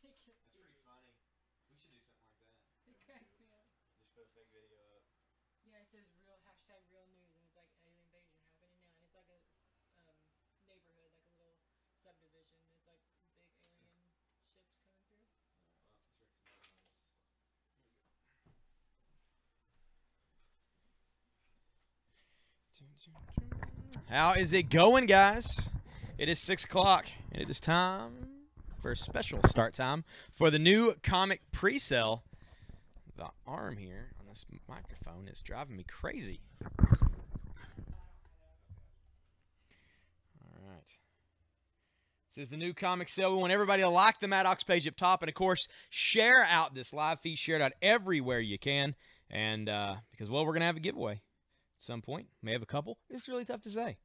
That's pretty funny. We should do something like that. It cracks me up. Just put a fake video up. Yeah, it says real hashtag real news, and it's like alien invasion happening now, and it's like a neighborhood, like a little subdivision. It's like big alien ships coming through. Well, let's write some other ones. How is it going, guys? It is 6 o'clock, and it is time for a special start time for the new comic pre-sale. The arm here on this microphone is driving me crazy. All right. This is the new comic sale. We want everybody to like the Maddox page up top, and, of course, share out this live feed. Share it out everywhere you can, and because, well, we're going to have a giveaway at some point. May have a couple. It's really tough to say,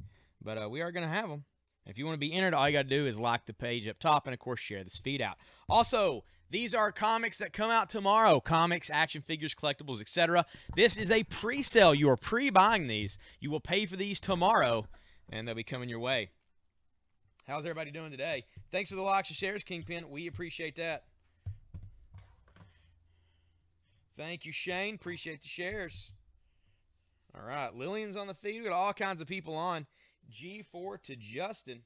but we are going to have them. If you want to be entered, all you got to do is like the page up top and, of course, share this feed out. Also, these are comics that come out tomorrow. Comics, action figures, collectibles, etc. This is a pre-sale. You are pre-buying these. You will pay for these tomorrow, and they'll be coming your way. How's everybody doing today? Thanks for the likes and shares, Kingpin. We appreciate that. Thank you, Shane. Appreciate the shares. All right, Lillian's on the feed. We got all kinds of people on. G4 to Justin.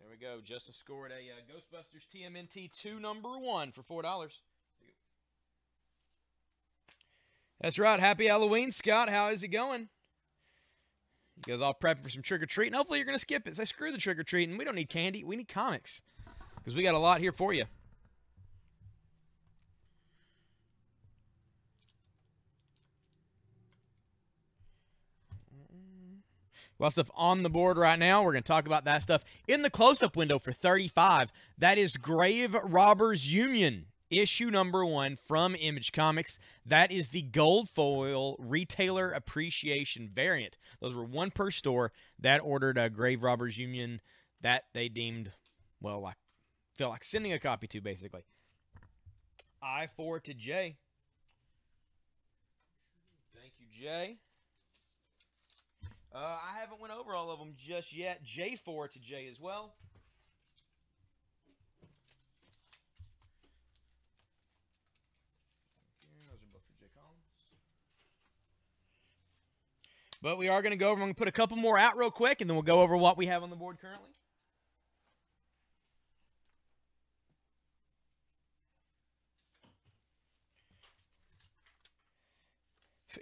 There we go. Justin scored a Ghostbusters TMNT 2 #1 for $4. That's right. Happy Halloween, Scott. How is it going? You guys all prepping for some trick-or-treating? Hopefully you're going to skip it. Say, screw the trick-or-treating. We don't need candy. We need comics because we got a lot here for you. A lot of stuff on the board right now. We're going to talk about that stuff in the close-up window for $35. That is Grave Robbers Union, issue #1 from Image Comics. That is the gold foil retailer appreciation variant. Those were one per store that ordered a Grave Robbers Union that they deemed, well, like felt like sending a copy to, basically. I4 to Jay. Thank you, Jay. I haven't went over all of them just yet. J4 to Jay as well. Those are both for Jay Collins. But we are going to go over. I'm going to put a couple more out real quick, and then we'll go over what we have on the board currently.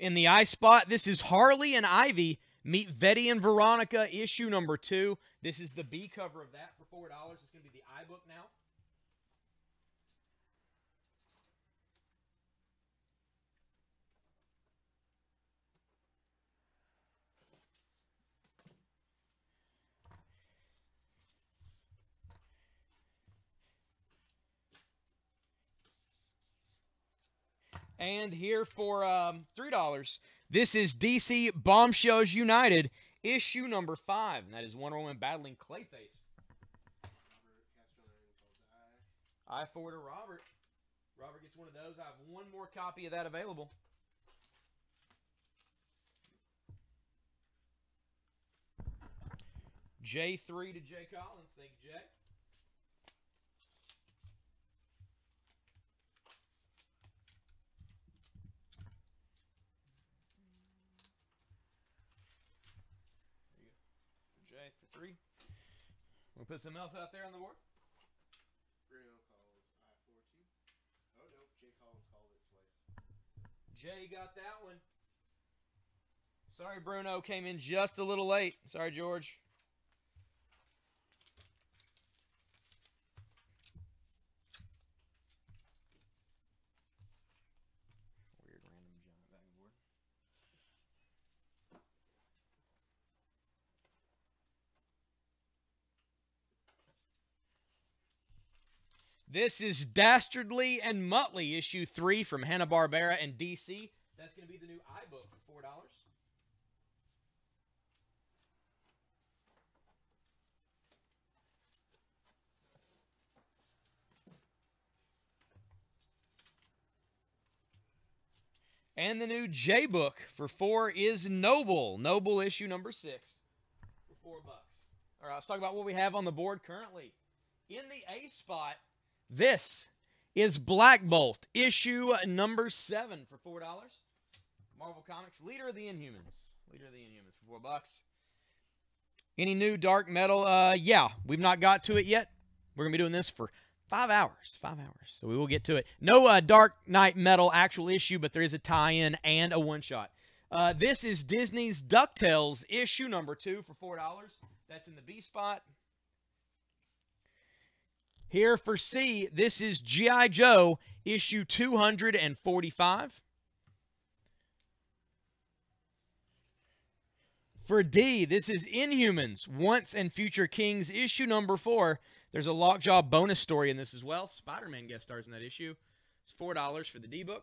In the I spot, this is Harley and Ivy meet Vetty and Veronica, issue #2. This is the B cover of that for $4. It's going to be the iBook now. And here for $3, this is DC Bombshells United, issue #5. And that is Wonder Woman battling Clayface. I4 to Robert. Robert gets one of those. I have one more copy of that available. J3 to Jay Collins. Thank you, Jay. Jay for 3. We'll put something else out there on the board. Bruno calls I-4T. Oh, no. Jay Collins called it twice. Jay got that one. Sorry, Bruno. Came in just a little late. Sorry, George. Weird random giant bag of board. This is Dastardly and Muttley, issue 3 from Hanna-Barbera and DC. That's going to be the new iBook for $4. And the new J-Book for $4 is Noble. Noble issue #6 for $4. All right, let's talk about what we have on the board currently. In the A spot, this is Black Bolt, issue number 7 for $4. Marvel Comics, Leader of the Inhumans. Leader of the Inhumans for $4. Any new Dark Metal? Yeah, we've not got to it yet. We're going to be doing this for 5 hours. 5 hours. So we will get to it. No Dark Knight Metal actual issue, but there is a tie-in and a one-shot. This is Disney's DuckTales issue number 2 for $4. That's in the B spot. Here for C, this is G.I. Joe issue 245. For D, this is Inhumans, Once and Future Kings, issue number 4. There's a Lockjaw bonus story in this as well. Spider-Man guest stars in that issue. It's $4 for the D book.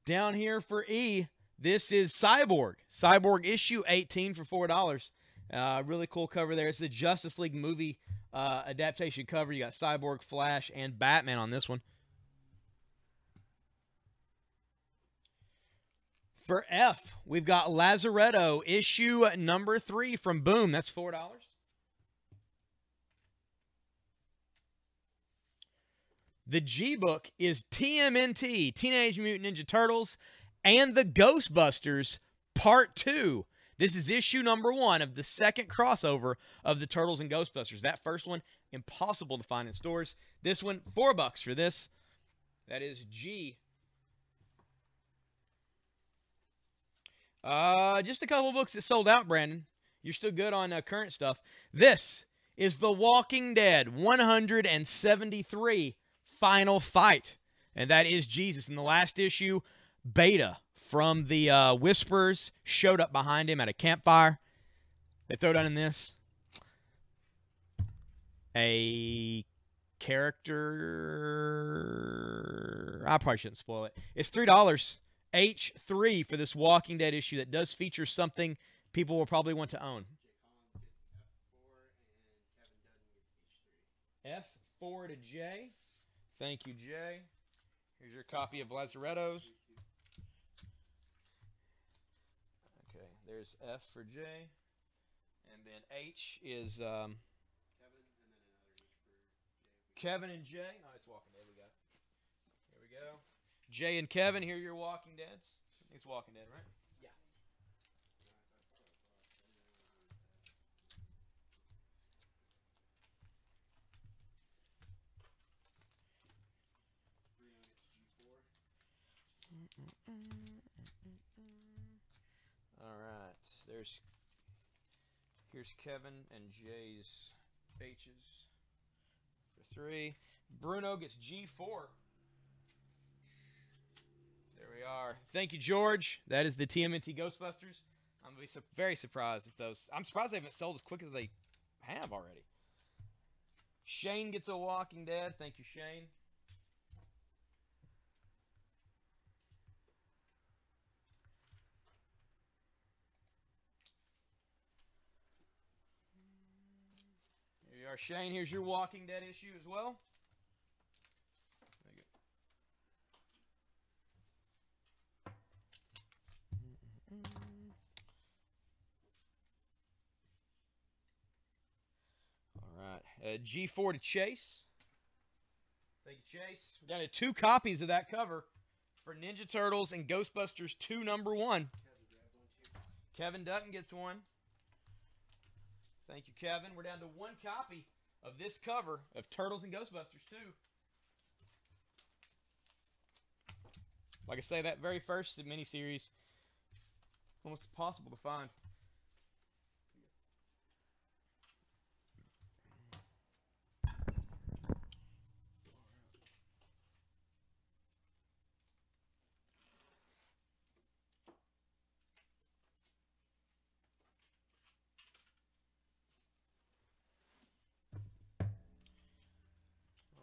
Down here for E, this is Cyborg. Cyborg issue 18 for $4. Really cool cover there. It's the Justice League movie adaptation cover. You got Cyborg, Flash, and Batman on this one. For F, we've got Lazaretto, issue number 3 from Boom. That's $4. The G book is TMNT, Teenage Mutant Ninja Turtles, and the Ghostbusters, Part 2. This is issue number 1 of the second crossover of the Turtles and Ghostbusters. That first one, impossible to find in stores. This one, $4 for this. That is G. Just a couple books that sold out, Brandon. You're still good on current stuff. This is The Walking Dead 173 Final Fight. And that is Jesus. In the last issue, Beta from the Whisperers showed up behind him at a campfire. They throw down in this a character. I probably shouldn't spoil it. It's $3. H3 for this Walking Dead issue that does feature something people will probably want to own. F4 to J. Thank you, Jay. Here's your copy of Lazaretto's. Okay, there's F for J. And then H is Kevin and J. Oh, it's Walking Dead. We got it. Here we go. Jay and Kevin, here are your Walking Deads. It's Walking Dead, right? Yeah. All right. Here's Kevin and Jay's H's for 3. Bruno gets G4. There we are. Thank you, George. That is the TMNT Ghostbusters. I'm going to be very surprised if those... I'm surprised they haven't sold as quick as they have already. Shane gets a Walking Dead. Thank you, Shane. Here you are, Shane. Here's your Walking Dead issue as well. G4 to Chase. Thank you, Chase. We're down to 2 copies of that cover for Ninja Turtles and Ghostbusters 2 number 1. Kevin Dutton gets one. Thank you, Kevin. We're down to 1 copy of this cover of Turtles and Ghostbusters 2. Like I say, that very first miniseries, almost impossible to find.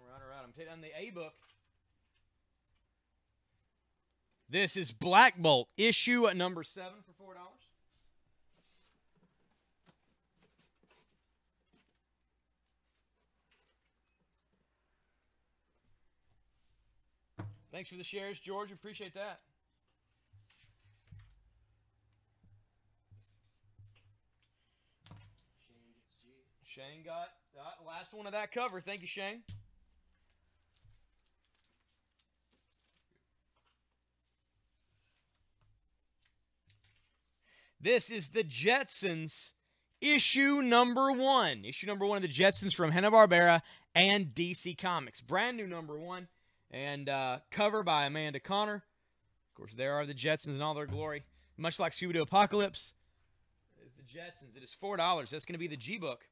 All right. I'm taking on the A book. This is Black Bolt, issue number 7 for $4. Thanks for the shares, George. Appreciate that. Shane got the last one of that cover. Thank you, Shane. This is the Jetsons issue number 1. Issue number 1 of the Jetsons from Hanna-Barbera and DC Comics. Brand new number 1. And cover by Amanda Connor. Of course, there are the Jetsons in all their glory. Much like Scooby-Doo Apocalypse. There's the Jetsons. It is $4. That's going to be the G-Book.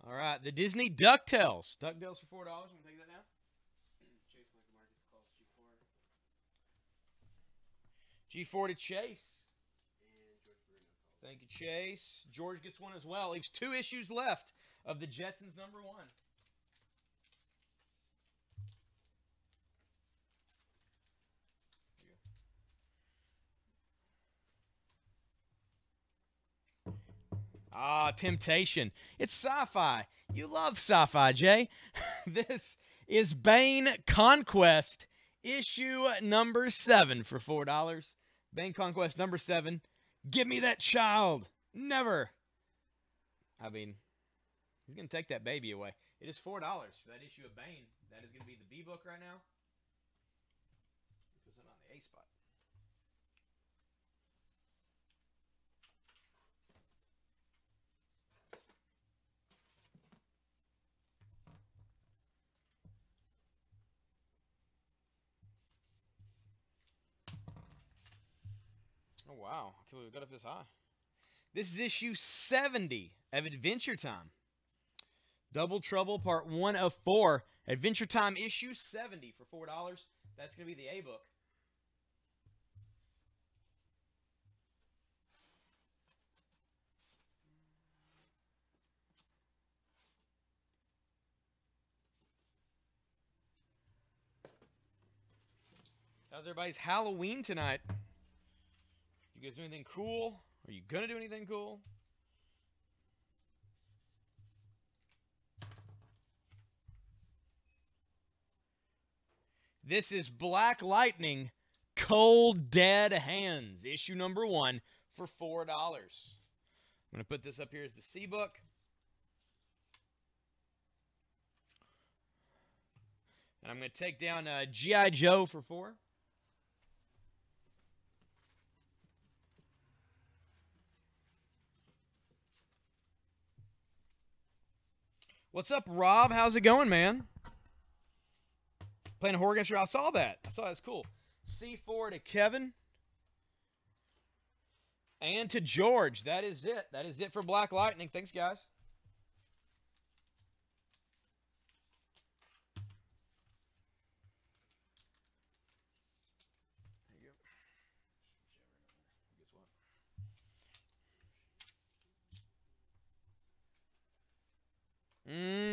All right, the Disney DuckTales. DuckTales for $4. I'm going to take that now. Chase Michael Marcus calls G4. G4 to Chase. And George Bruno calls. Thank you, Chase. George gets one as well. Leaves 2 issues left of the Jetsons number 1. Ah, Temptation. It's sci-fi. You love sci-fi, Jay. This is Bane Conquest, issue number 7 for $4. Bane Conquest number 7. Give me that child. Never. I mean, he's going to take that baby away. It is $4 for that issue of Bane. That is going to be the B book right now. Puts it on the A spot. Oh, wow. I can't believe we got up this high. This is issue 70 of Adventure Time. Double Trouble, part 1 of 4. Adventure Time issue 70 for $4. That's going to be the A book. How's everybody's Halloween tonight? You guys do anything cool? Are you going to do anything cool? This is Black Lightning, Cold Dead Hands, issue number 1 for $4. I'm going to put this up here as the C book. And I'm going to take down G.I. Joe for $4. What's up, Rob? How's it going, man? Playing a horror against you. I saw that. That's cool. C4 to Kevin. And to George. That is it. That is it for Black Lightning. Thanks, guys. There you go.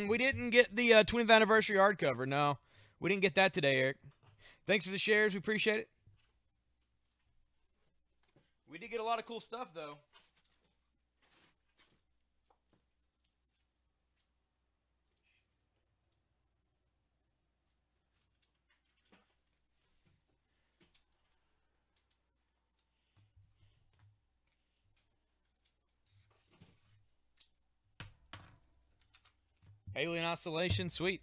We didn't get the 20th anniversary hardcover. No, we didn't get that today, Eric. Thanks for the shares. We appreciate it. We did get a lot of cool stuff, though. Alien Oscillation, sweet.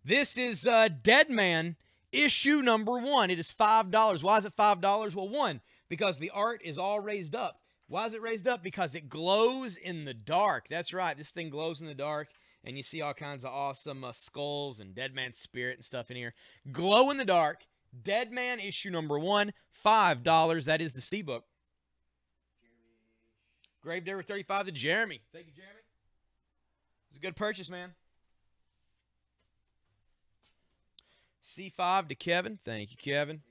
This is Dead Man, issue number 1. It is $5. Why is it $5? Well, 1, because the art is all raised up. Why is it raised up? Because it glows in the dark. That's right. This thing glows in the dark, and you see all kinds of awesome skulls and Dead Man's spirit and stuff in here. Glow in the dark. Dead Man, issue number 1, $5. That is the C book. Gravedigger 35 to Jeremy. Thank you, Jeremy. It's a good purchase, man. C5 to Kevin. Thank you, Kevin.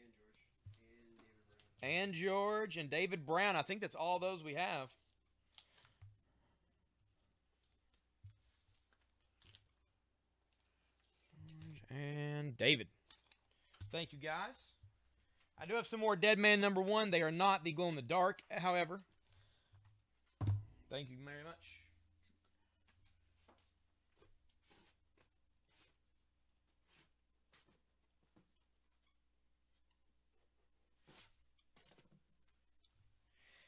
And George and David Brown. I think that's all those we have. and David. Thank you, guys. I do have some more Dead Man #1. They are not the glow-in-the-dark, however. Thank you very much.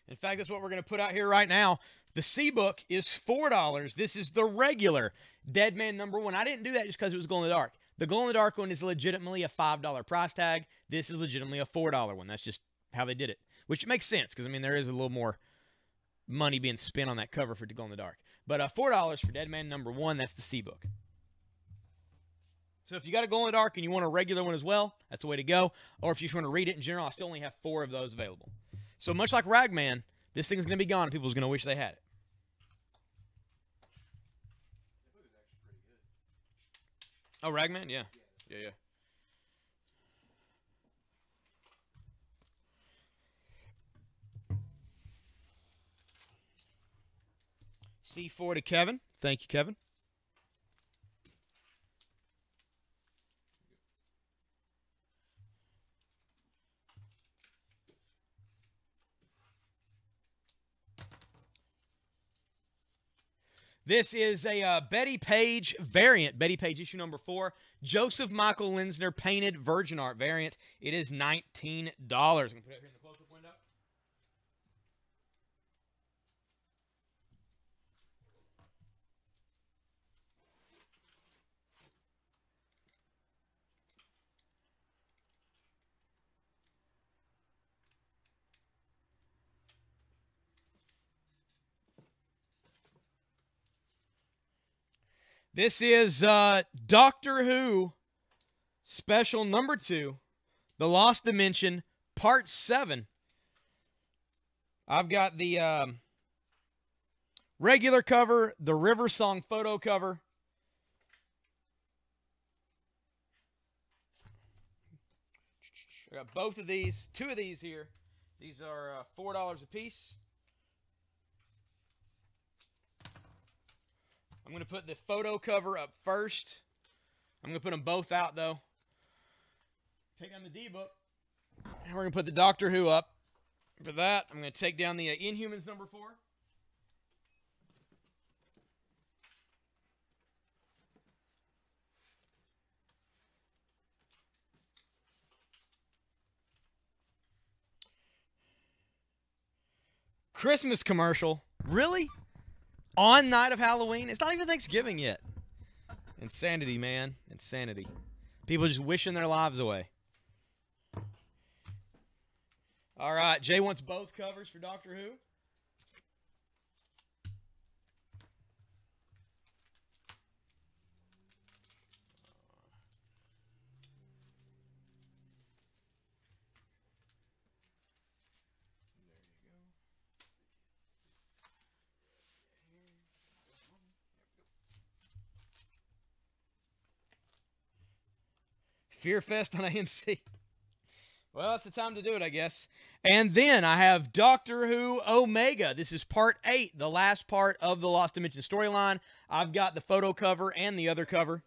In fact, that's what we're going to put out here right now. The C-Book is $4. This is the regular Dead Man #1. I didn't do that just because it was glow-in-the-dark. The glow-in-the-dark one is legitimately a $5 price tag. This is legitimately a $4 one. That's just how they did it, which makes sense because, I mean, there is a little more money being spent on that cover for glow-in-the-dark. But $4 for Dead Man #1, that's the C-Book. So if you got a glow-in-the-dark and you want a regular one as well, that's the way to go. Or if you just want to read it in general, I still only have 4 of those available. So much like Ragman, this thing's going to be gone and people's going to wish they had it. Oh, Ragman? Yeah. Yeah. C4 to Kevin. Thank you, Kevin. This is a Betty Page variant, Betty Page issue #4, Joseph Michael Linsner painted Virgin Art variant. It is $19. I'm going to put it here in the close-up window. This is Doctor Who special #2, The Lost Dimension, Part 7. I've got the regular cover, the River Song photo cover. I got both of these, 2 of these here. These are $4 a piece. I'm going to put the photo cover up first. I'm going to put them both out, though. Take down the D-Book. And we're going to put the Doctor Who up. For that, I'm going to take down the Inhumans #4. Christmas commercial. Really? On night of Halloween? It's not even Thanksgiving yet. Insanity, man. Insanity. People just wishing their lives away. All right. Jay wants both covers for Doctor Who. Fear Fest on AMC. Well, it's the time to do it, I guess. And then I have Doctor Who Omega. This is Part 8, the last part of the Lost Dimension storyline. I've got the photo cover and the other cover.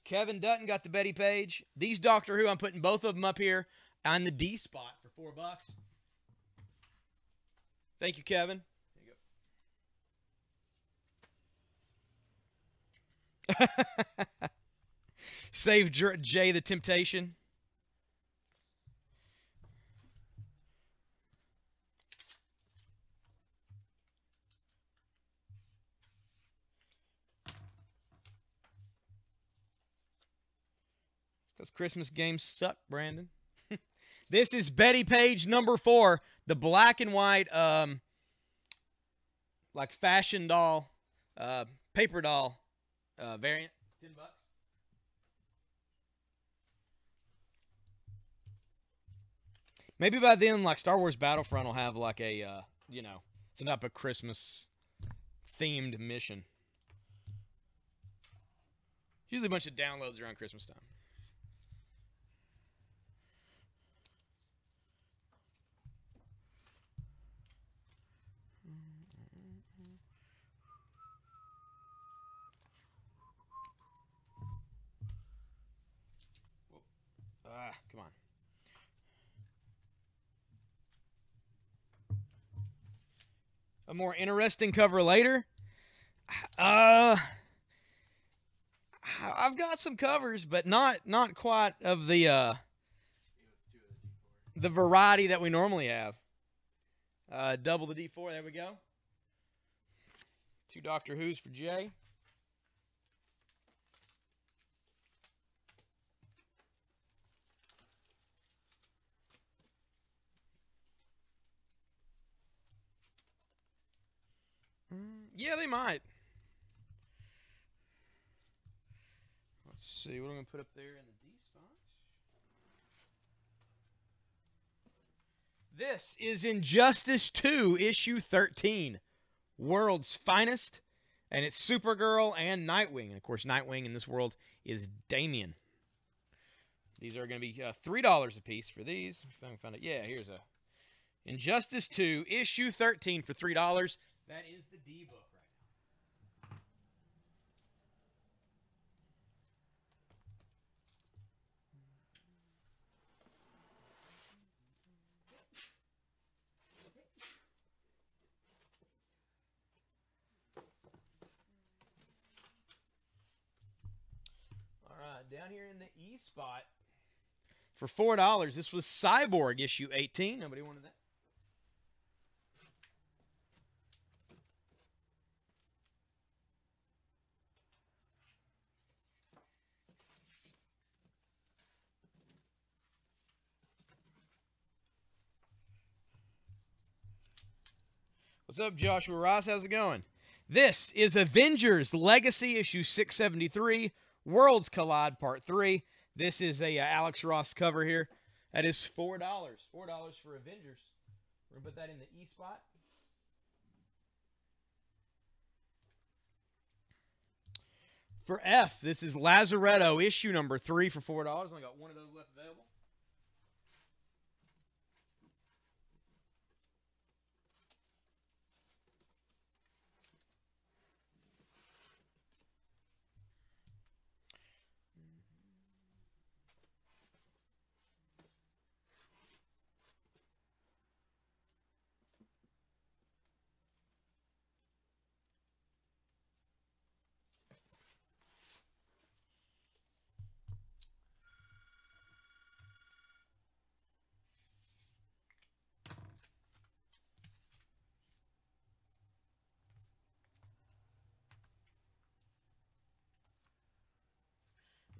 Kevin Dutton got the Betty Page. These Doctor Who, I'm putting both of them up here on the D spot for $4. Thank you, Kevin. There you go. Save Jay the temptation. Because Christmas games suck, Brandon. This is Betty Page #4, the black and white, like fashion doll, paper doll variant. $10. Maybe by then, like, Star Wars Battlefront will have, like, a, some type of Christmas-themed mission. Usually a bunch of downloads around Christmas time. Come on. A more interesting cover later. I've got some covers, but not quite of the the variety that we normally have. Double the D4. There we go. 2 Doctor Who's for Jay. Yeah, they might. Let's see. What am I going to put up there in the D spot? This is Injustice 2, issue 13. World's Finest. And it's Supergirl and Nightwing. And, of course, Nightwing in this world is Damian. These are going to be $3 a piece for these. If I can find it. Yeah, here's a Injustice 2, issue 13 for $3. That is the D book right now. All right, down here in the E spot for $4. This was Cyborg issue 18. Nobody wanted that. What's up, Joshua Ross? How's it going? This is Avengers Legacy issue 673, Worlds Collide Part 3. This is a Alex Ross cover here. That is $4. $4 for Avengers. We're going to put that in the E spot. For F, this is Lazaretto issue number 3 for $4. Only got one of those left available.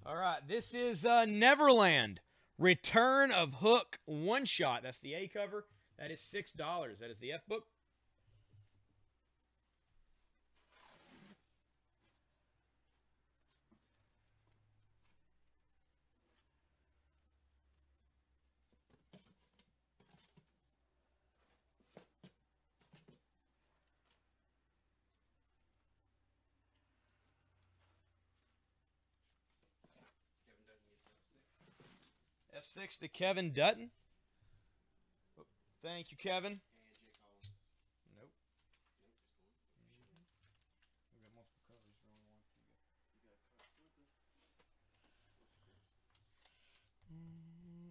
All right, this is Neverland, Return of Hook one-shot. That's the A cover. That is $6. That is the F book. F6 to Kevin Dutton. Oh, thank you, Kevin. Nope. We got multiple covers.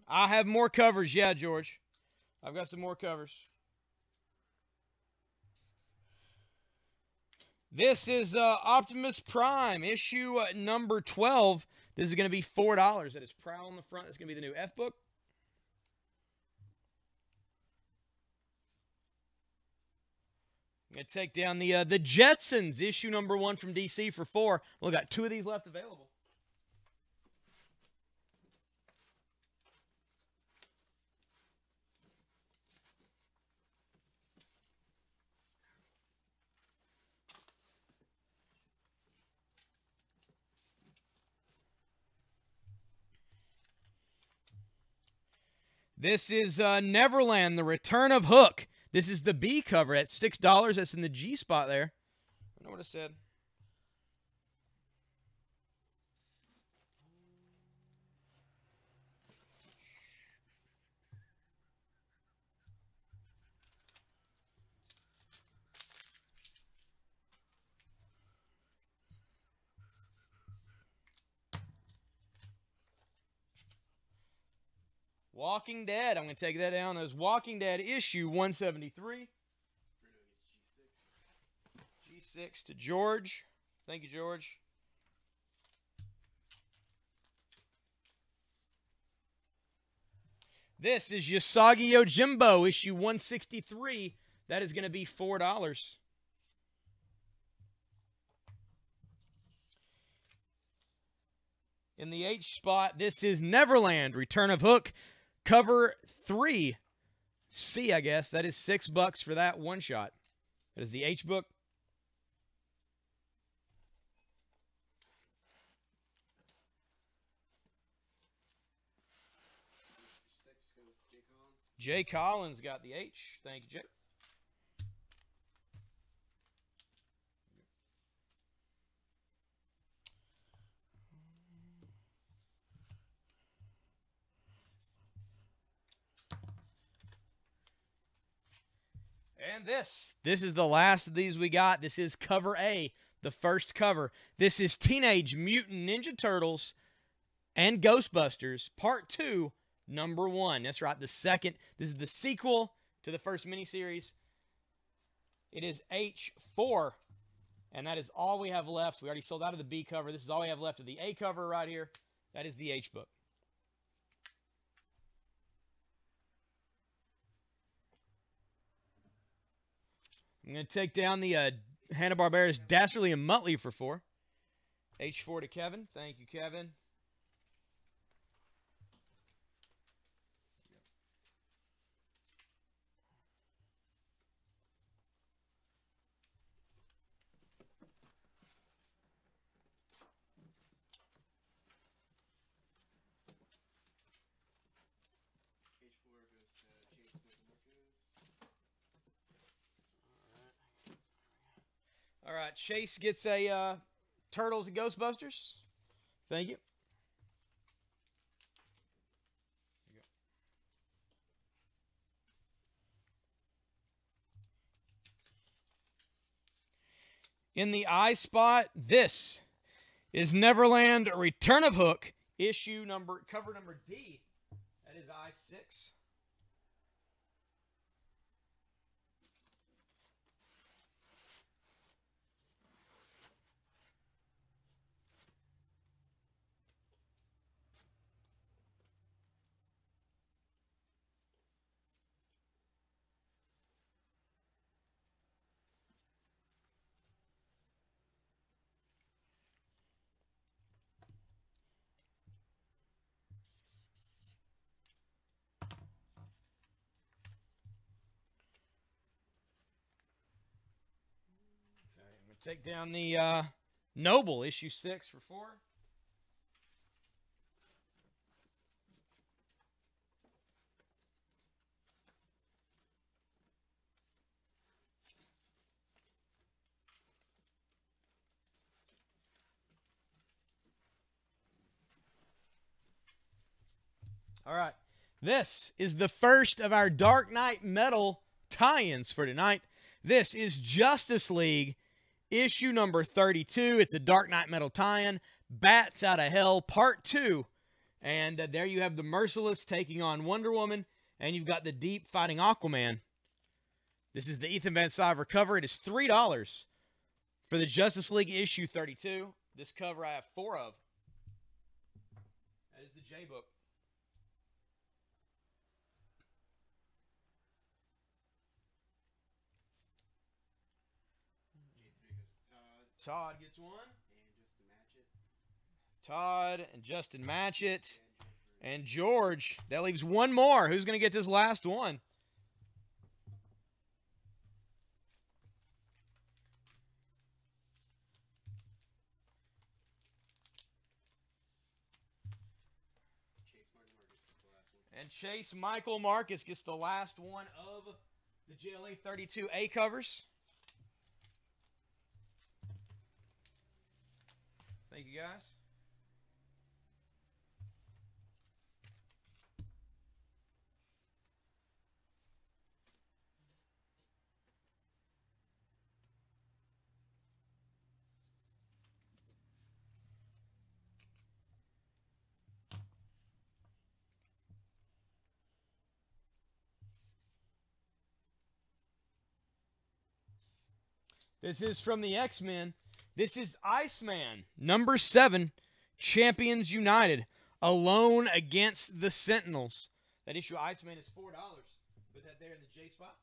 I have more covers. Yeah, George. I've got some more covers. This is Optimus Prime, issue number 12. This is going to be $4. That is Prowl on the front. That's going to be the new F book. I'm going to take down the Jetsons, issue number 1 from DC for $4. Well, we got 2 of these left available. This is Neverland, The Return of Hook. This is the B cover at $6. That's in the G spot there. I know what I said. Walking Dead. I'm going to take that down. There's Walking Dead issue 173. Bruno gets G6. G6 to George. Thank you, George. This is Usagi Yojimbo, issue 163. That is going to be $4. In the H spot, this is Neverland, Return of Hook, cover 3. C, I guess. That is $6 for that one shot. That is the H book. Six goes to Jay Collins. Jay Collins got the H. Thank you, Jay. And this is the last of these we got. This is cover A, the first cover. This is Teenage Mutant Ninja Turtles and Ghostbusters, Part 2, Number 1. That's right, the second. This is the sequel to the first miniseries. It is H4, and that is all we have left. We already sold out of the B cover. This is all we have left of the A cover right here. That is the H book. I'm going to take down the Hanna-Barbera's Dastardly and Muttley for 4. H4 to Kevin. Thank you, Kevin. H4 goes to Chase Marcus. All right, Chase gets a Turtles and Ghostbusters. Thank you. In the I spot, this is Neverland Return of Hook, cover number D. That is I6. Take down the Noble, issue 6 for 4. All right. This is the first of our Dark Knight Metal tie-ins for tonight. This is Justice League issue number 32. It's a Dark Knight Metal tie-in. Bats Out of Hell, Part 2. And there you have the Merciless taking on Wonder Woman. And you've got the Deep fighting Aquaman. This is the Ethan Van Sciver cover. It is $3 for the Justice League issue 32. This cover I have 4 of. That is the J book. Todd gets one. Todd and Justin Matchett. And George. That leaves one more. Who's going to get this last one? And Chase Michael Marcus gets the last one of the GLA 32A covers. Thank you, guys. This is from the X-Men. This is Iceman, number 7, Champions United, alone against the Sentinels. That issue of Iceman is $4. Put that there in the J spot.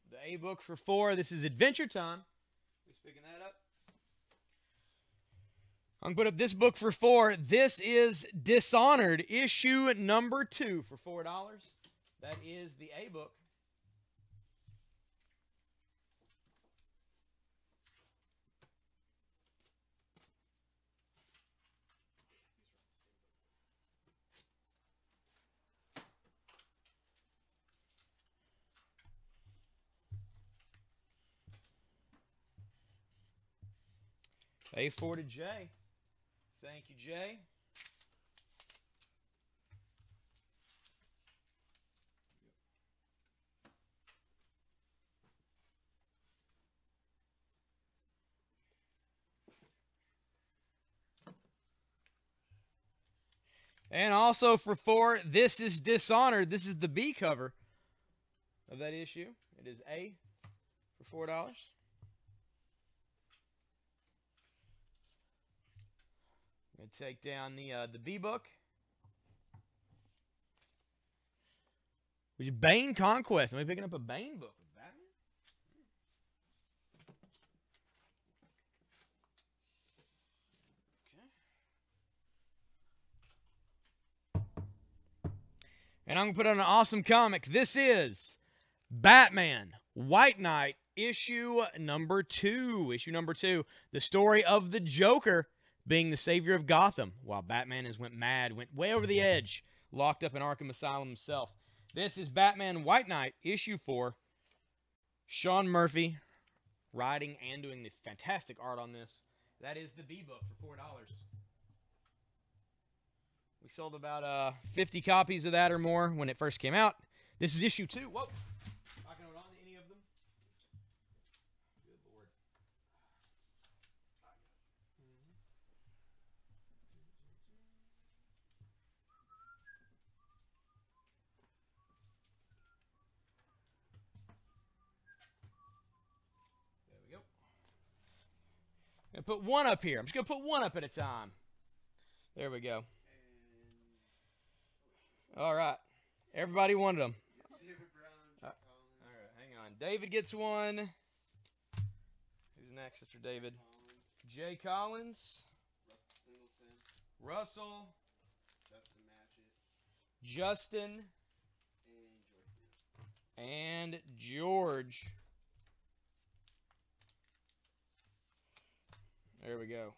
The A book for $4. This is Adventure Time. Who's picking that up? I'm going to put up this book for $4. This is Dishonored, issue number 2 for $4. That is the A book. A4 to Jay. Thank you, Jay. And also for $4, this is Dishonored. This is the B cover of that issue. It is A for $4. I'm going to take down the B book. Which is Bane Conquest. Am I picking up a Bane book with Batman? Okay. And I'm going to put on an awesome comic. This is Batman White Knight, issue number 2. Issue number 2. The story of the Joker being the savior of Gotham, while Batman went mad, went way over the edge, locked up in Arkham Asylum himself. This is Batman White Knight, issue 4. Sean Murphy writing and doing the fantastic art on this. That is the B book for $4. We sold about 50 copies of that or more when it first came out. This is issue 2. Whoa. Not going to hold on to any of them. Good Lord. There we go. I'm going to put one up here. I'm just going to put one up at a time. There we go. All right. Everybody wanted them. David Brown, All right, hang on. David gets one. Who's next? Mr. David. Collins, Jay Collins. Russell Singleton, Russell. Justin Matchett, Justin. and George. And George. There we go.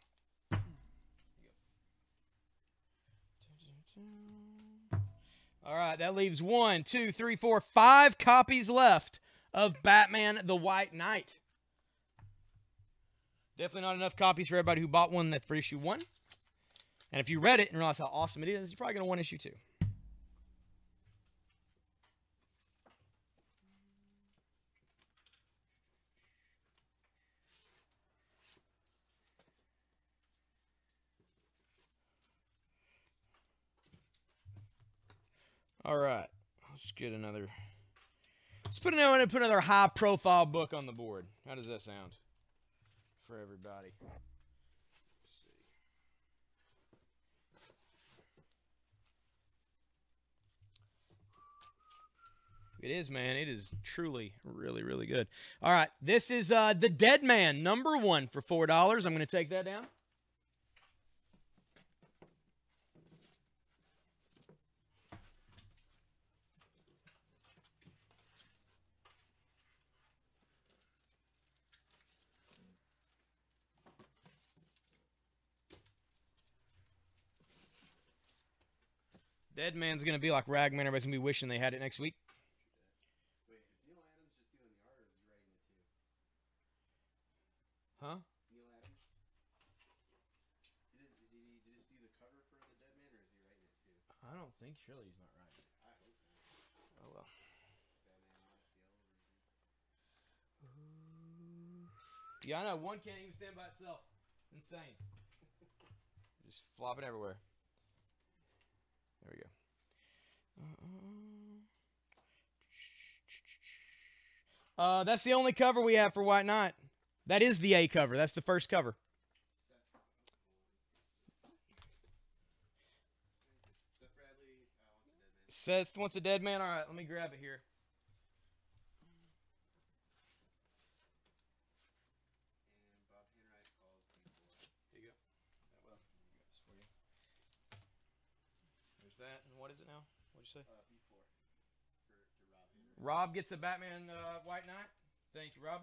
All right, that leaves 1, 2, 3, 4, 5 copies left of Batman the White Knight. Definitely not enough copies for everybody who bought one for issue 1. And if you read it and realized how awesome it is, you're probably going to want issue 2. All right, let's get another. Let's put another high-profile book on the board. How does that sound for everybody? Let's see. It is, man. It is truly, really, really good. All right, this is The Dead Man, number 1 for $4. I'm going to take that down. Dead Man's going to be like Ragman. Everybody's going to be wishing they had it next week. Wait, is Neil Adams just doing the art or is he writing it too? Huh? Neil Adams? Did he just do the cover for The Dead Man or is he writing it too? I don't think surely he's not right. I hope not. Oh well. Batman Odyssey Yeah, I know. One can't even stand by itself. It's insane. Just flopping everywhere. There we go. That's the only cover we have for White Knight. That is the A cover. That's the first cover. Seth Bradley wants a dead man. Seth wants a dead man. All right, let me grab it here. And Bob Henright calls B4. Here you go. Well, this for you. There's that. And what is it now? What'd you say? B4 to Rob Henright. Rob gets a Batman White Knight. Thank you, Rob.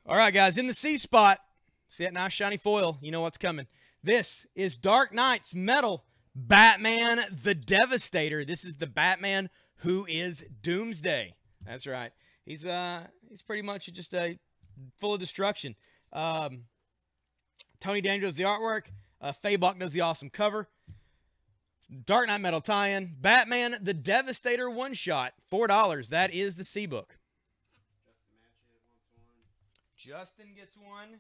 All right, guys, in the C spot, see that nice shiny foil? You know what's coming. This is Dark Knight's Metal Batman the Devastator. This is the Batman who is Doomsday. That's right. He's pretty much just full of destruction. Tony Danger's the artwork. Fabok does the awesome cover. Dark Knight Metal tie-in. Batman the Devastator one-shot. $4. That is the C book. Justin Matchett wants one. Justin gets one.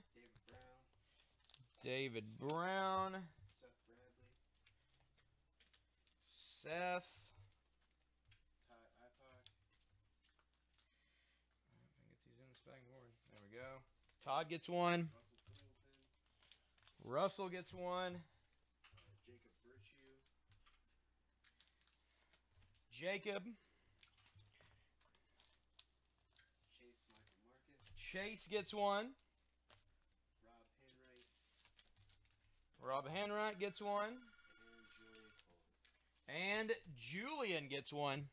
David Brown. David Brown. Seth Bradley. Seth. Ty Ipoc. I think it's these in the spag board. There we go. Todd gets one. Russell Singleton. Russell gets one. Jacob Virtue. Jacob. Chase Michael Marcus. Chase gets one. Rob Henright. Rob Henright gets one. And And Julian Coleman. Julian gets one.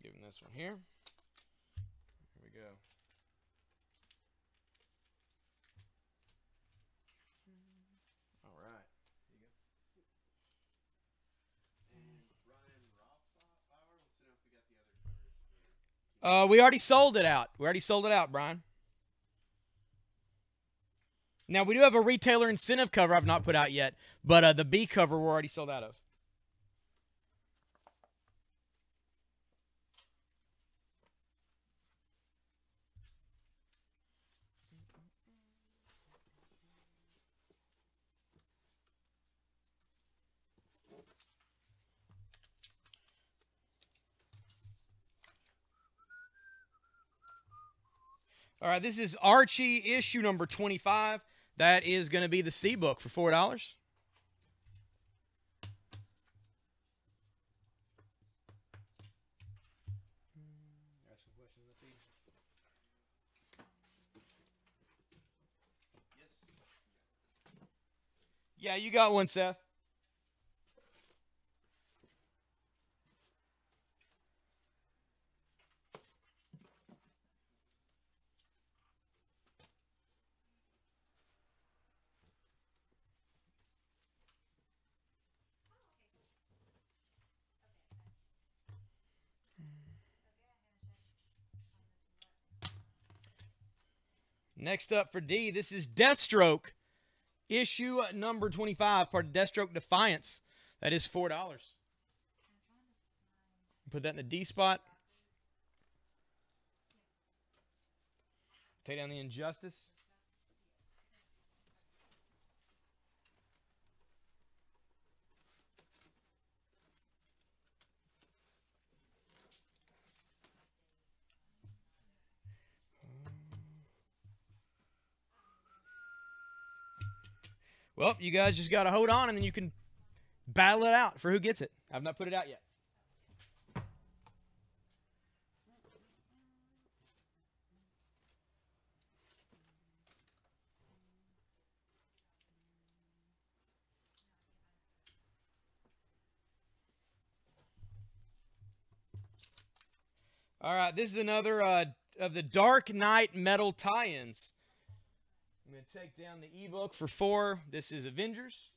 Give him this one here. Here we go. All right. Here you go. And Ryan Rothbauer. Let's see if we got the other covers for. We already sold it out. We already sold it out, Brian. Now, we do have a retailer incentive cover I've not put out yet, but the B cover we're already sold out of. All right, this is Archie issue number 25. That is going to be the C book for $4. Yes. Yeah, you got one, Seth. Next up for D, this is Deathstroke, issue number 25, part of Deathstroke Defiance. That is $4. Put that in the D spot. Take down the Injustice. Well, you guys just got to hold on, and then you can battle it out for who gets it. I've not put it out yet. All right, this is another of the Dark Knight Metal tie-ins. I'm going to take down the ebook for $4. This is Avengers.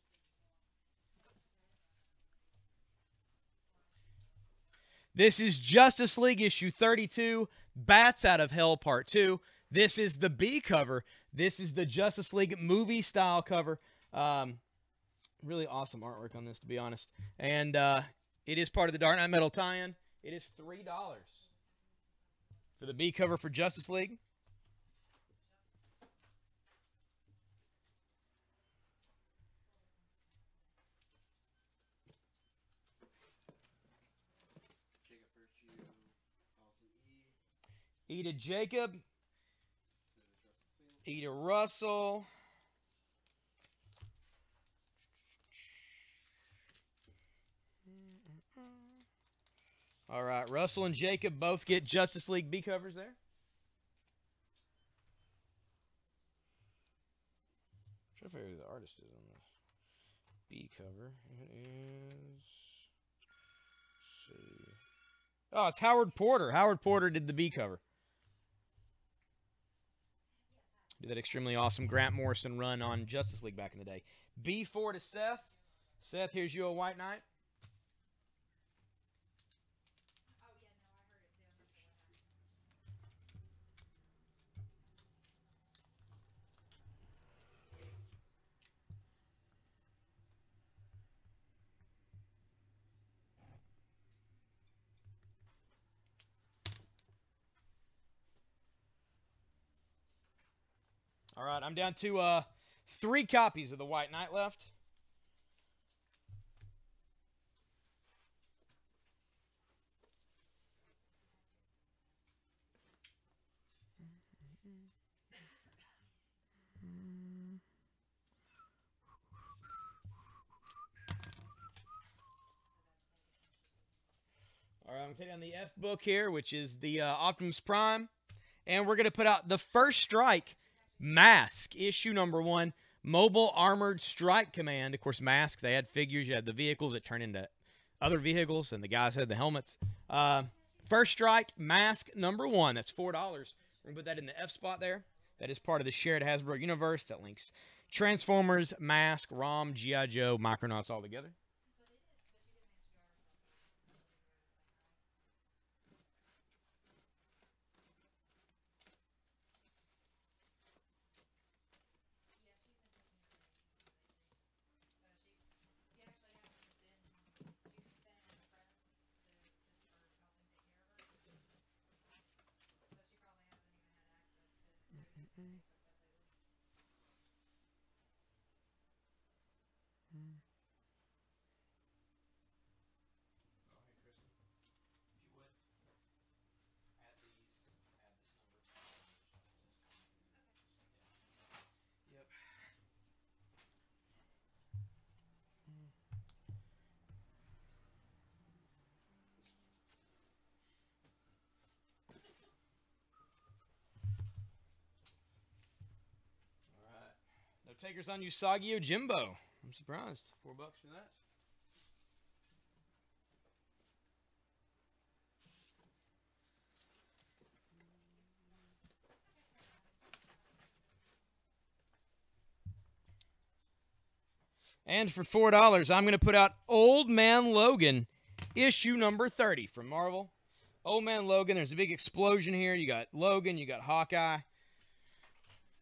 This is Justice League issue 32, Bats Out of Hell Part 2. This is the B cover. This is the Justice League movie style cover. Really awesome artwork on this, to be honest. And it is part of the Dark Knight Metal tie-in. It is $3 for the B cover for Justice League. Jacob Virtue, Allison E. E to Jacob. E to Russell. All right, Russell and Jacob both get Justice League B covers there. I'm trying to figure out who the artist is on this B cover. It is. Let's see. Oh, it's Howard Porter. Howard Porter did the B cover. Did that extremely awesome Grant Morrison run on Justice League back in the day. B4 to Seth. Seth, here's you a White Knight. All right, I'm down to 3 copies of the White Knight left. All right, I'm going to take down the F book here, which is the Optimus Prime. And we're going to put out the First Strike Mask, issue number 1, Mobile Armored Strike Command. Of course, Mask, they had figures. You had the vehicles that turn into other vehicles, and the guys had the helmets. First Strike Mask number 1. That's $4. We're going to put that in the F spot there. That is part of the shared Hasbro universe that links Transformers, Mask, ROM, G.I. Joe, Micronauts all together. No takers on Usagi Yojimbo. I'm surprised. $4 for that. And for $4, I'm going to put out Old Man Logan, issue number 30 from Marvel. Old Man Logan, there's a big explosion here. You got Logan, you got Hawkeye.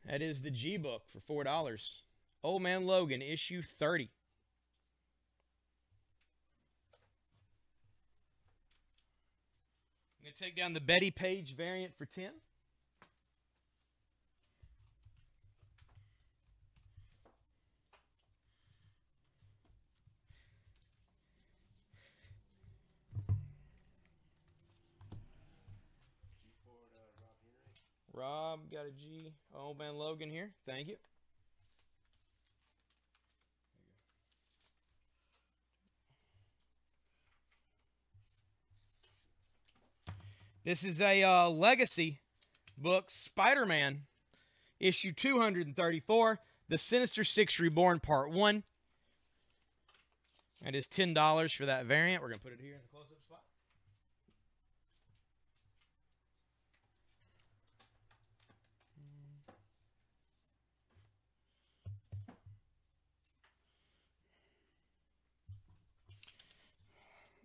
That is the G book for $4. Old Man Logan, issue 30. I'm going to take down the Betty Page variant for 10. Rob got a G. Old Man Logan here. Thank you. This is a legacy book, Spider-Man, issue 234, The Sinister Six Reborn, Part 1. That is $10 for that variant. We're going to put it here in the close-up spot.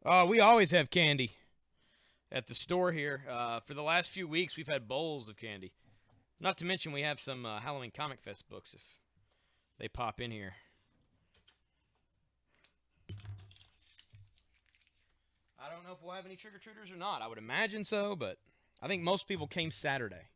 Oh, we always have candy at the store here. For the last few weeks, we've had bowls of candy. Not to mention we have some Halloween Comic Fest books if they pop in here. I don't know if we'll have any trick-or-treaters or not. I would imagine so, but I think most people came Saturday.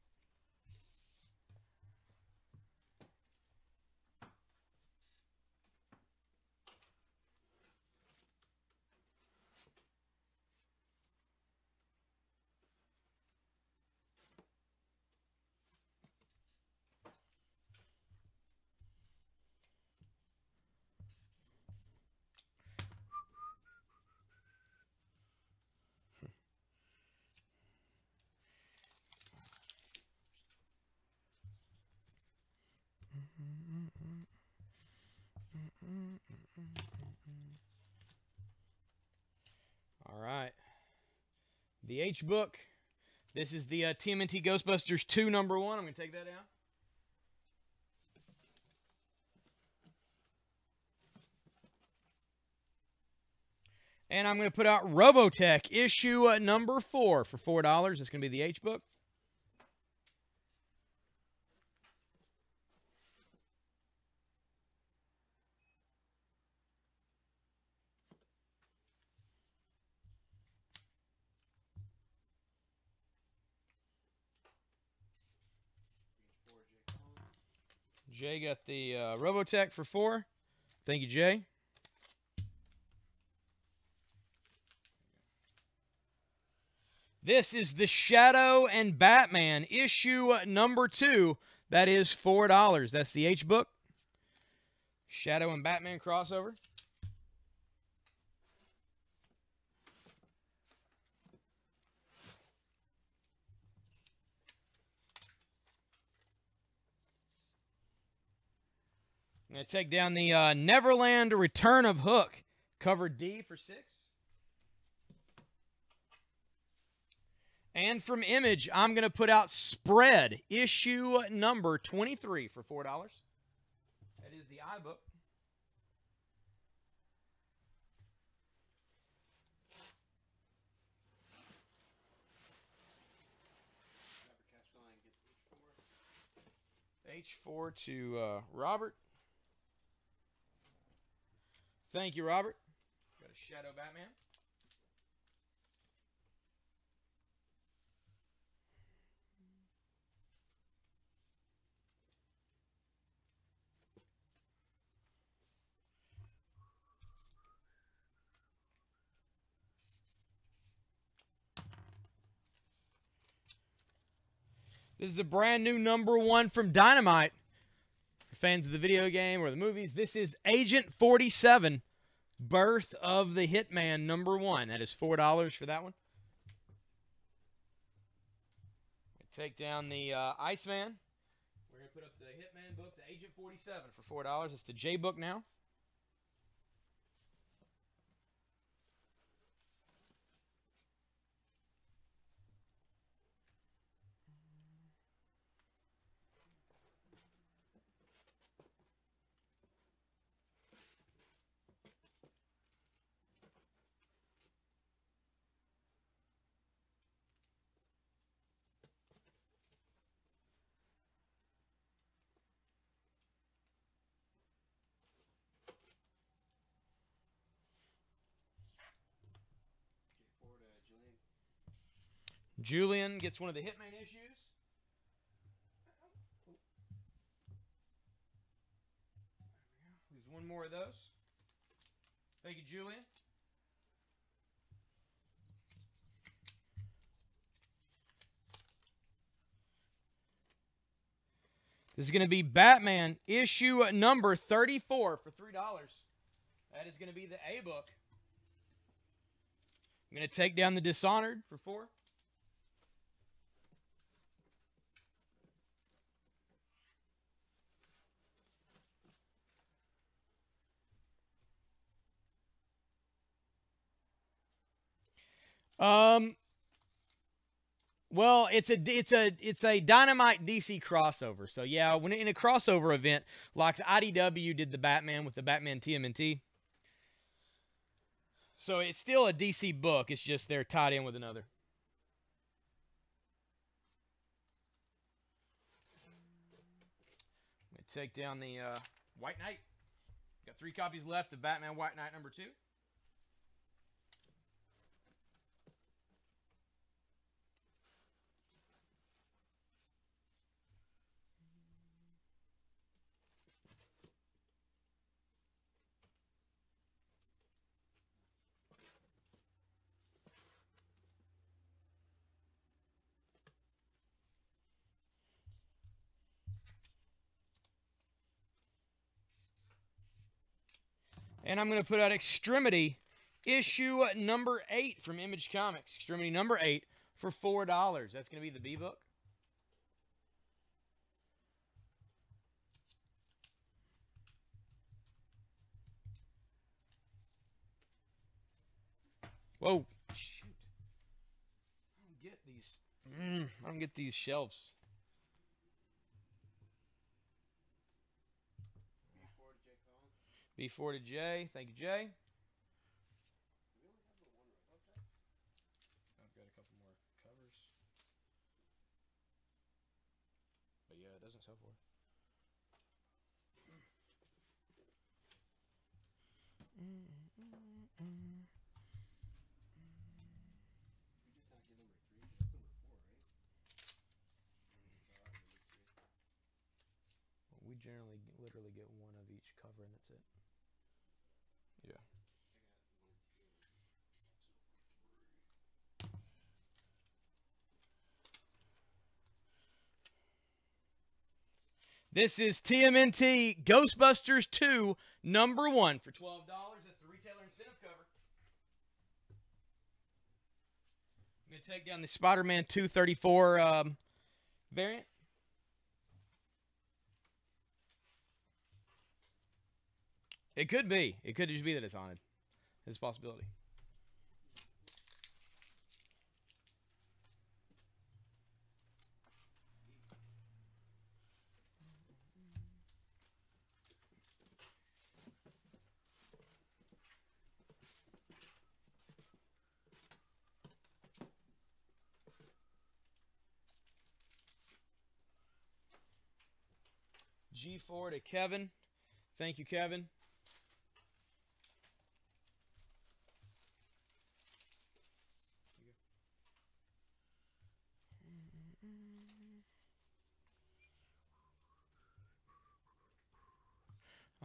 All right. The H book. This is the TMNT Ghostbusters 2 #1. I'm going to take that out. And I'm going to put out Robotech issue #4 for $4. It's going to be the H book. Jay got the Robotech for $4. Thank you, Jay. This is the Shadow and Batman issue #2. That is $4. That's the H book. Shadow and Batman crossover. I'm going to take down the Neverland Return of Hook, cover D for $6. And from Image, I'm going to put out Spread, issue #23 for $4. That is the iBook. H4 to Robert. Thank you, Robert. Got a Shadow Batman. This is a brand new #1 from Dynamite. For fans of the video game or the movies, this is Agent 47, Birth of the Hitman #1. That is $4 for that one. Take down the Iceman. We're going to put up the Hitman book, the Agent 47 for $4. It's the J book now. Julian gets one of the Hitman issues. There's one more of those. Thank you, Julian. This is going to be Batman issue #34 for $3. That is going to be the A book. I'm going to take down the Dishonored for $4. Well, it's a Dynamite DC crossover. So yeah, when in a crossover event, like the IDW did the Batman with the Batman TMNT. So it's still a DC book. It's just they're tied in with another. take down the White Knight. Got 3 copies left of Batman White Knight #2. And I'm going to put out Extremity issue #8 from Image Comics. Extremity #8 for $4. That's going to be the B book. Whoa. Shoot. I don't get these. I don't get these shelves. B4 to Jay. Thank you, Jay. I've got a couple more covers. But yeah, it doesn't sell for it. We generally literally get one of each cover and that's it. Yeah. This is TMNT Ghostbusters 2 #1 for $12. That's the retailer incentive cover. I'm going to take down the Spider-Man 234 variant. It could be. It could just be that it's haunted. It's a possibility. G4 to Kevin. Thank you, Kevin.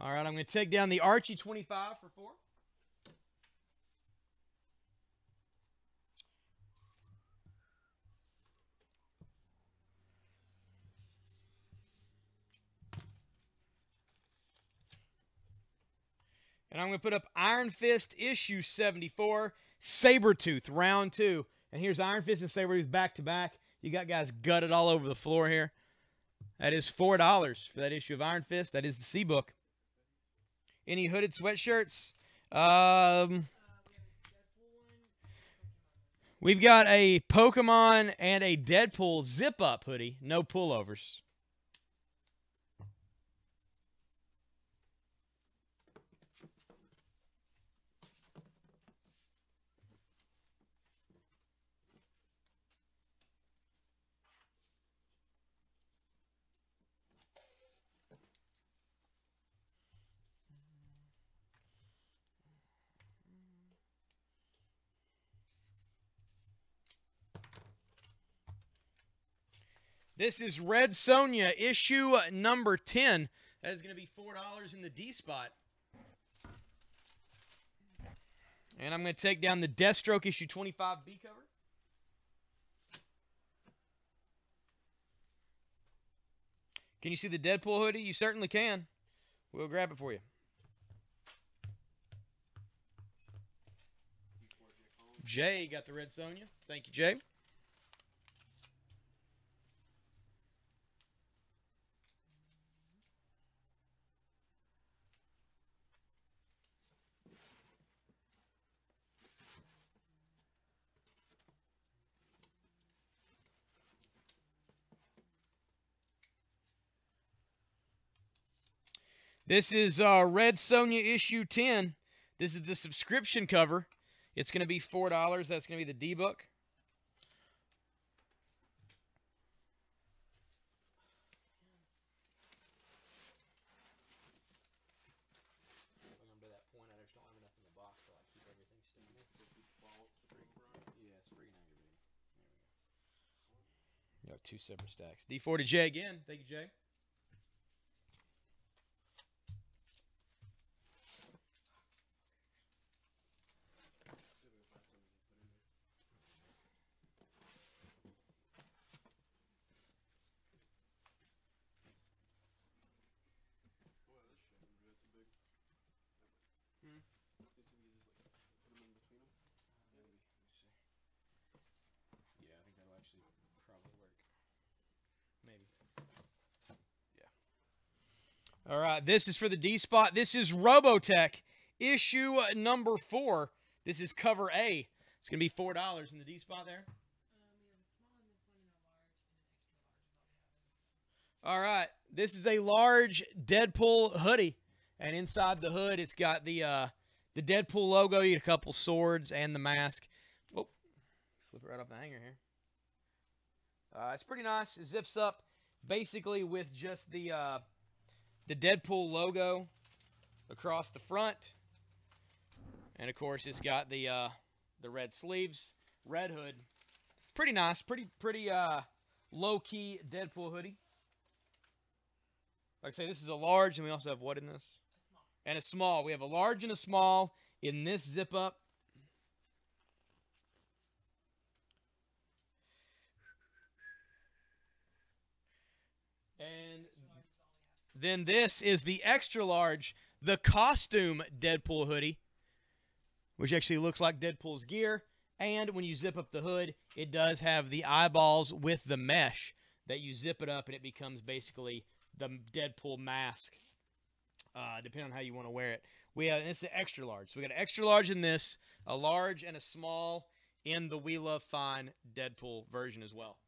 All right, I'm going to take down the Archie 25 for $4. And I'm going to put up Iron Fist issue 74, Sabretooth, round 2. And here's Iron Fist and Sabretooth back to back. You got guys gutted all over the floor here. That is $4 for that issue of Iron Fist. That is the C book. Any hooded sweatshirts? We've got a Pokemon and a Deadpool zip-up hoodie. No pullovers. This is Red Sonja, issue #10. That is going to be $4 in the D spot. And I'm going to take down the Deathstroke issue 25 B cover. Can you see the Deadpool hoodie? You certainly can. We'll grab it for you. Jay got the Red Sonja. Thank you, Jay. This is Red Sonja issue 10. This is the subscription cover. It's going to be $4. That's going to be the D book. Got 2 separate stacks. D4 to Jay again. Thank you, Jay. Yeah, I think that'll actually probably work. Maybe. Yeah. All right, this is for the D spot. This is Robotech issue number 4. This is cover A. It's going to be $4 in the D spot there. All right, this is a large Deadpool hoodie, and inside the hood, it's got the Deadpool logo. You get a couple swords and the mask. Oh, flip it right off the hanger here. It's pretty nice. It zips up basically with just the Deadpool logo across the front, and of course, it's got the red sleeves, red hood. Pretty nice. Pretty low key Deadpool hoodie. Like I say, this is a large, and we also have what in this? A small. And a small. We have a large and a small in this zip up. And then this is the extra large, the costume Deadpool hoodie, which actually looks like Deadpool's gear. And when you zip up the hood, it does have the eyeballs with the mesh that you zip it up, and it becomes basically the Deadpool mask, depending on how you want to wear it. It's an extra large. So we got an extra large in this, a large and a small in the We Love Fine Deadpool version as well.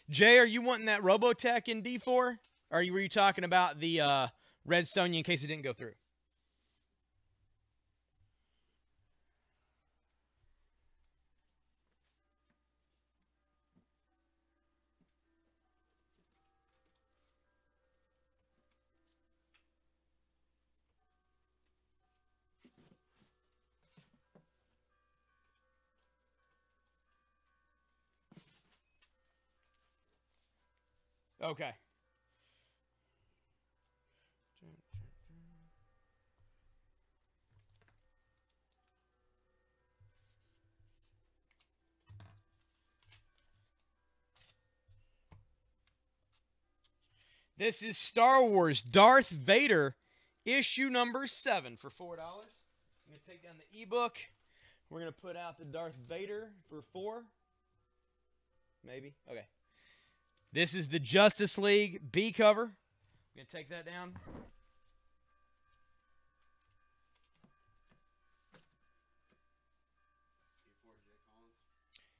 Jay, are you wanting that Robotech in D4? Or were you talking about the Red Sonja in case it didn't go through? Okay. This is Star Wars Darth Vader, issue number 7 for $4. I'm going to take down the ebook. We're going to put out the Darth Vader for $4. Maybe. Okay. This is the Justice League B cover. I'm going to take that down.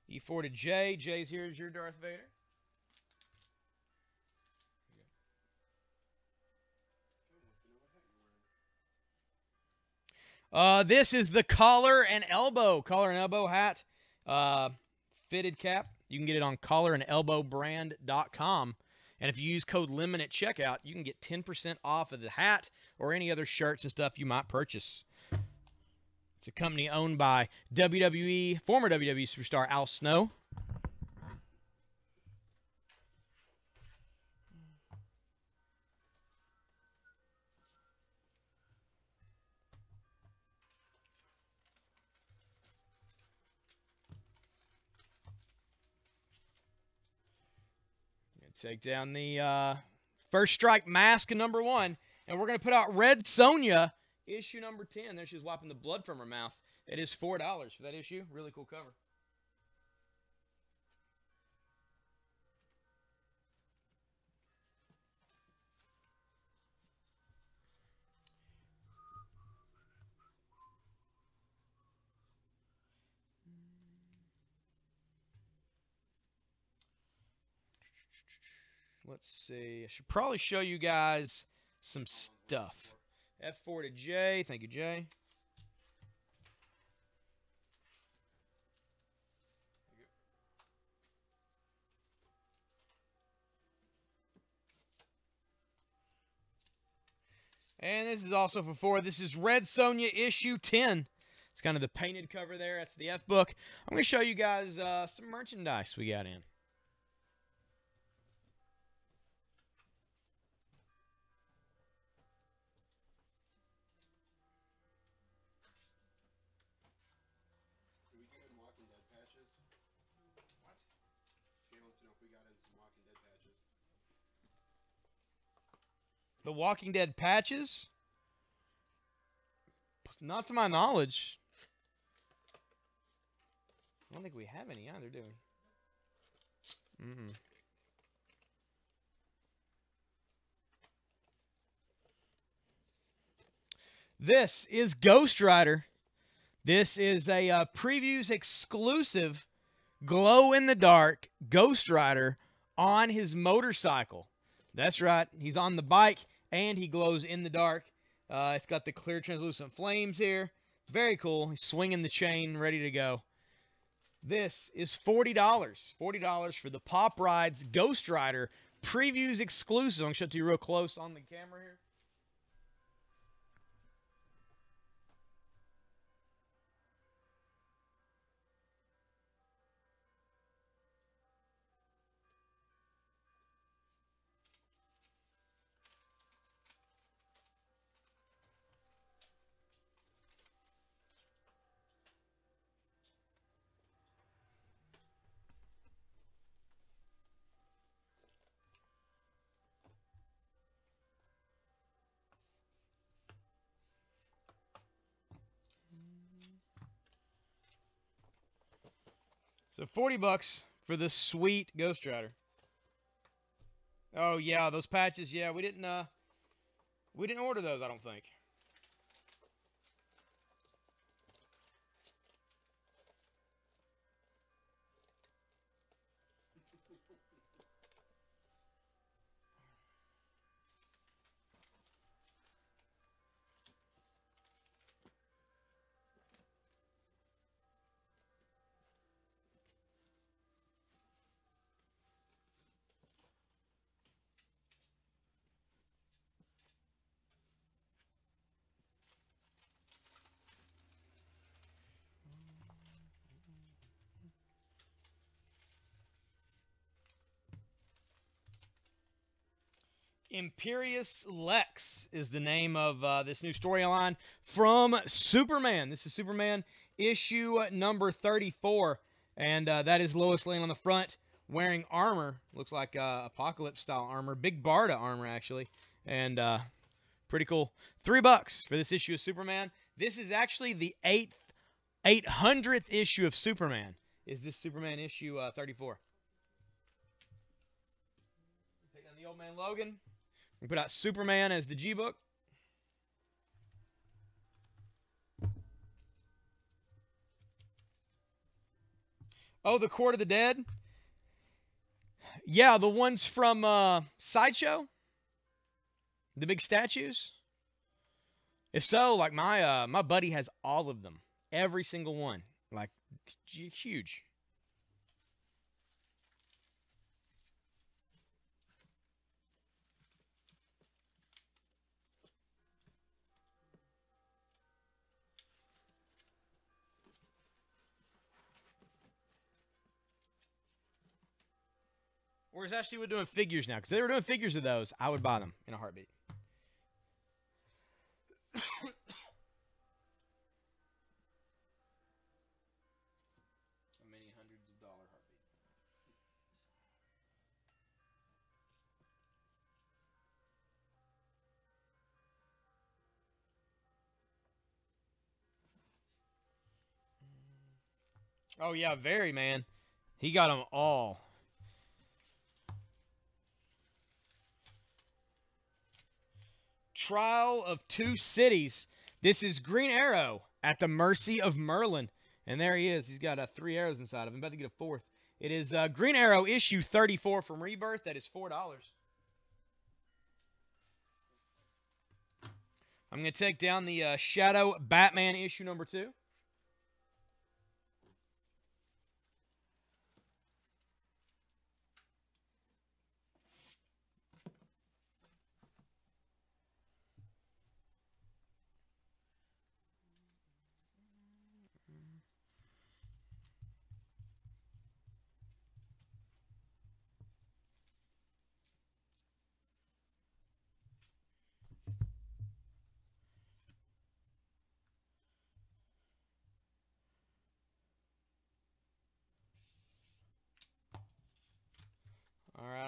E4 to J. J's here is your Darth Vader. This is the collar and elbow hat, fitted cap. You can get it on collarandelbowbrand.com. And if you use code LEMON at checkout, you can get 10% off of the hat or any other shirts and stuff you might purchase. It's a company owned by former WWE superstar Al Snow. Take down the First Strike mask number 1. And we're going to put out Red Sonja, issue number 10. There she's wiping the blood from her mouth. It is $4 for that issue. Really cool cover. Let's see. I should probably show you guys some stuff. F4 to J. Thank you, Jay. And this is also for 4. This is Red Sonja issue 10. It's kind of the painted cover there. That's the F book. I'm going to show you guys some merchandise we got in. Did we get in Walking Dead patches? What? Jay wants to know if we got in some Walking Dead patches. The Walking Dead patches? Not to my knowledge. I don't think we have any either, do we? Mm-mm. This is Ghost Rider. This is a previews exclusive glow-in-the-dark Ghost Rider on his motorcycle. That's right. He's on the bike, and he glows in the dark. It's got the clear translucent flames here. Very cool. He's swinging the chain, ready to go. This is $40. $40 for the Pop Rides Ghost Rider previews exclusive. I'm going to show it to you real close on the camera here. So $40 for this sweet Ghost Rider. Oh yeah, those patches. Yeah, we didn't order those, I don't think. Imperious Lex is the name of this new storyline from Superman. This is Superman issue number 34. And that is Lois Lane on the front wearing armor. Looks like Apocalypse-style armor. Big Barda armor, actually. And pretty cool. $3 for this issue of Superman. This is actually the 800th issue of Superman. Is this Superman issue 34. Take down the Old Man Logan. We put out Superman as the G-Book. Oh, the Court of the Dead? Yeah, the ones from Sideshow? The big statues? If so, like my buddy has all of them. Every single one. Like, huge. Whereas actually we're doing figures now. Because if they were doing figures of those, I would buy them in a heartbeat. Many hundreds of dollar heartbeat. Oh, yeah, very, man. He got them all. Trial of Two Cities. This is Green Arrow at the mercy of Merlin. And there he is. He's got 3 arrows inside of him. About to get a 4th. It is Green Arrow issue 34 from Rebirth. That is $4. I'm going to take down the Shadow Batman issue number 2.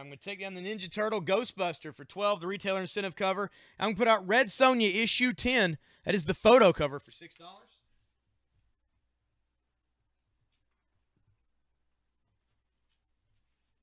I'm going to take down the Ninja Turtle Ghostbuster for $12, the retailer incentive cover. I'm going to put out Red Sonja issue 10. That is the photo cover for $6. It's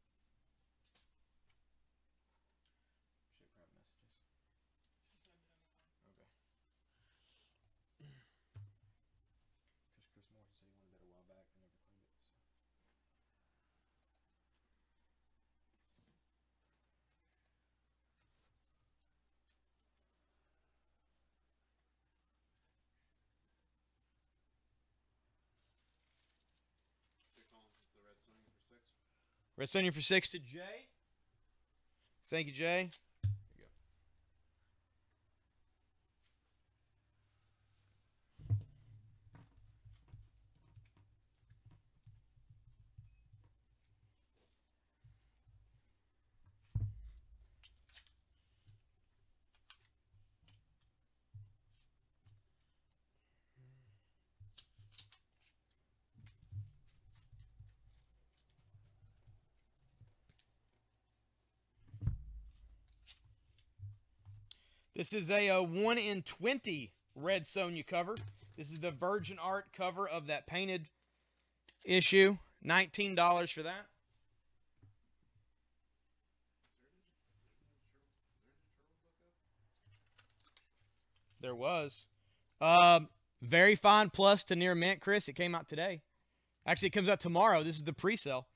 the Red Sonja for 6. Red Sonja for 6 to Jay. Thank you, Jay. There you go. This is a 1 in 20 Red Sonja cover. This is the Virgin Art cover of that painted issue. $19 for that. There was. Very fine plus to near mint, Chris. It came out today. Actually, it comes out tomorrow. This is the pre-sale.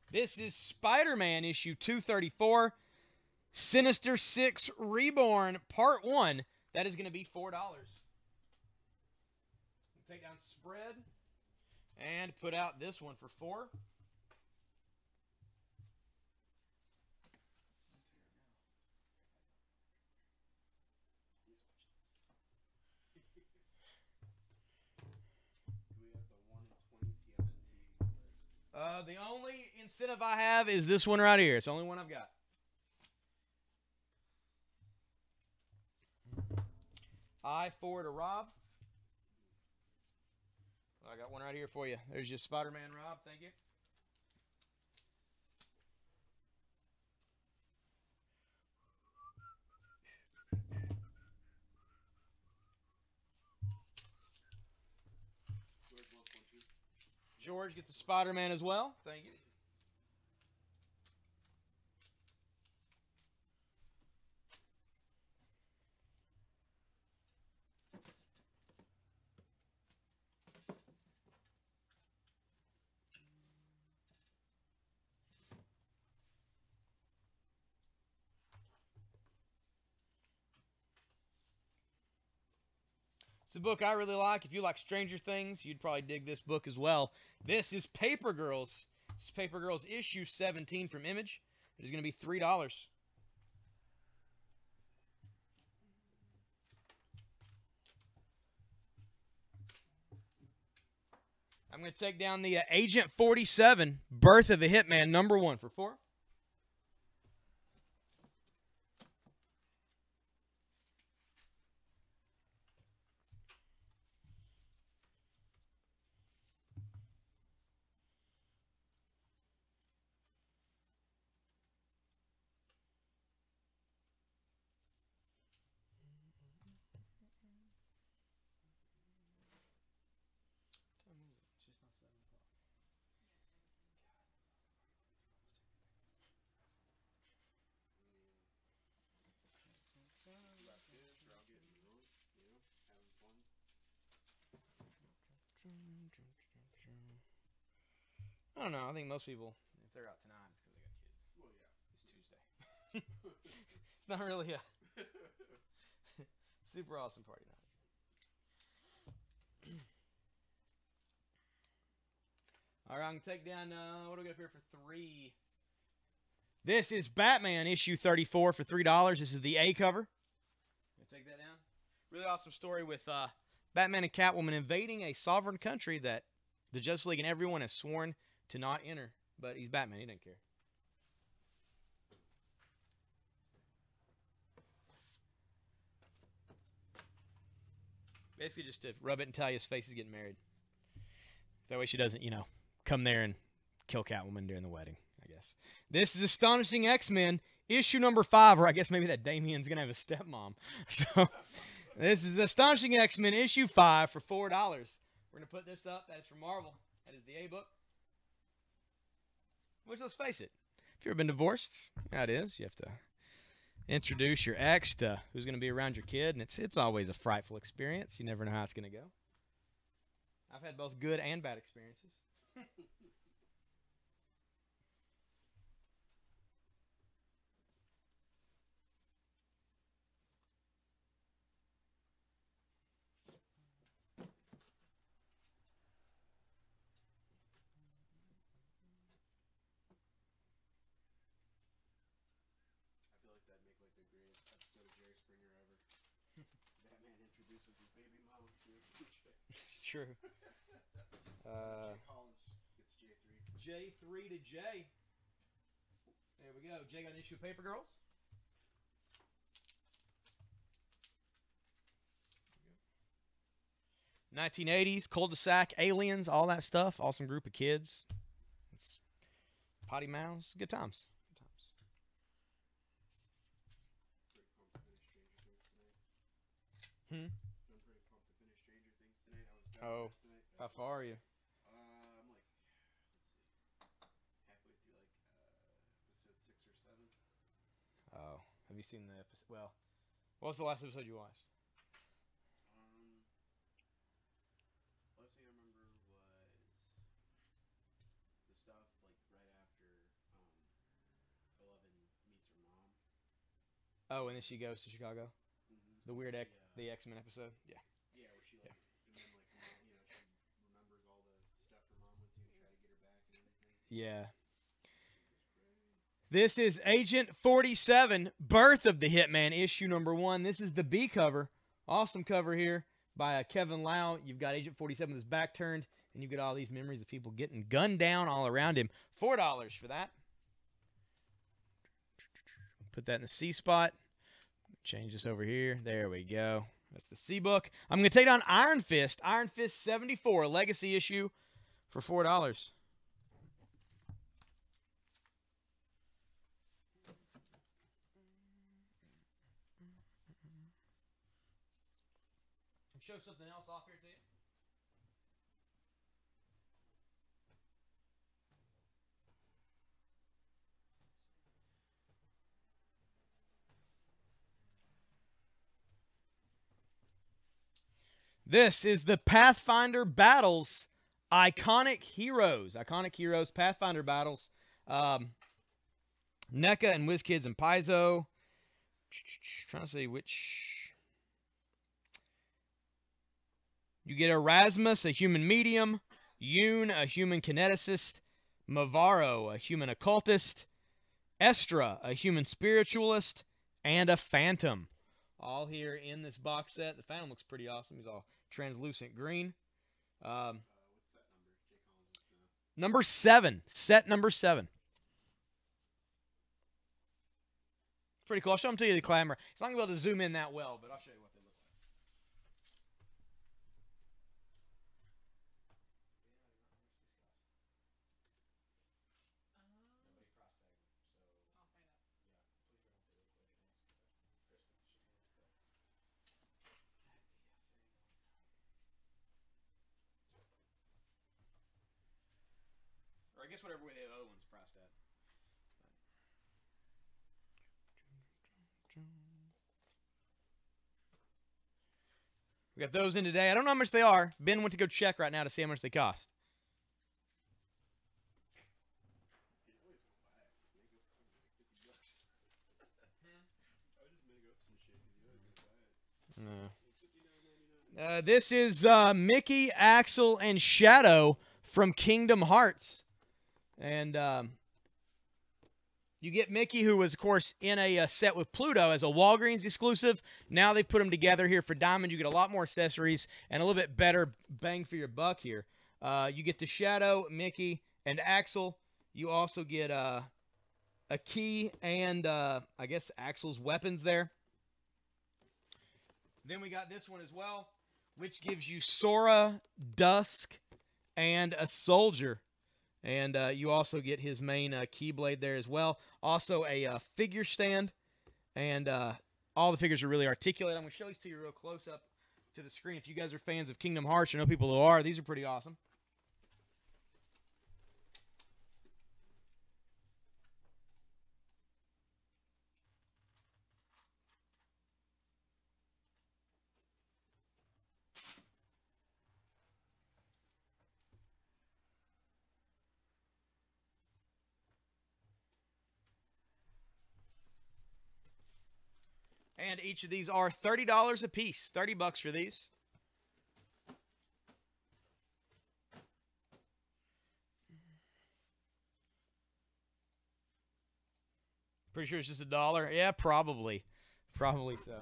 This is Spider-Man issue 234, Sinister 6 Reborn Part 1. That is going to be $4. Take down Spread and put out this one for $4. The only incentive I have is this one right here. It's the only one I've got. I-4 to Rob. I got one right here for you. There's your Spider-Man, Rob. Thank you. George gets a Spider-Man as well. Thank you. It's a book I really like. If you like Stranger Things, you'd probably dig this book as well. This is Paper Girls. This is Paper Girls issue 17 from Image. It is going to be $3. I'm going to take down the Agent 47, Birth of a Hitman, #1 for $4. I don't know. I think most people, if they're out tonight, it's because they got kids. Well, yeah. It's Tuesday. It's not really a super awesome party night. All right, I'm going to take down, what do we got up here for 3? This is Batman issue 34 for $3. This is the A cover. Take that down. Really awesome story with Batman and Catwoman invading a sovereign country that the Justice League and everyone has sworn to not enter. But he's Batman. He doesn't care. Basically just to rub it and tell you his face is getting married. That way she doesn't, come there and kill Catwoman during the wedding, I guess. This is Astonishing X-Men, issue number 5, or I guess maybe that Damien's going to have a stepmom. So, this is Astonishing X-Men, issue 5 for $4. We're going to put this up. That is from Marvel. That is the A book. Which, let's face it, if you've ever been divorced, that is. You have to introduce your ex to who's going to be around your kid, and it's always a frightful experience. You never know how it's going to go. I've had both good and bad experiences. I feel like that'd make like the greatest episode of Jerry Springer ever. Batman introduces his baby mama to his blue chick. It's true. Jay Collins gets J3. J3 to J. There we go. Jay got an issue of Paper Girls. 1980s, cul-de-sac, aliens, all that stuff. Awesome group of kids. It's potty mouths. Good times. Good times. Pretty pumped to finish Stranger Things tonight. Hmm? I'm pretty pumped to finish Stranger Things tonight. I was done Oh, last night. how far are you? I'm like, let's see, halfway through like episode 6 or 7. Oh, have you seen the episode? Well, what was the last episode you watched? Last thing I remember was the stuff like right after Eleven meets her mom. Oh, and then she goes to Chicago. The weird She, the X-Men episode. Yeah. Yeah, where she like, and then like her mom, she remembers all the stuff her mom went through and try to get her back and everything. Yeah. This is Agent 47, Birth of the Hitman, issue number 1. This is the B cover. Awesome cover here by Kevin Lau. You've got Agent 47 with his back turned, and you've got all these memories of people getting gunned down all around him. $4 for that. Put that in the C spot. Change this over here. There we go. That's the C book. I'm going to take down Iron Fist. Iron Fist 74, a legacy issue for $4. Show something else off here to you. This is the Pathfinder Battles Iconic Heroes. Iconic Heroes, Pathfinder Battles. NECA and WizKids and Paizo. Trying to see which... You get Erasmus, a human medium, Yoon, a human kineticist, Mavaro, a human occultist, Estra, a human spiritualist, and a Phantom. All here in this box set. The Phantom looks pretty awesome. He's all translucent green. What's that number? Jay Collins is Number 7. Set number 7. Pretty cool. I'll show them to you the camera. It's not going to be able to zoom in that well, but I'll show you what they look like. Or I guess whatever way the other one's priced at. We got those in today. I don't know how much they are. Ben went to go check right now to see how much they cost. You always go buy it. They go for like $50. I No. This is Mickey, Axel, and Shadow from Kingdom Hearts. And you get Mickey, who was, of course, in a set with Pluto as a Walgreens exclusive. Now they've put them together here for Diamond. You get a lot more accessories and a little bit better bang for your buck here. You get the Shadow, Mickey, and Axel. You also get a key and, I guess, Axel's weapons there. Then we got this one as well, which gives you Sora, Dusk, and a soldier. And you also get his main Keyblade there as well. Also a figure stand. And all the figures are really articulate. I'm going to show these to you real close up to the screen. If you guys are fans of Kingdom Hearts, I know people who are. These are pretty awesome. And each of these are $30 a piece. $30 for these. Pretty sure it's just $1. Yeah, probably. Probably so.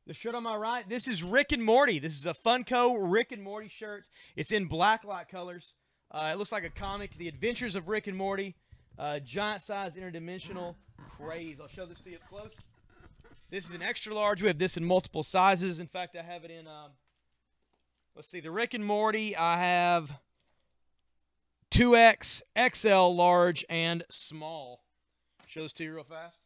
The shirt on my right, this is Rick and Morty. This is a Funko Rick and Morty shirt. It's in blacklight colors. It looks like a comic, The Adventures of Rick and Morty. Giant size interdimensional craze. I'll show this to you up close. This is an extra large. We have this in multiple sizes. In fact, I have it in, let's see, the Rick and Morty, I have 2X, XL, large, and small. Show this to you real fast.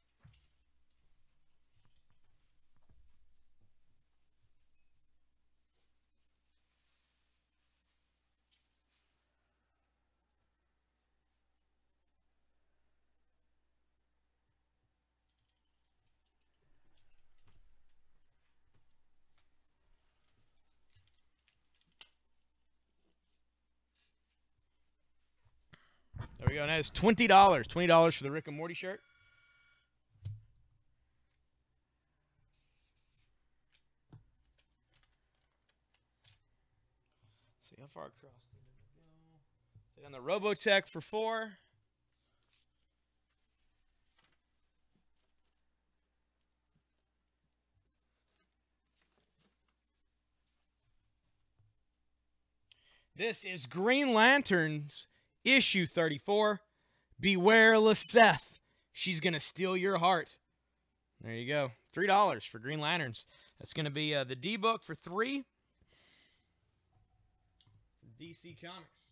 There we go. And that is $20. $20 for the Rick and Morty shirt. Let's see how far across did it go. Take on the Robotech for $4. This is Green Lanterns issue 34. Beware Lyseth. She's going to steal your heart. There you go. $3 for Green Lanterns. That's going to be the D book for $3. DC Comics.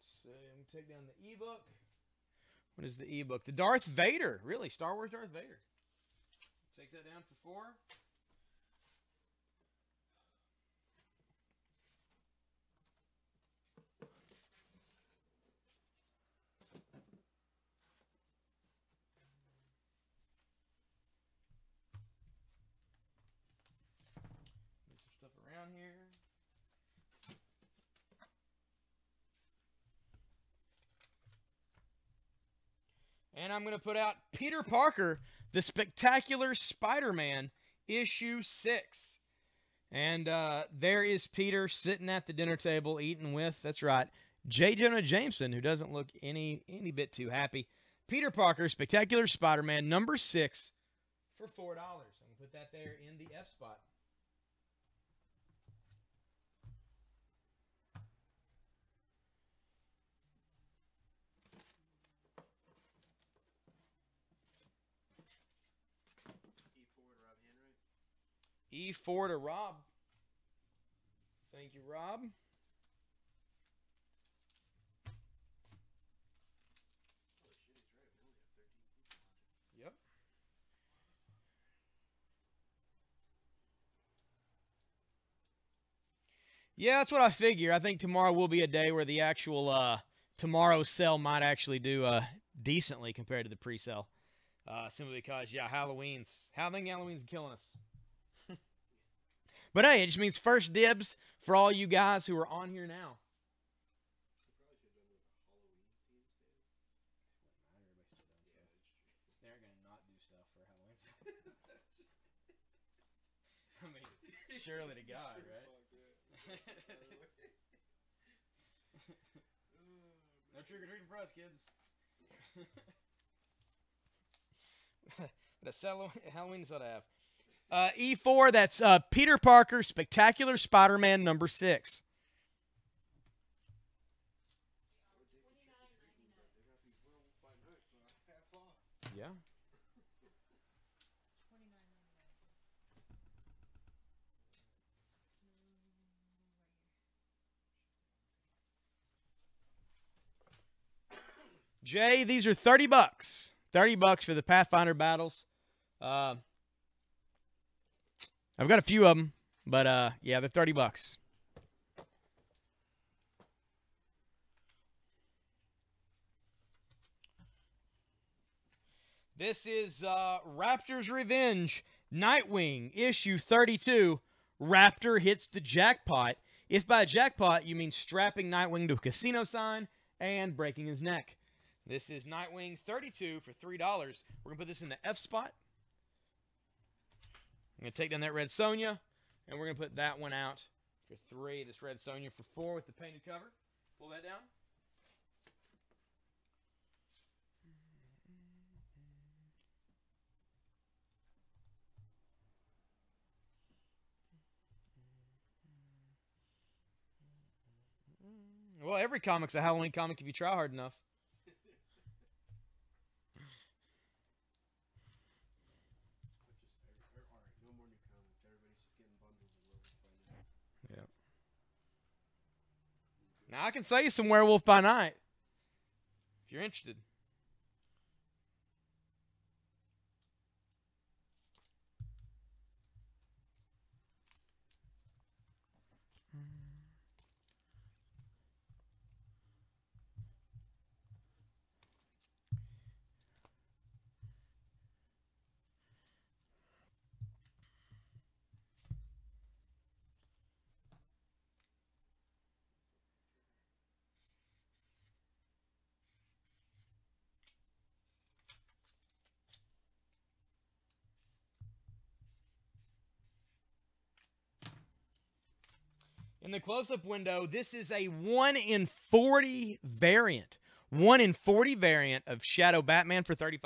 So I'm going to take down the ebook. What is the ebook? The Darth Vader. Really? Star Wars Darth Vader. Take that down for $4. Move some stuff around here. And I'm going to put out Peter Parker, The Spectacular Spider-Man, issue 6. And there is Peter sitting at the dinner table eating with, that's right, J. Jonah Jameson, who doesn't look any bit too happy. Peter Parker, Spectacular Spider-Man, number 6 for $4. I'm going to put that there in the F spot. E4 to Rob. Thank you, Rob. Yep. Yeah, that's what I figure. I think tomorrow will be a day where the actual tomorrow's sale might actually do decently compared to the pre-sale. Simply because, yeah, I think Halloween's killing us. But hey, it just means first dibs for all you guys who are on here now. They're gonna not do stuff for Halloween. I mean, surely to God, right? No trick or treating for us, kids. What a Halloween does that have? E4, that's Peter Parker, Spectacular Spider-Man number 6. Yeah. Jay, these are $30. $30 for the Pathfinder battles. I've got a few of them, but yeah, they're $30. This is Raptor's Revenge, Nightwing, issue 32. Raptor hits the jackpot. If by jackpot you mean strapping Nightwing to a casino sign and breaking his neck. This is Nightwing 32 for $3. We're going to put this in the F spot. I'm going to take down that Red Sonja, and we're going to put that one out for 3. This Red Sonja for 4 with the painted cover. Pull that down. Well, every comic's a Halloween comic if you try hard enough. Yeah. Now I can sell you some Werewolf by Night if you're interested. In the close-up window, this is a 1 in 40 variant. 1 in 40 variant of Shadow Batman for $35. I'm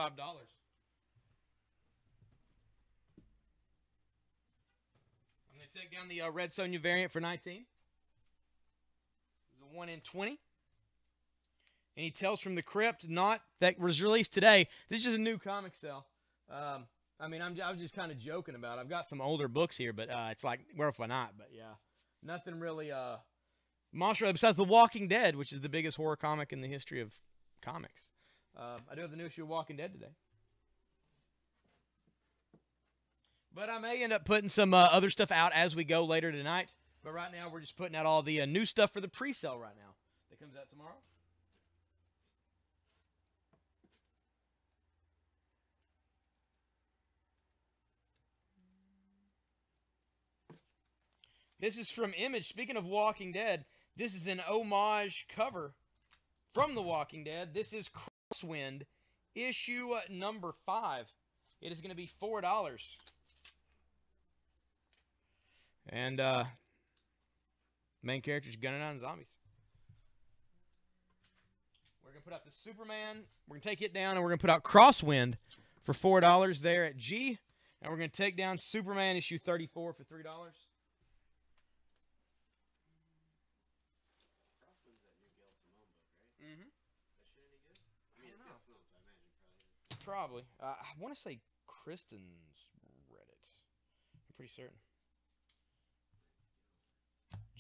going to take down the Red Sonja variant for 19. This is a 1 in 20. Any Tales from the Crypt, not that was released today. This is a new comic sale. I mean, I'm just kind of joking about it. I've got some older books here, but it's like, Werewolf by Night, but yeah. Nothing really monstrous besides The Walking Dead, which is the biggest horror comic in the history of comics. I do have the new issue of Walking Dead today. But I may end up putting some other stuff out as we go later tonight. But right now, we're just putting out all the new stuff for the pre-sale right now. That comes out tomorrow. This is from Image. Speaking of Walking Dead, this is an homage cover from The Walking Dead. This is Crosswind, issue number 5. It is going to be $4. And main character's gunning on zombies. We're going to put out the Superman. We're going to take it down, and we're going to put out Crosswind for $4 there at G. And we're going to take down Superman issue 34 for $3. Probably. I want to say Kristen's read it. I'm pretty certain.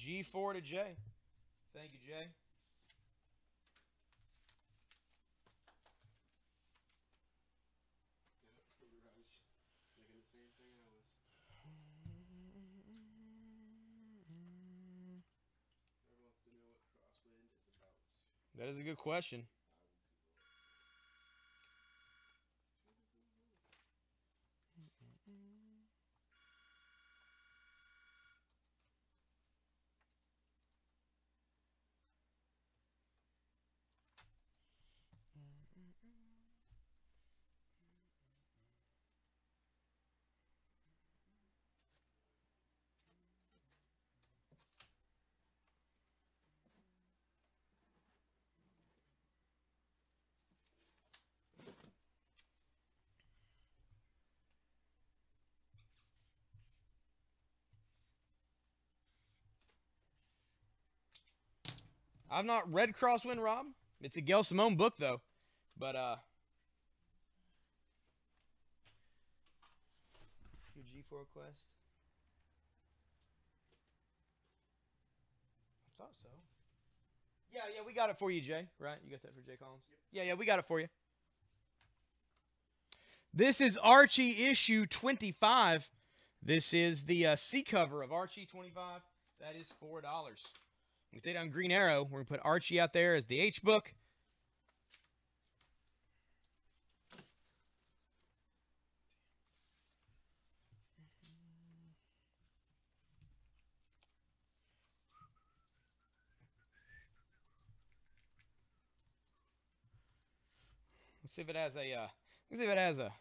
G4 to Jay. Thank you, Jay. I was just thinking the same thing I was. Everyone wants to know what crosswind is about. That is a good question. I've not read Crosswind, Rob. It's a Gail Simone book, though. But, your G4 quest? I thought so. Yeah, we got it for you, Jay. Right? You got that for Jay Collins? Yep. Yeah, we got it for you. This is Archie issue 25. This is the C cover of Archie 25. That is $4. We did it on Green Arrow. We're going to put Archie out there as the H book. Let's see if it has a. Let's see if it has a.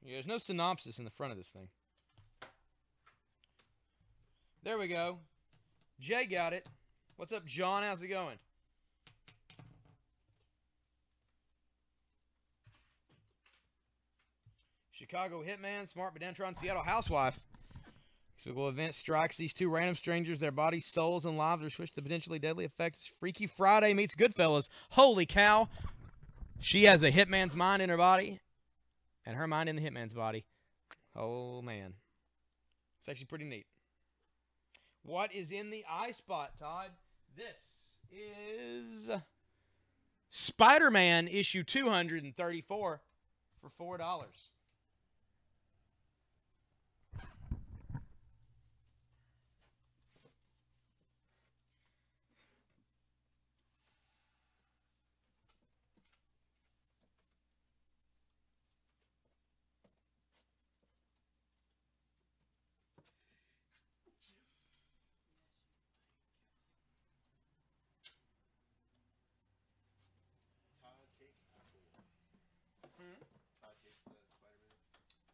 Yeah, there's no synopsis in the front of this thing. There we go. Jay got it. What's up, John? How's it going? Chicago Hitman, Smart but Downtrodden Seattle Housewife. Inexplicable event strikes these two random strangers. Their bodies, souls, and lives are switched to potentially deadly effects. Freaky Friday meets Goodfellas. Holy cow. She has a hitman's mind in her body, and her mind in the hitman's body. Oh, man. It's actually pretty neat. What is in the eye spot, Todd? This is Spider-Man issue 234 for $4.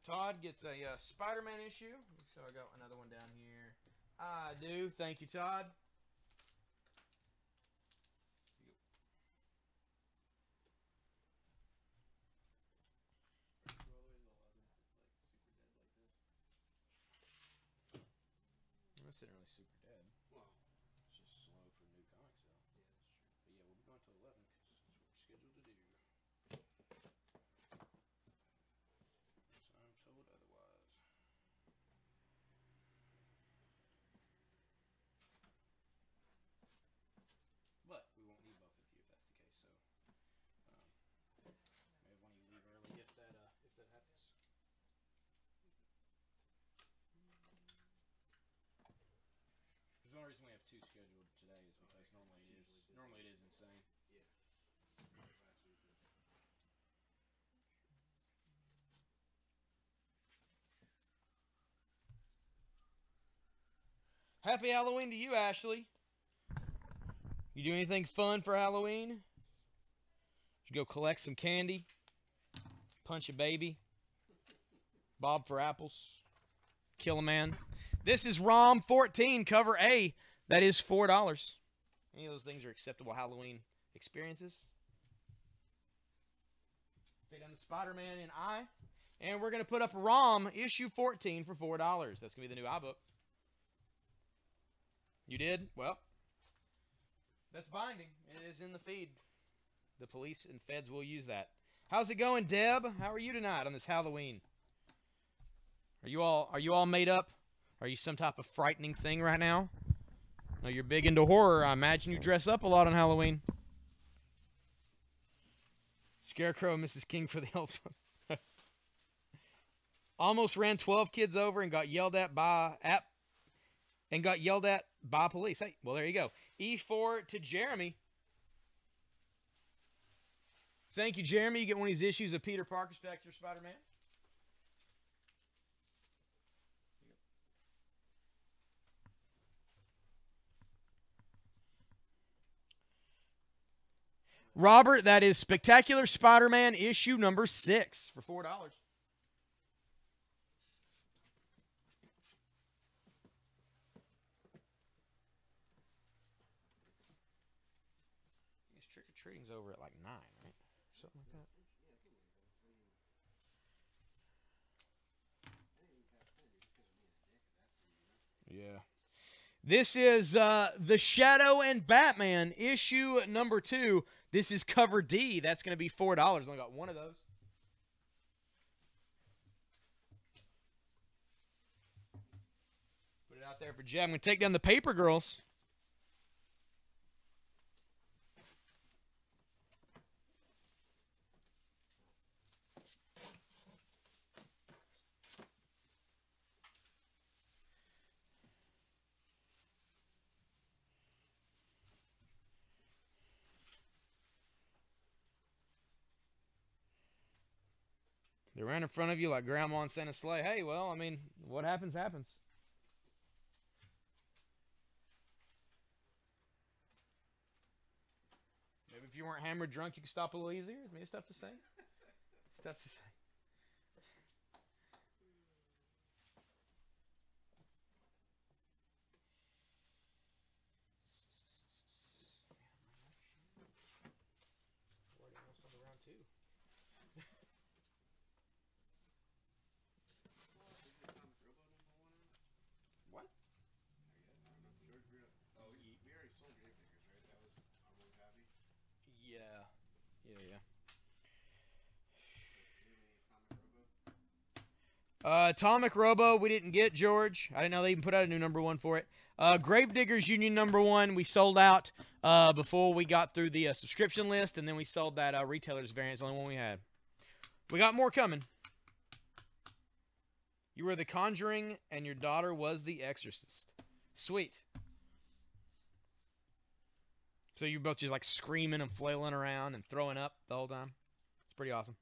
Todd gets a Spider-Man issue. So I got another one down here. I do. Thank you, Todd. It's not really super dead. Well, it's just slow for new comic sale. Yeah, that's true. But yeah, we'll be going to 11 because that's what we're scheduled to do. I'm told otherwise. But we won't need both of you if that's the case. So maybe one of you leave early if that happens. The only reason we have two scheduled today is because normally it is insane. Yeah. Last week was. Happy Halloween to you, Ashley. You do anything fun for Halloween? Did you go collect some candy? Punch a baby? Bob for apples? Kill a man? This is ROM 14, cover A. That is $4. Any of those things are acceptable Halloween experiences. Take down the Spider-Man in I. And we're going to put up ROM issue 14 for $4. That's going to be the new iBook. You did? Well, that's binding. It is in the feed. The police and feds will use that. How's it going, Deb? How are you tonight on this Halloween? Are you all made up? Are you some type of frightening thing right now? No, you're big into horror. I imagine you dress up a lot on Halloween. Scarecrow and Mrs. King for the elf. Almost ran 12 kids over and got yelled at by police. Hey, well there you go. E4 to Jeremy. Thank you, Jeremy. You get one of these issues of Peter Parker Spectre Spider-Man. Robert, that is Spectacular Spider-Man issue number 6 for $4. This trick-or-treating's over at like 9, right? Something like that. Yeah. This is The Shadow and Batman, issue number 2. This is cover D. That's going to be $4. Only got one of those. Put it out there for Jeb. I'm going to take down the paper girls. They ran in front of you like Grandma in Santa's sleigh. Hey, well, I mean, what happens, happens. Maybe if you weren't hammered drunk, you could stop a little easier. I mean, it's tough to say. It's tough to say. What? Oh, we already sold Gravediggers, right? That was our one copy. Yeah. Yeah. Atomic Robo, we didn't get, George. I didn't know they even put out a new number 1 for it. Gravediggers Union number 1, we sold out before we got through the subscription list, and then we sold that retailer's variant. It's the only one we had. We got more coming. You were the Conjuring, and your daughter was the Exorcist. Sweet. So you both just like screaming and flailing around and throwing up the whole time. It's pretty awesome.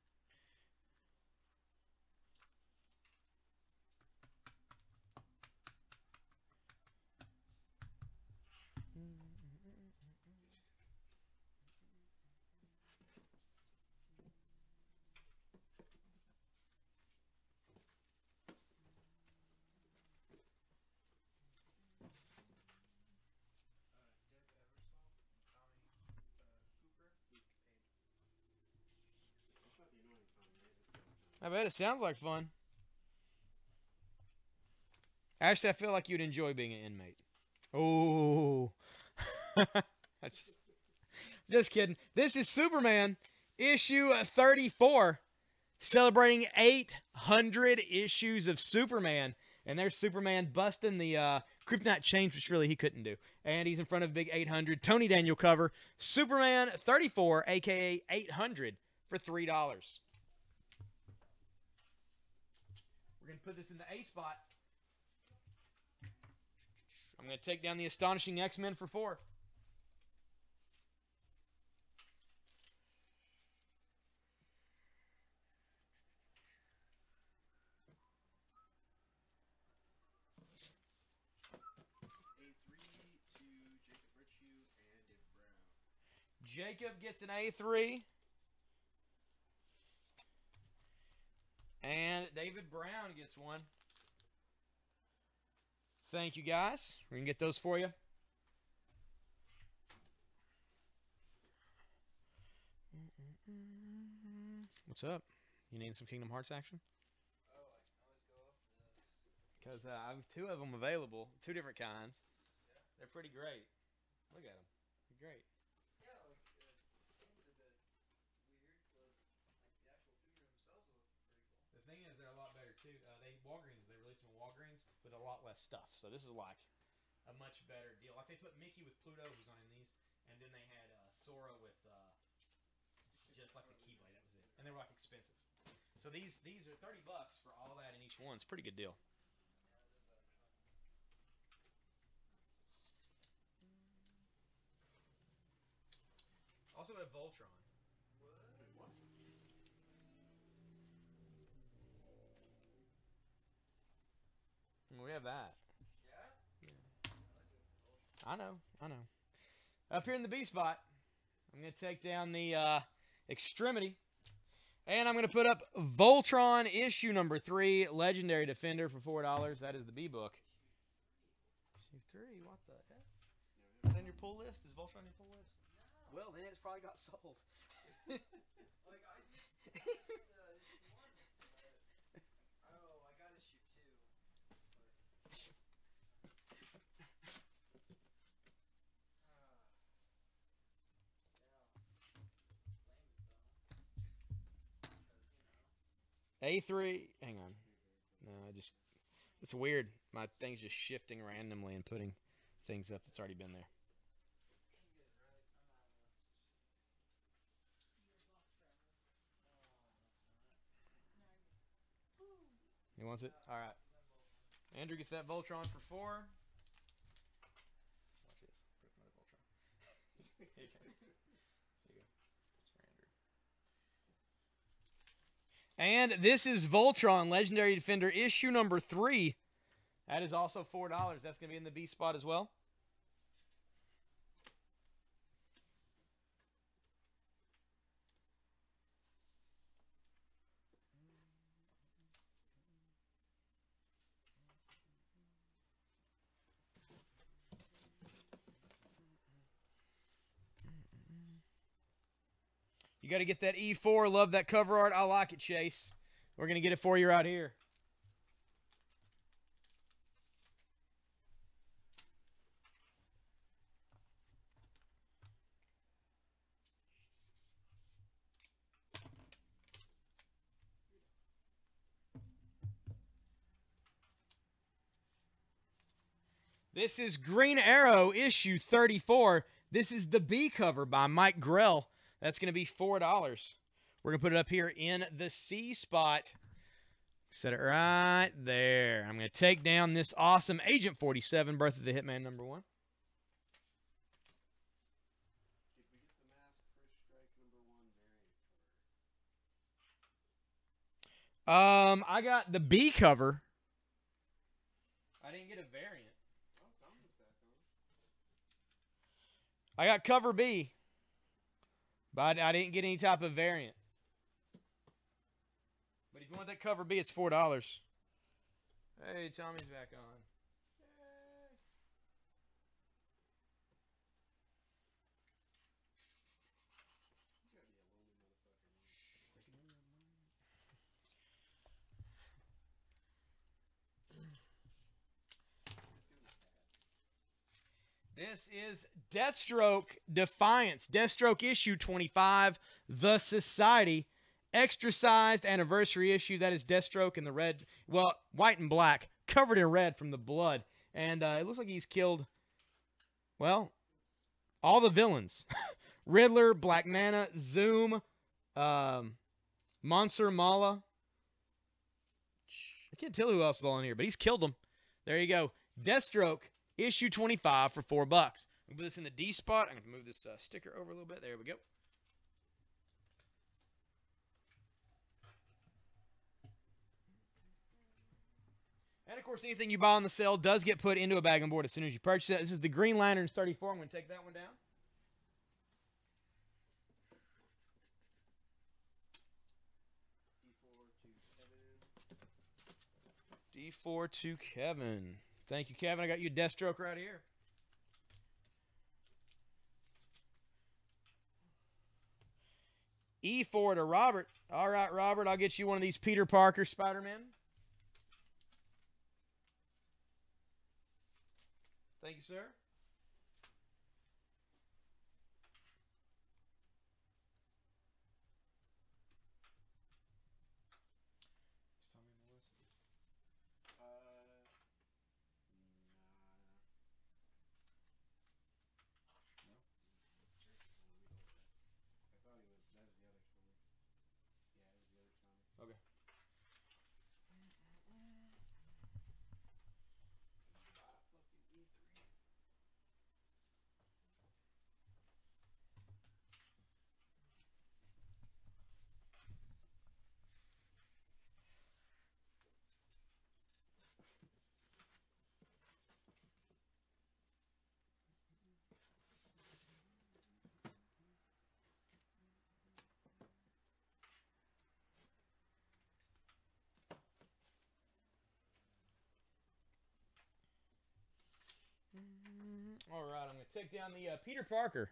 I bet it sounds like fun. Actually, I feel like you'd enjoy being an inmate. Oh. Just kidding. This is Superman, issue 34, celebrating 800 issues of Superman. And there's Superman busting the kryptonite chains, which really he couldn't do. And he's in front of a big 800 Tony Daniel cover. Superman 34, a.k.a. 800, for $3. We're going to put this in the A spot. I'm going to take down the Astonishing X-Men for $4. Jacob gets an A3. And David Brown gets one. Thank you, guys. We're going to get those for you. What's up? You need some Kingdom Hearts action? Oh, I can always go up this. Because I have 2 of them available. 2 different kinds. Yeah. They're pretty great. Look at them. They're great. Yeah, like King's a bit weird, but like the actual figure themselves look pretty cool. The thing is, they're a lot better, too. Walgreens is lines with a lot less stuff. So this is like a much better deal. Like they put Mickey with Pluto, who's not in these, and then they had Sora with just like the Keyblade. That was it, and they were like expensive. So these are $30 for all that in each one. It's a pretty good deal. Also have Voltron. What? We have that. Yeah? I know. Up here in the B spot, I'm going to take down the Extremity. And I'm going to put up Voltron issue number 3, Legendary Defender for $4. That is the B book. Issue 3, what the heck? Is that in your pull list? Is Voltron in your pull list? No. Well, then it's probably got sold. Like, I just issue 1. Oh, I got issue 2. A3, hang on. No, it's weird. My thing's just shifting randomly and putting things up that's already been there. He wants it? All right. Andrew gets that Voltron for 4. Watch this. Take another Voltron. Here you go. Here you go. It's for Andrew. And this is Voltron Legendary Defender issue number 3. That is also $4. That's going to be in the B spot as well. You got to get that E4. Love that cover art. I like it, Chase. We're going to get it for you right here. This is Green Arrow issue 34. This is the B cover by Mike Grell. That's going to be $4. We're going to put it up here in the C spot. Set it right there. I'm going to take down this awesome Agent 47, Birth of the Hitman number 1. Did we get the mask first strike number 1 variant cover? I got the B cover. I didn't get a variant. Oh, Tom was back on. I got cover B. But I didn't get any type of variant. But if you want that cover B, it's $4. Hey, Tommy's back on. Yay. He's gotta be a lonely motherfucker. This is Deathstroke Defiance. Deathstroke issue 25, The Society. Extra sized anniversary issue. That is Deathstroke in the red, well, white and black, covered in red from the blood. And it looks like he's killed, well, all the villains. Riddler, Black Manta, Zoom, Monster Mala. I can't tell who else is all in here, but he's killed them. There you go. Deathstroke, issue 25 for $4. I'm going to put this in the D spot. I'm going to move this sticker over a little bit. There we go. And, of course, anything you buy on the sale does get put into a bag and board as soon as you purchase it. This is the Green Lanterns 34. I'm going to take that one down. D4 to Kevin. Thank you, Kevin. I got you a Deathstroke right here. E4 to Robert. All right, Robert, I'll get you one of these Peter Parker Spider-Man. Thank you, sir. All right, I'm going to take down the Peter Parker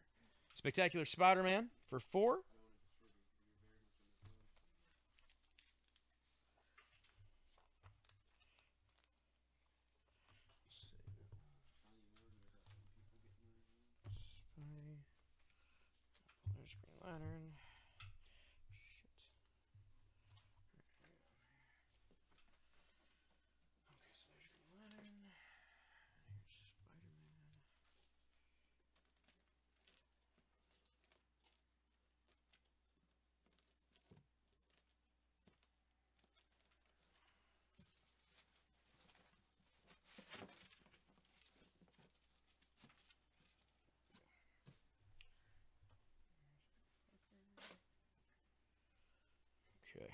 Spectacular Spider-Man for 4. There's Green Lantern. Shit. Okay, so there's Green Lantern. Here's Spider-Man. Okay.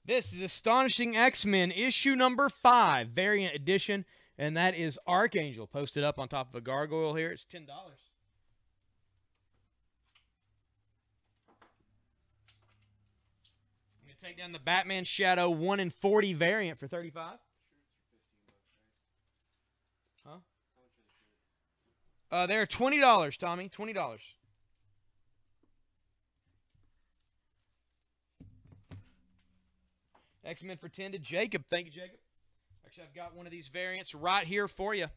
This is Astonishing X-Men issue number 5, variant edition, and that is Archangel posted up on top of a gargoyle here. It's $10. I'm going to take down the Batman Shadow 1 in 40 variant for 35. Huh? They're $20, Tommy. $20. X-Men for 10 to Jacob. Thank you, Jacob. Actually, I've got one of these variants right here for you.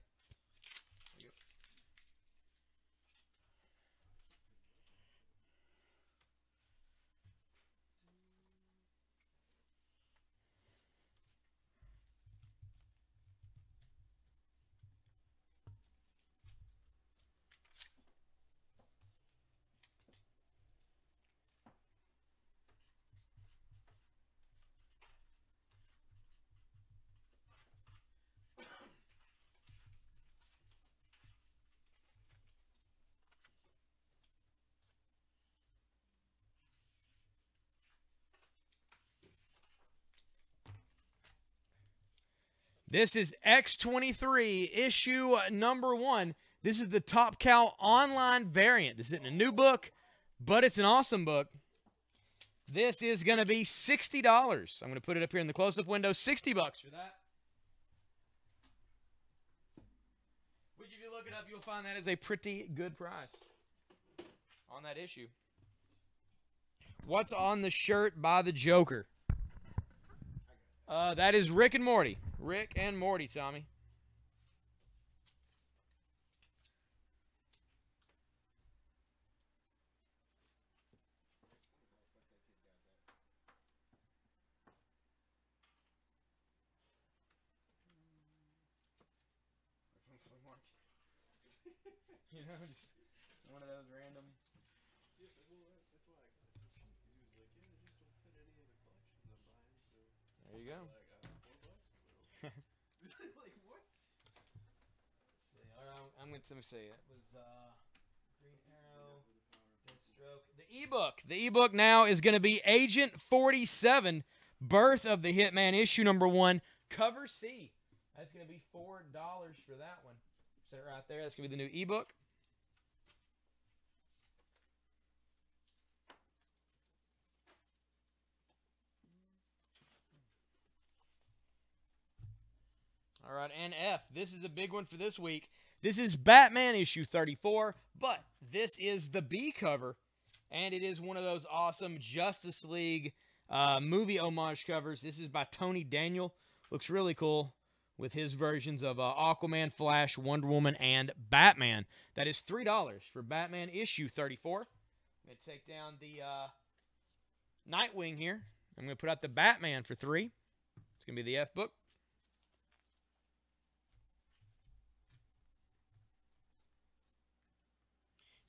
This is X23, issue number 1. This is the Top Cow online variant. This isn't a new book, but it's an awesome book. This is going to be $60. I'm going to put it up here in the close-up window. $60 for that. Which, if you look it up, you'll find that is a pretty good price on that issue. What's on the shirt by the Joker? That is Rick and Morty. Rick and Morty, Tommy. You know, just one of those random. Yeah, well, that's why I got it so cheap. Because he was like, yeah, they just don't fit any of the collections I'm buying. So There you go. like, $4. Like what? Let's see. All right, I'm going to let me see. That was Green Arrow, Deathstroke. The ebook. The ebook now is going to be Agent 47, Birth of the Hitman, issue number 1, cover C. That's going to be $4 for that one. Set it right there. That's going to be the new ebook. All right, and F. This is a big one for this week. This is Batman issue 34, but this is the B cover, and it is one of those awesome Justice League movie homage covers. This is by Tony Daniel. Looks really cool with his versions of Aquaman, Flash, Wonder Woman, and Batman. That is $3 for Batman issue 34. I'm going to take down the Nightwing here. I'm going to put out the Batman for $3. It's going to be the F book.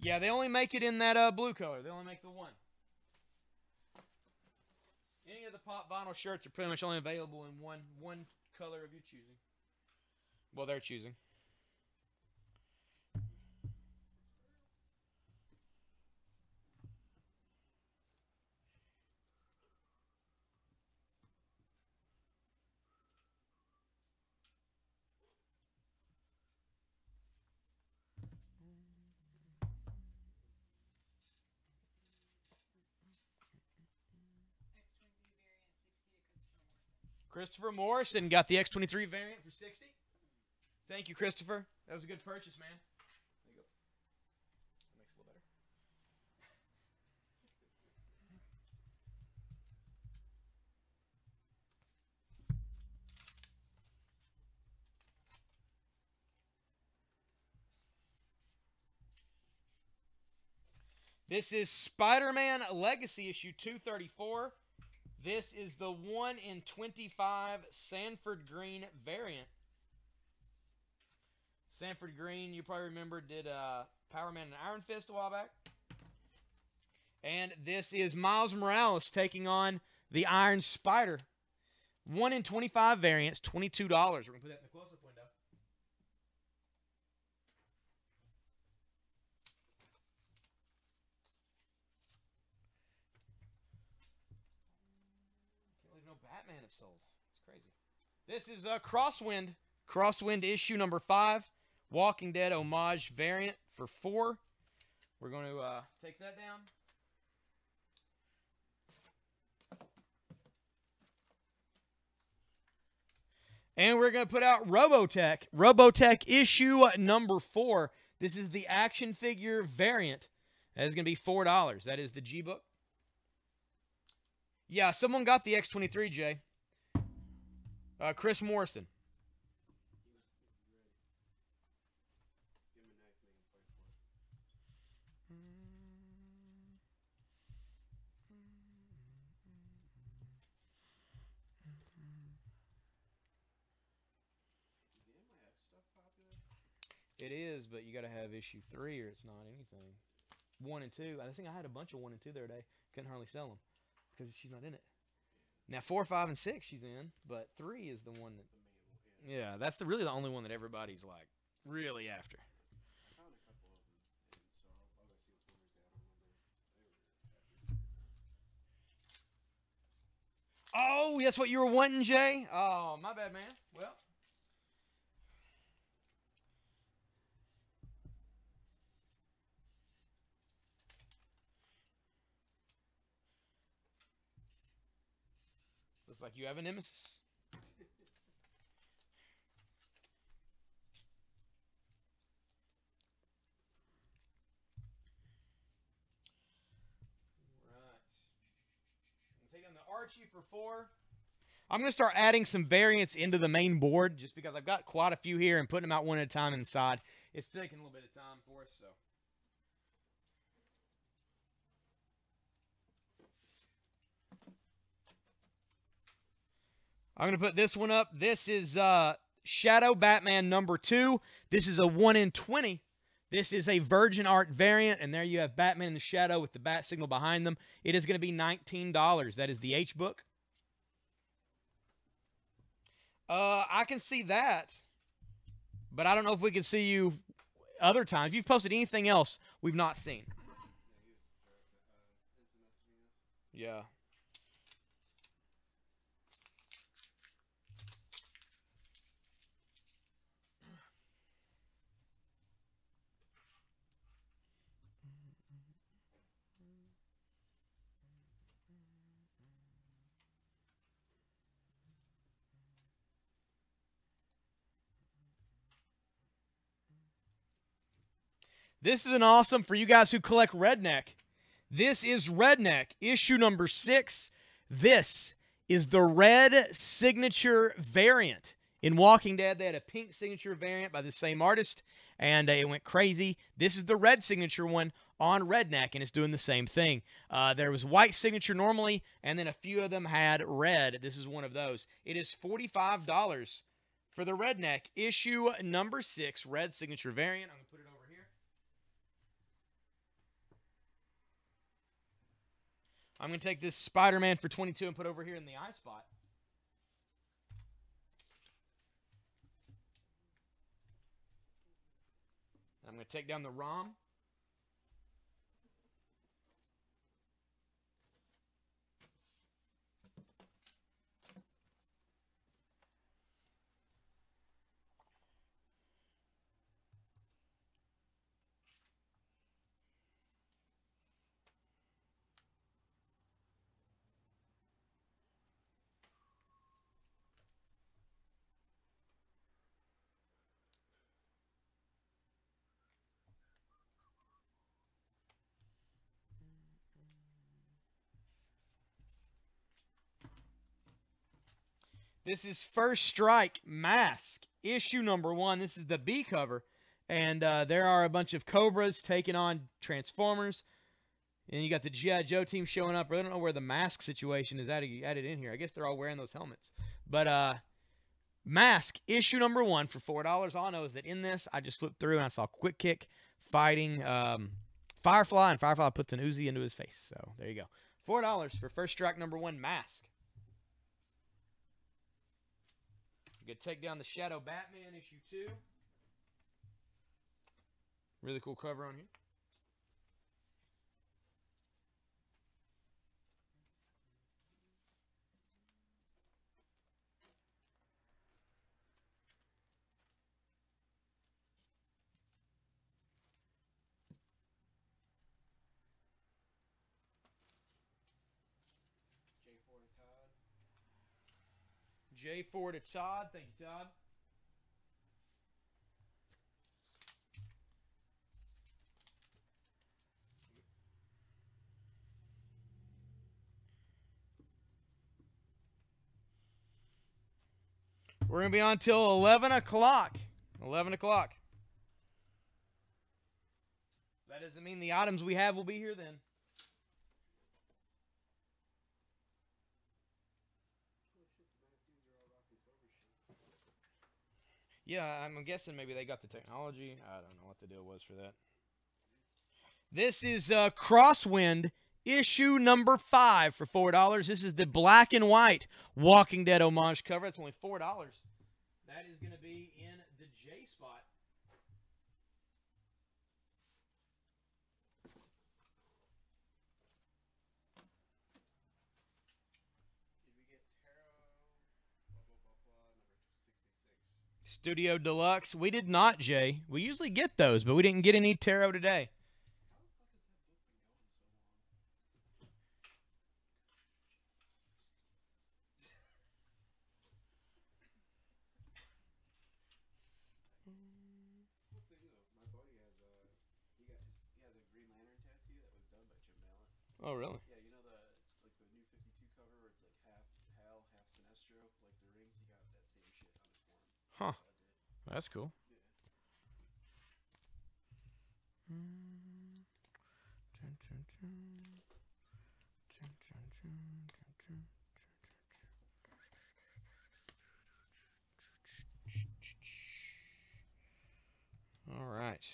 Yeah, they only make it in that blue color. They only make the one. Any of the pop vinyl shirts are pretty much only available in one color of your choosing. Well, they're choosing. Christopher Morrison got the X23 variant for 60. Thank you, Christopher. That was a good purchase, man. There you go. That makes it a little better. This is Spider-Man Legacy issue 234. This is the 1 in 25 Sanford Green variant. Sanford Green, you probably remember, did Power Man and Iron Fist a while back. And this is Miles Morales taking on the Iron Spider. 1 in 25 variants, $22. We're going to put that in the close-up window. Can't believe no Batman have sold. It's crazy. This is Crosswind. Crosswind issue number 5. Walking Dead homage variant for 4. We're going to take that down. And we're going to put out Robotech. Robotech issue number 4. This is the action figure variant. That is going to be $4. That is the G-Book. Yeah, someone got the X23, Jay. Chris Morrison. It is, but you got to have issue 3 or it's not anything. 1 and 2. I think I had a bunch of 1 and 2 the other day. Couldn't hardly sell them because she's not in it. Now 4, 5, and 6 she's in, but 3 is the one that. Yeah, that's really the only one that everybody's like really after. I found a couple of them, and so I'll go see which one they were after. Oh, that's what you were wanting, Jay? Oh, my bad, man. Well. Looks like you have a nemesis. Archie for 4. I'm going to start adding some variants into the main board just because I've got quite a few here and putting them out one at a time inside. It's taking a little bit of time for us, so. I'm going to put this one up. This is Shadow Batman number 2. This is a 1 in 20. This is a Virgin Art variant, and there you have Batman in the shadow with the bat signal behind them. It is going to be $19. That is the H-Book. I can see that, but I don't know if we can see you other times. If you've posted anything else we've not seen. Yeah. This is an awesome for you guys who collect Redneck. This is Redneck, issue number 6. This is the red signature variant. In Walking Dead, they had a pink signature variant by the same artist, and it went crazy. This is the red signature one on Redneck, and it's doing the same thing. There was white signature normally, and then a few of them had red. This is one of those. It is $45 for the Redneck, issue number 6, red signature variant. I'm going to put it over here. I'm going to take this Spider-Man for $22 and put over here in the eye spot. I'm going to take down the ROM. This is First Strike Mask, issue number 1. This is the B cover. And there are a bunch of Cobras taking on Transformers. And you got the G.I. Joe team showing up. I don't know where the mask situation is added in here. I guess they're all wearing those helmets. But Mask, issue number 1 for $4. All I know is that in this, I just flipped through and I saw Quick Kick fighting Firefly, and Firefly puts an Uzi into his face. So there you go. $4 for First Strike number 1 Mask. You could take down the Shadow Batman issue 2. Really cool cover on here. J4 to Todd. Thank you, Todd. We're going to be on till 11 o'clock. 11 o'clock. That doesn't mean the items we have will be here then. Yeah, I'm guessing maybe they got the technology. I don't know what the deal was for that. This is Crosswind, issue number 5 for $4. This is the black and white Walking Dead homage cover. It's only $4. That is going to be in the J spot. Did we get Tarot? Blah, blah, blah, blah, number 66. Studio Deluxe. We did not, Jay. We usually get those, but we didn't get any tarot today. Oh, really? Yeah, you know the new 52 cover where it's like half Hal, half Sinestro, like the rings. He got that same shit on his form. Huh. That's cool. All right.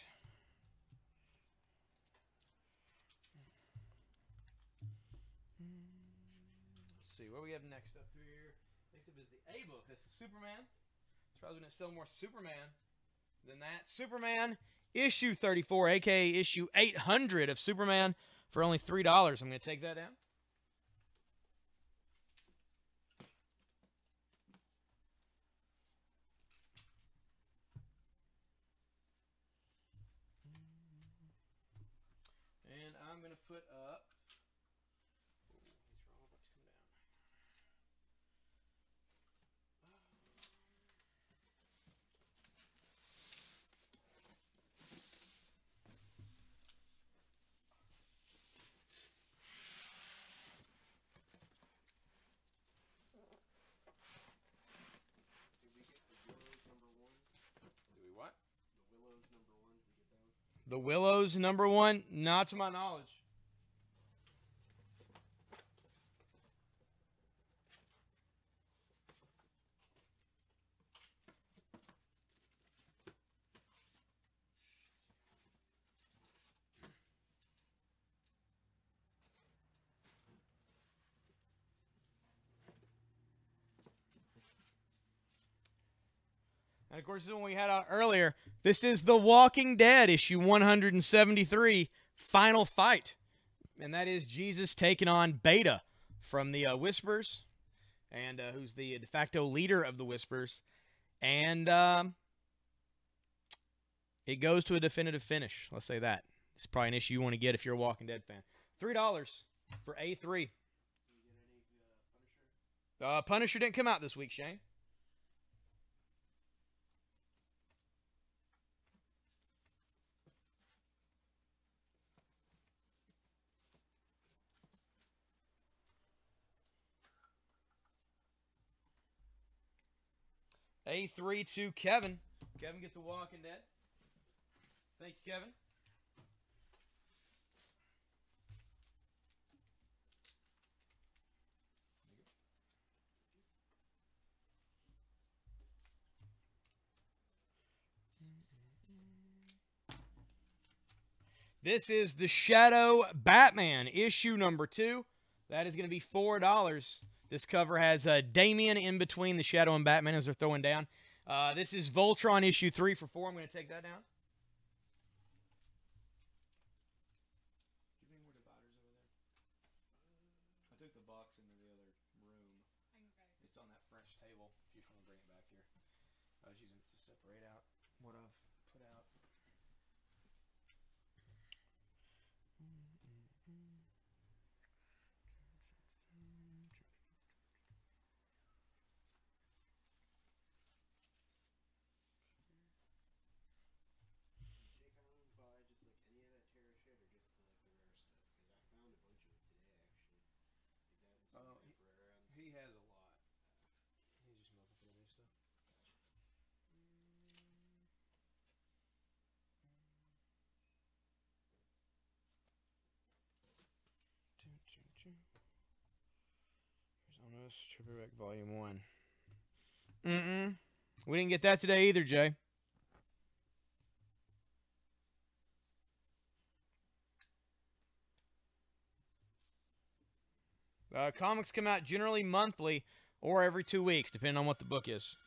Let's see what we have next up here. Next up is the A book. That's the Superman. Surprised we didn't sell more Superman than that. Superman issue 34, aka issue 800 of Superman for only $3. I'm going to take that down. And I'm going to put up. The Willows number 1? Not to my knowledge. And of course, this is one we had out earlier. This is The Walking Dead, issue 173, Final Fight. And that is Jesus taking on Beta from the Whispers, and who's the de facto leader of the Whispers. And it goes to a definitive finish. Let's say that. It's probably an issue you want to get if you're a Walking Dead fan. $3 for A3. Punisher didn't come out this week, Shane. A3 to Kevin. Kevin gets a Walking Dead. Thank you, Kevin. This is the Shadow Batman, issue number 2. That is going to be $4. This cover has Damian in between the Shadow and Batman as they're throwing down. This is Voltron, issue 3 for $4. I'm going to take that down. I took the box into the other room. It's on that French table. If you just want to bring it back here. I was using it to separate out what I've put out. He has a lot. He's just looking for the new stuff. Here's on us, Triple Volume 1. We didn't get that today either, Jay. Comics come out generally monthly or every 2 weeks, depending on what the book is.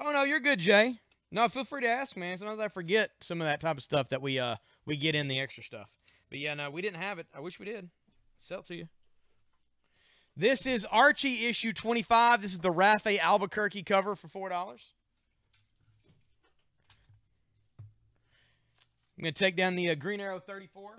Oh, no, you're good, Jay. No, feel free to ask, man. Sometimes I forget some of that type of stuff that we get in the extra stuff. But yeah, no, we didn't have it. I wish we did. Sell it to you. This is Archie issue 25. This is the Rafe Albuquerque cover for $4. I'm going to take down the Green Arrow 34.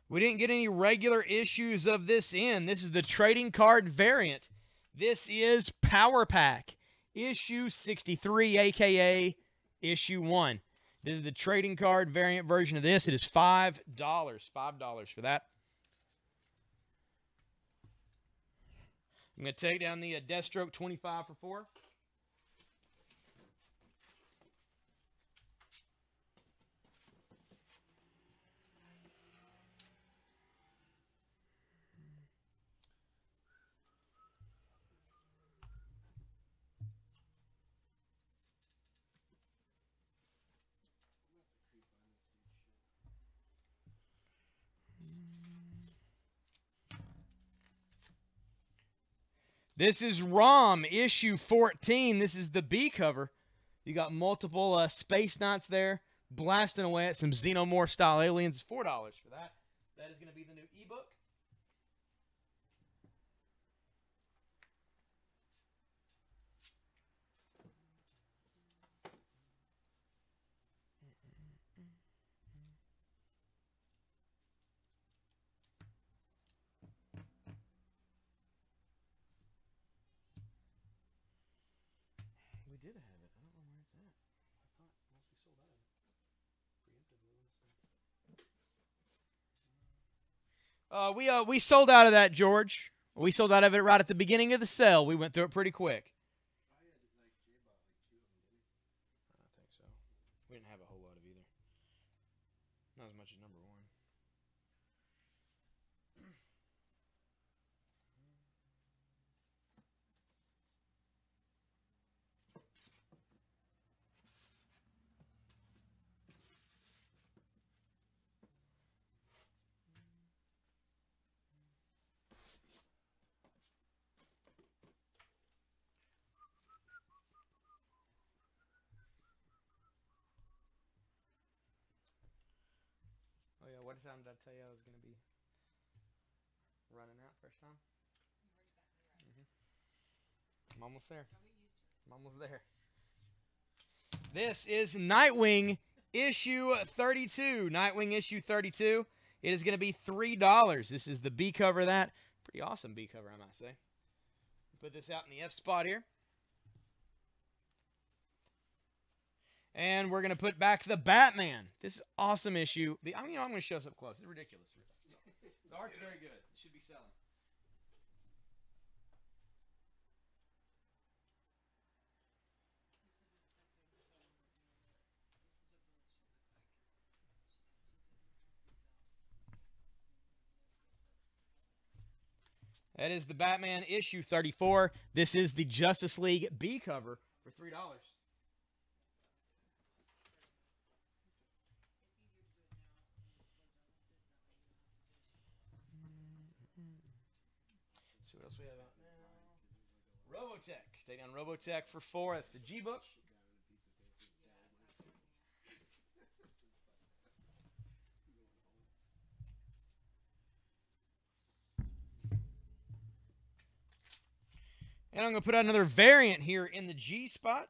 We didn't get any regular issues of this in. This is the trading card variant. This is Power Pack, issue 63, a.k.a. issue 1. This is the trading card variant version of this. It is $5. $5 for that. I'm going to take down the Deathstroke 25 for $4. This is ROM, issue 14. This is the B cover. You got multiple Space Knights there, blasting away at some Xenomorph-style aliens. $4 for that. That is going to be the new ebook. We did have it. I don't know where it's at. I thought once we sold out of it. Preemptively. We sold out of that, George. We sold out of it right at the beginning of the sale. We went through it pretty quick. I think so. We didn't have a whole lot of either. Not as much as number 1. What time did I tell you I was going to be running out first time? I'm almost there. I'm almost there. This is Nightwing issue 32. Nightwing issue 32. It is going to be $3. This is the B cover of that. Pretty awesome B cover, I might say. Put this out in the F spot here. And we're going to put back the Batman. This is awesome issue. I'm going to show this up close. It's ridiculous. The art's very good. It should be selling. That is the Batman issue 34. This is the Justice League B cover for $3. See what else we have out now. Robotech. Take down Robotech for $4. That's the G book. And I'm going to put out another variant here in the G spot.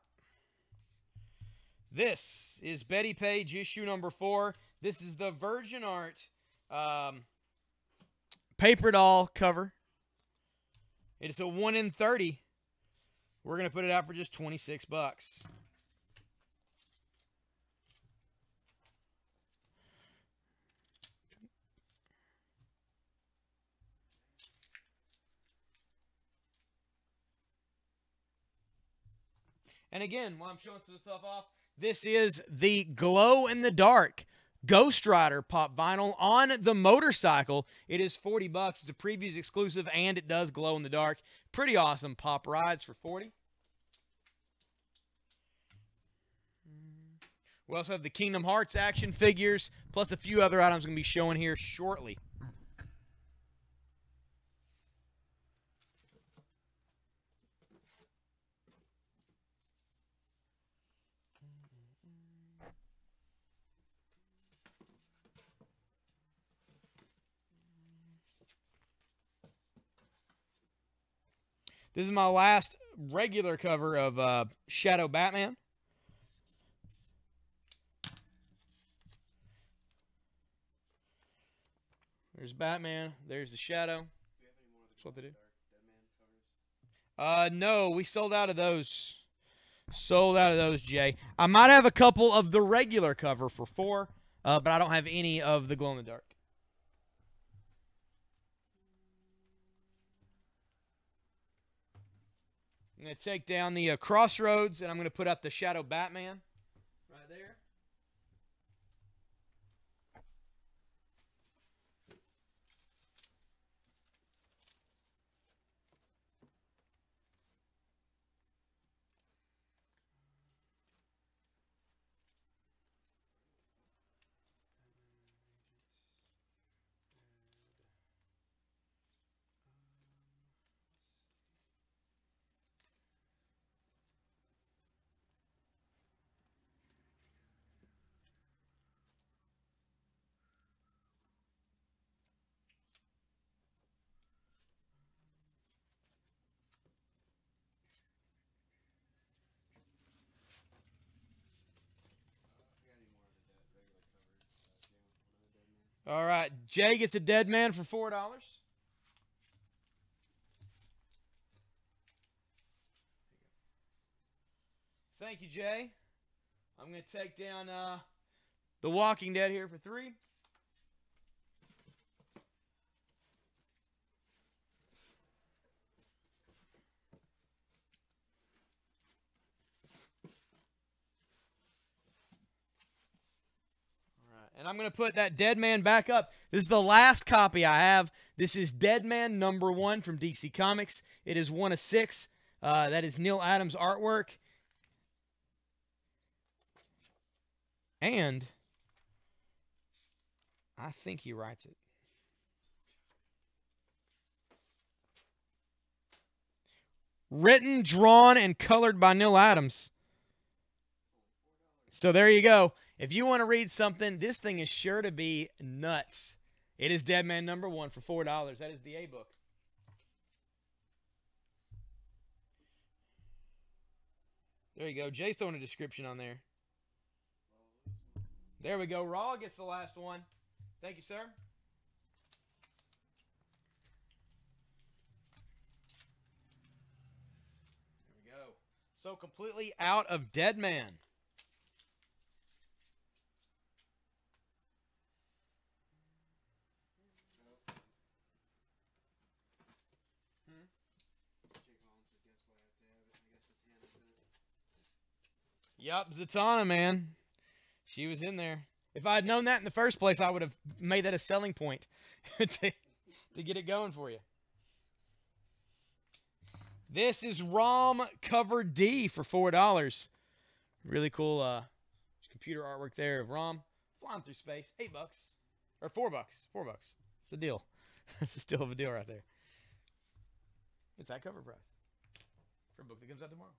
This is Betty Page issue number 4. This is the Virgin Art paper doll cover. It is a 1 in 30. We're going to put it out for just $26. And again, while I'm showing some stuff off, this is the Glow in the Dark Ghost Rider pop vinyl on the motorcycle. It is $40. It's a previews exclusive, and it does glow in the dark. Pretty awesome pop rides for $40. We also have the Kingdom Hearts action figures, plus a few other items I'm going to be showing here shortly. This is my last regular cover of Shadow Batman. There's Batman. There's the Shadow. Do you have any more of the That's what they do. Dark Deadman covers? No, we sold out of those. Sold out of those, Jay. I might have a couple of the regular cover for $4, but I don't have any of the glow-in-the-dark. I'm going to take down the Crossroads, and I'm going to put out the Shadow Batman right there. All right, Jay gets a Dead Man for $4. Thank you, Jay. I'm going to take down The Walking Dead here for $3. And I'm going to put that Dead Man back up. This is the last copy I have. This is Dead Man #1 from DC Comics. It is 1 of 6. That is Neil Adams' artwork. And I think he writes it. Written, drawn, and colored by Neil Adams. So there you go. If you want to read something, this thing is sure to be nuts. It is Dead Man #1 for $4. That is the A book. There you go. Jay's throwing a description on there. There we go. Raw gets the last one. Thank you, sir. There we go. So completely out of Dead Man. Yup, Zatanna, man. She was in there. If I had known that in the first place, I would have made that a selling point to get it going for you. This is ROM Cover D for $4. Really cool computer artwork there of ROM flying through space. $8 or $4. $4. It's a deal. It's a still of a deal right there. It's that cover price for a book that comes out tomorrow.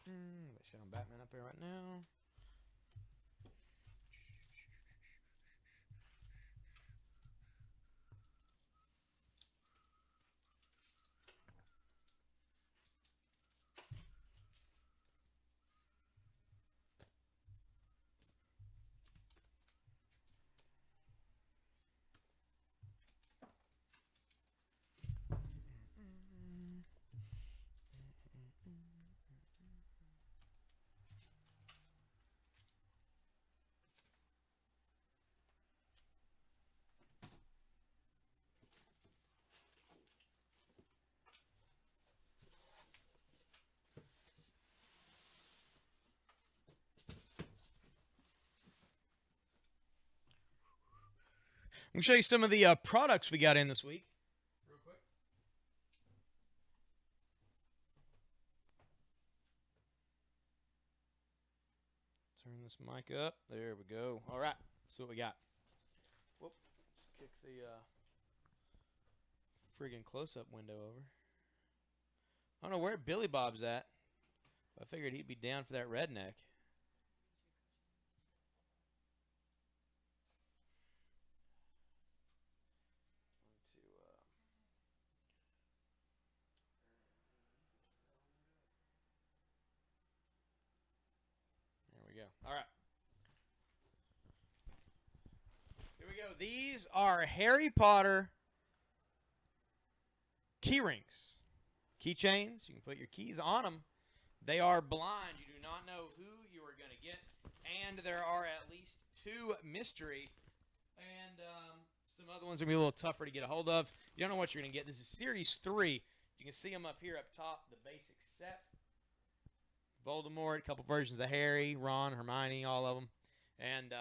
Let's show Batman up here right now. I'm going to show you some of the products we got in this week. Real quick. Turn this mic up. There we go. All right. That's what we got. Whoop. Just kicks the friggin' close-up window over. I don't know where Billy Bob's at. I figured he'd be down for that redneck. All right. Here we go. These are Harry Potter key rings. Keychains. You can put your keys on them. They are blind. You do not know who you are going to get. And there are at least 2 mystery. And some other ones are going to be a little tougher to get a hold of. You don't know what you're going to get. This is Series 3. You can see them up here up top, the basic set. Voldemort, a couple versions of Harry, Ron, Hermione, all of them. And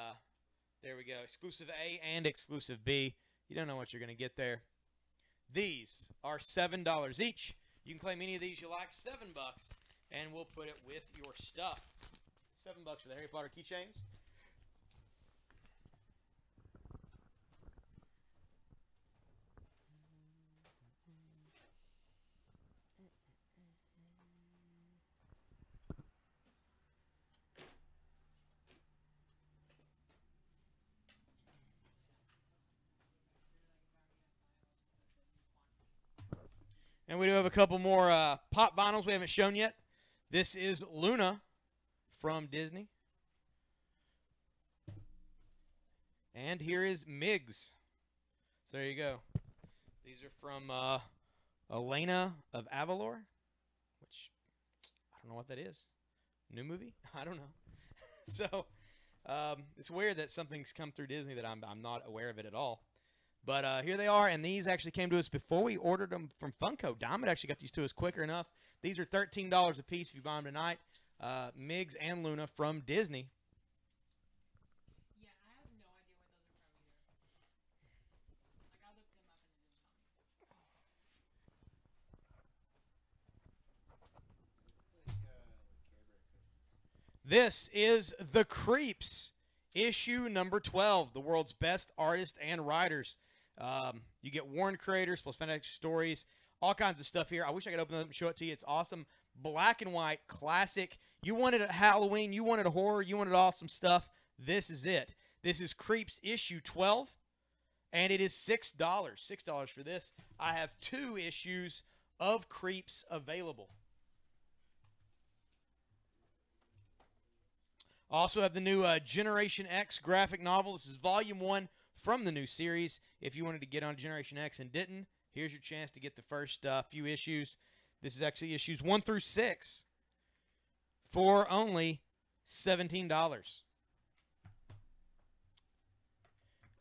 there we go. Exclusive A and exclusive B. You don't know what you're going to get there. These are $7 each. You can claim any of these you like, $7, and we'll put it with your stuff. $7 for the Harry Potter keychains. And we do have a couple more pop vinyls we haven't shown yet. This is Luna from Disney. And here is Miggs. So there you go. These are from Elena of Avalor, which I don't know what that is. New movie? I don't know. So it's weird that something's come through Disney that I'm not aware of it at all. But here they are, and these actually came to us before we ordered them from Funko. Diamond actually got these to us quicker enough. These are $13 a piece if you buy them tonight. Miggs and Luna from Disney. Yeah, I have no idea where those are from either. Like, I looked them up and it didn't tell me. This is The Creeps, issue number 12, the world's best artists and writers. You get Warren creators plus fantastic stories, all kinds of stuff here. I wish I could open it up and show it to you. It's awesome. black and white, classic. You wanted a Halloween, you wanted a horror, you wanted awesome stuff. This is it. This is Creeps issue 12, and it is $6. $6 for this. I have 2 issues of Creeps available. Also have the new Generation X graphic novel. This is volume 1 from the new series. If you wanted to get on Generation X and didn't, here's your chance to get the first few issues. This is actually issues 1 through 6 for only $17.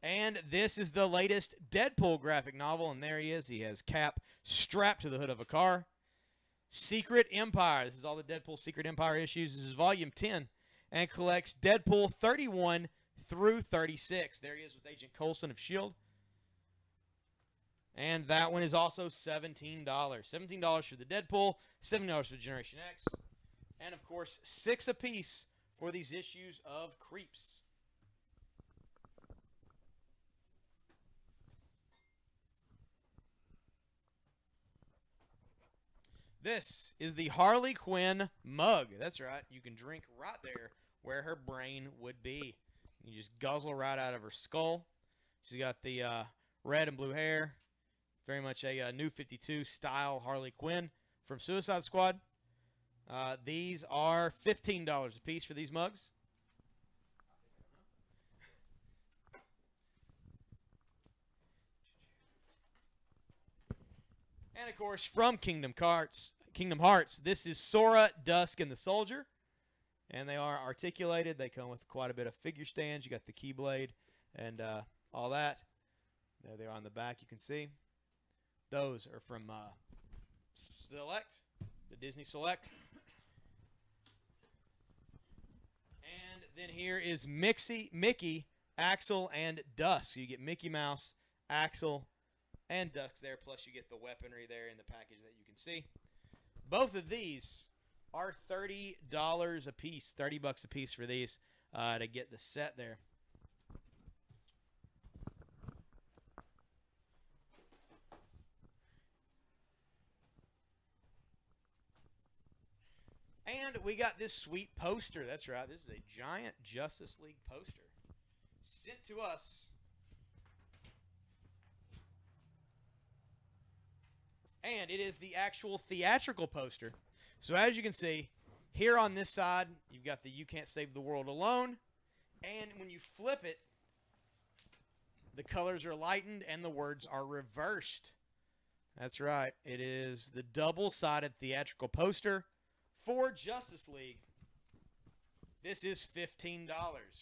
And this is the latest Deadpool graphic novel, and there he is. He has Cap strapped to the hood of a car. Secret Empire. This is all the Deadpool Secret Empire issues. This is volume 10 and collects Deadpool 31 through 36. There he is with Agent Coulson of S.H.I.E.L.D. And that one is also $17. $17 for the Deadpool, $7 for Generation X, and of course, $6 apiece for these issues of Creeps. This is the Harley Quinn mug. That's right. You can drink right there where her brain would be. You just guzzle right out of her skull. She's got the red and blue hair. Very much a New 52 style Harley Quinn from Suicide Squad. These are $15 a piece for these mugs. And of course, from Kingdom Hearts, this is Sora, Dusk, and the Soldier. And they are articulated. They come with quite a bit of figure stands. You got the Keyblade and all that. There they are on the back, you can see. Those are from Select, the Disney Select. And then here is Mickey, Axel, and Dusk. So you get Mickey Mouse, Axel, and Dusk there, plus you get the weaponry there in the package that you can see. Both of these are $30 a piece, $30 a piece for these to get the set there. And we got this sweet poster. That's right. This is a giant Justice League poster sent to us. And it is the actual theatrical poster. So as you can see, here on this side, you've got the You Can't Save the World Alone. And when you flip it, the colors are lightened and the words are reversed. That's right. It is the double-sided theatrical poster for Justice League. This is $15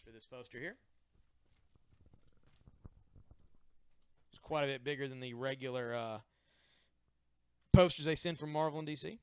for this poster here. It's quite a bit bigger than the regular posters they send from Marvel and DC.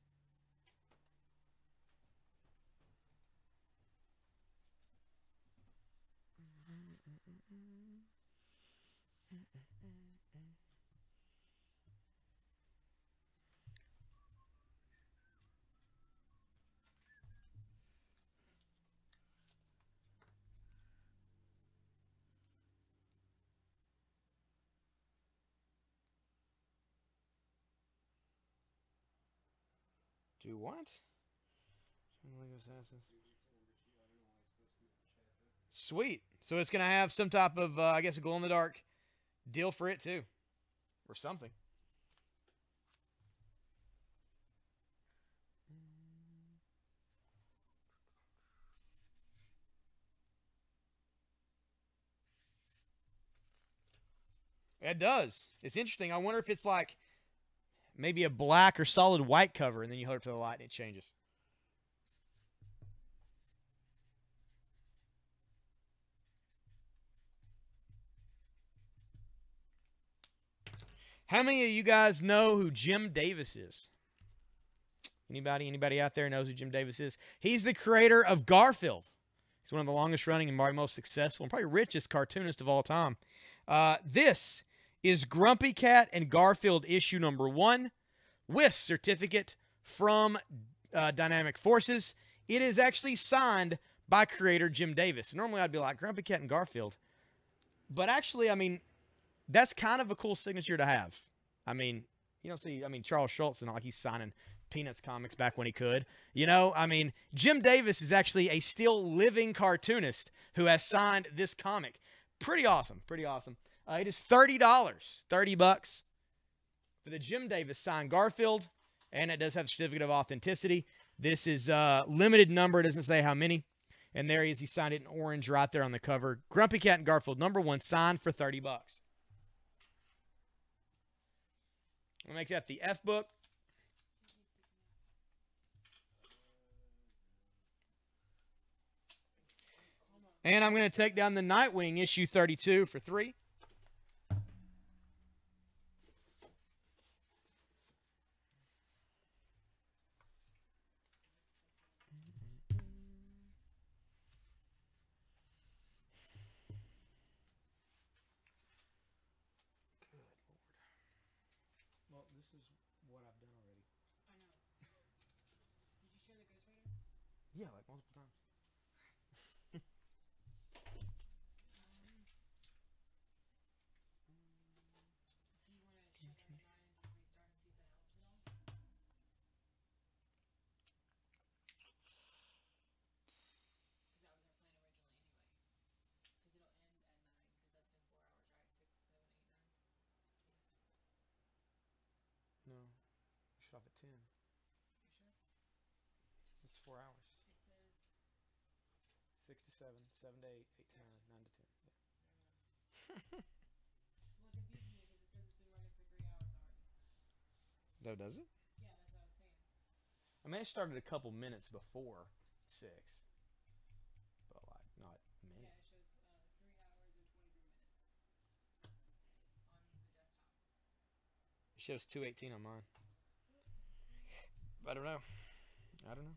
Do what? Sweet. So it's going to have some type of, I guess, a glow-in-the-dark deal for it, too. Or something. It does. It's interesting. I wonder if it's like maybe a black or solid white cover, and then you hold it to the light and it changes. How many of you guys know who Jim Davis is? Anybody out there knows who Jim Davis is? He's the creator of Garfield. He's one of the longest running and probably most successful and probably richest cartoonist of all time. This is Grumpy Cat and Garfield issue number 1 with certificate from Dynamic Forces. It is actually signed by creator Jim Davis. Normally I'd be like, Grumpy Cat and Garfield. But actually, I mean, that's kind of a cool signature to have. I mean, you don't see, Charles Schultz, and like he's signing Peanuts comics back when he could. You know, I mean, Jim Davis is actually a still living cartoonist who has signed this comic. Pretty awesome. Pretty awesome. It is $30, $30 for the Jim Davis signed Garfield, and it does have a certificate of authenticity. This is limited number. It doesn't say how many. And there he is. He signed it in orange right there on the cover. Grumpy Cat and Garfield, #1, signed for $30. We'll make that the F book. And I'm going to take down the Nightwing issue 32 for $3. Well, this is what I've done already. I know. Did you share the Ghost Rider? Yeah, like multiple times. Do you want to shut down the 9 and just restart and see if that helps at all? Because that was our plan originally anyway. Because it'll end at 9, because that's been 4 hours, right? 6, 7, 8, 9. No, we shut off at 10. You sure? It's 4 hours. It says 6 to 7, 7 to 8, 8 to 9, 9 to 10. Yeah. well, it confuses me because it says it's been running for 3 hours already. No, does it? Yeah, that's what I was saying. I mean, it started a couple minutes before 6. But, like, not many. Yeah, it shows 3 hours and 23 minutes on the desktop. It shows 2:18 on mine. I don't know. I don't know.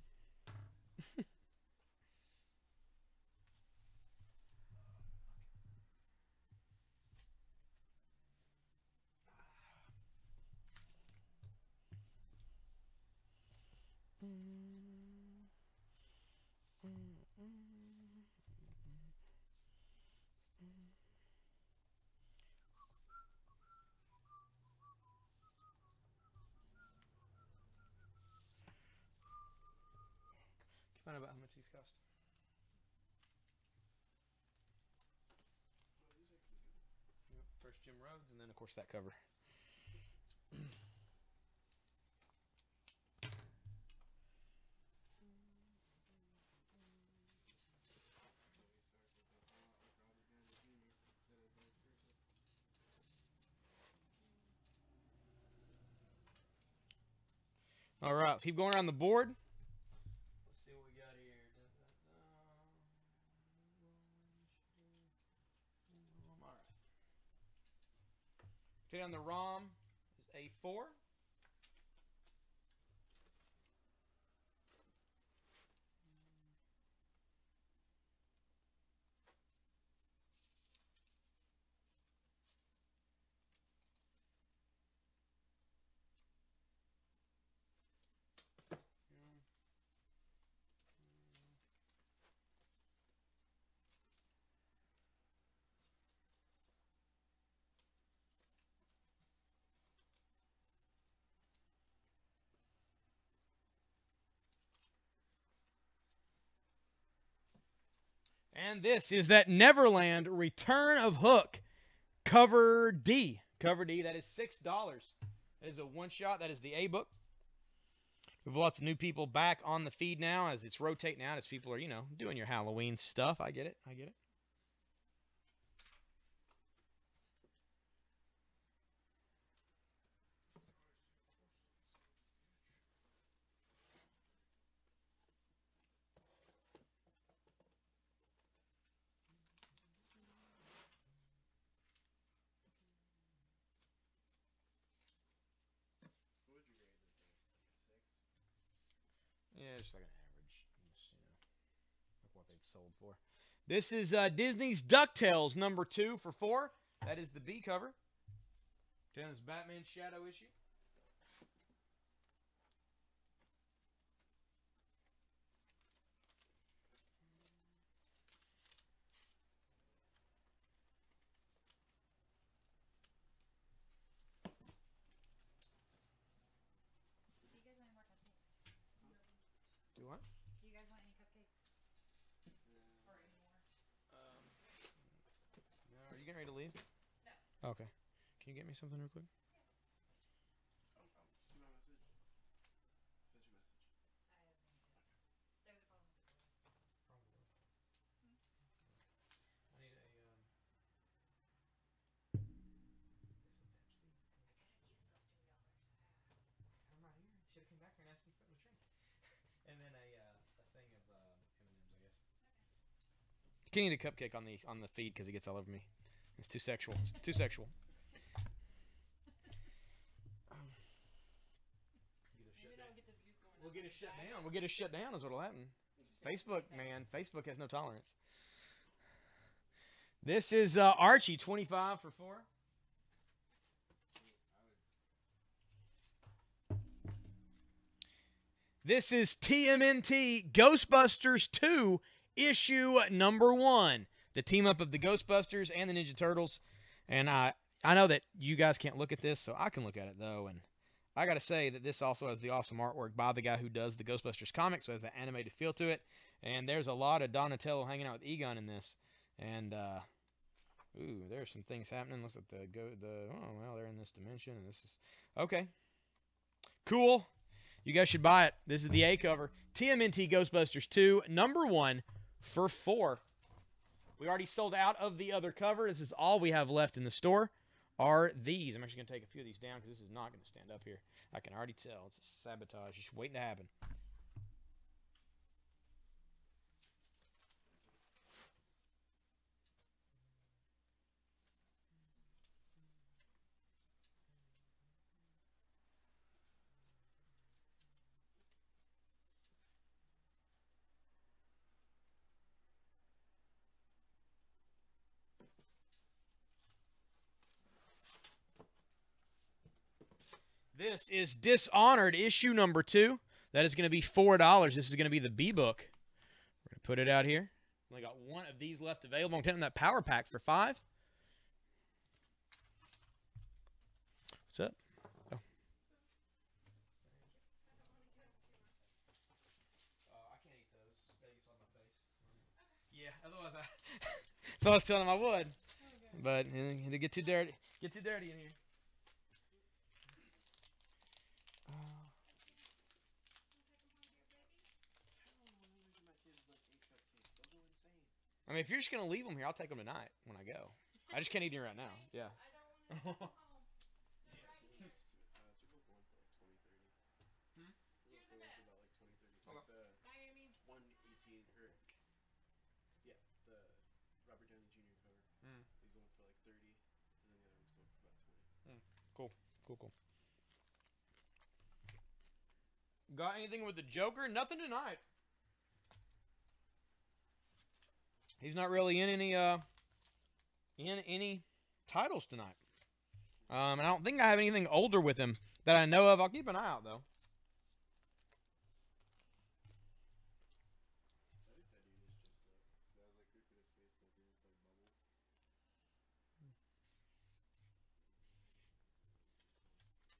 Find out about how much these cost. Yep, first Jim Rhodes, and then of course that cover. All right, let's keep going around the board. Let's see what we got here. All right. Take down the ROM is A4. And this is that Neverland Return of Hook, cover D. Cover D, that is $6. That is a one-shot. That is the A book. We have lots of new people back on the feed now as it's rotating out, as people are, you know, doing your Halloween stuff. I get it. I get it. What would you grade this thing? Like a 6? Yeah, just like an average. Just, you know, like what they've sold for. This is Disney's DuckTales #2 for $4. That is the B cover. Then this Batman Shadow issue. If you guys want more coffee. Okay. Can you get me something real quick? See my message? Sent you a message. There's a problem with the door. I need a I'm right here. Should have come back here and asked me for the drink. And then a thing of M&Ms, I guess. Can you eat a cupcake on the feed because it gets all over me. It's too sexual. It's too sexual. Maybe that'll get the views going. We'll get it shut down. We'll get it shut down is what'll happen. Facebook, man. Facebook has no tolerance. This is Archie, 25 for 4. This is TMNT Ghostbusters 2, issue number 1. The team up of the Ghostbusters and the Ninja Turtles. And I know that you guys can't look at this, so I can look at it, though. And I got to say that this also has the awesome artwork by the guy who does the Ghostbusters comics, so it has the animated feel to it. And there's a lot of Donatello hanging out with Egon in this. And, ooh, there's some things happening. Looks like oh, well, they're in this dimension. And this is, okay. Cool. You guys should buy it. This is the A cover. TMNT Ghostbusters 2, number 1 for 4. We already sold out of the other cover. This is all we have left in the store are these. I'm actually going to take a few of these down because this is not going to stand up here. I can already tell. It's a sabotage. Just waiting to happen. This is Dishonored, issue number 2. That is going to be $4. This is going to be the B-book. We're going to put it out here. Only got one of these left available. I'm taking that power pack for 5. What's up? Oh. I can't eat those. It's on my face. Yeah, otherwise so I was telling him I would. Okay. But it'll get too dirty. Get too dirty in here. I mean, if you're just going to leave them here, I'll take them tonight when I go. I just can't eat them right now. Yeah. I don't want to go home. They're right here. You're the best. Miami. 118 or yeah, the Robert Downey Jr. cover. He's going for like 30, and then the other one's going for about 20. Cool. Got anything with the Joker? Nothing tonight. He's not really in any titles tonight. And I don't think I have anything older with him that I know of. I'll keep an eye out though. I think that dude is just that was like creeping his Facebook and it's like bubbles.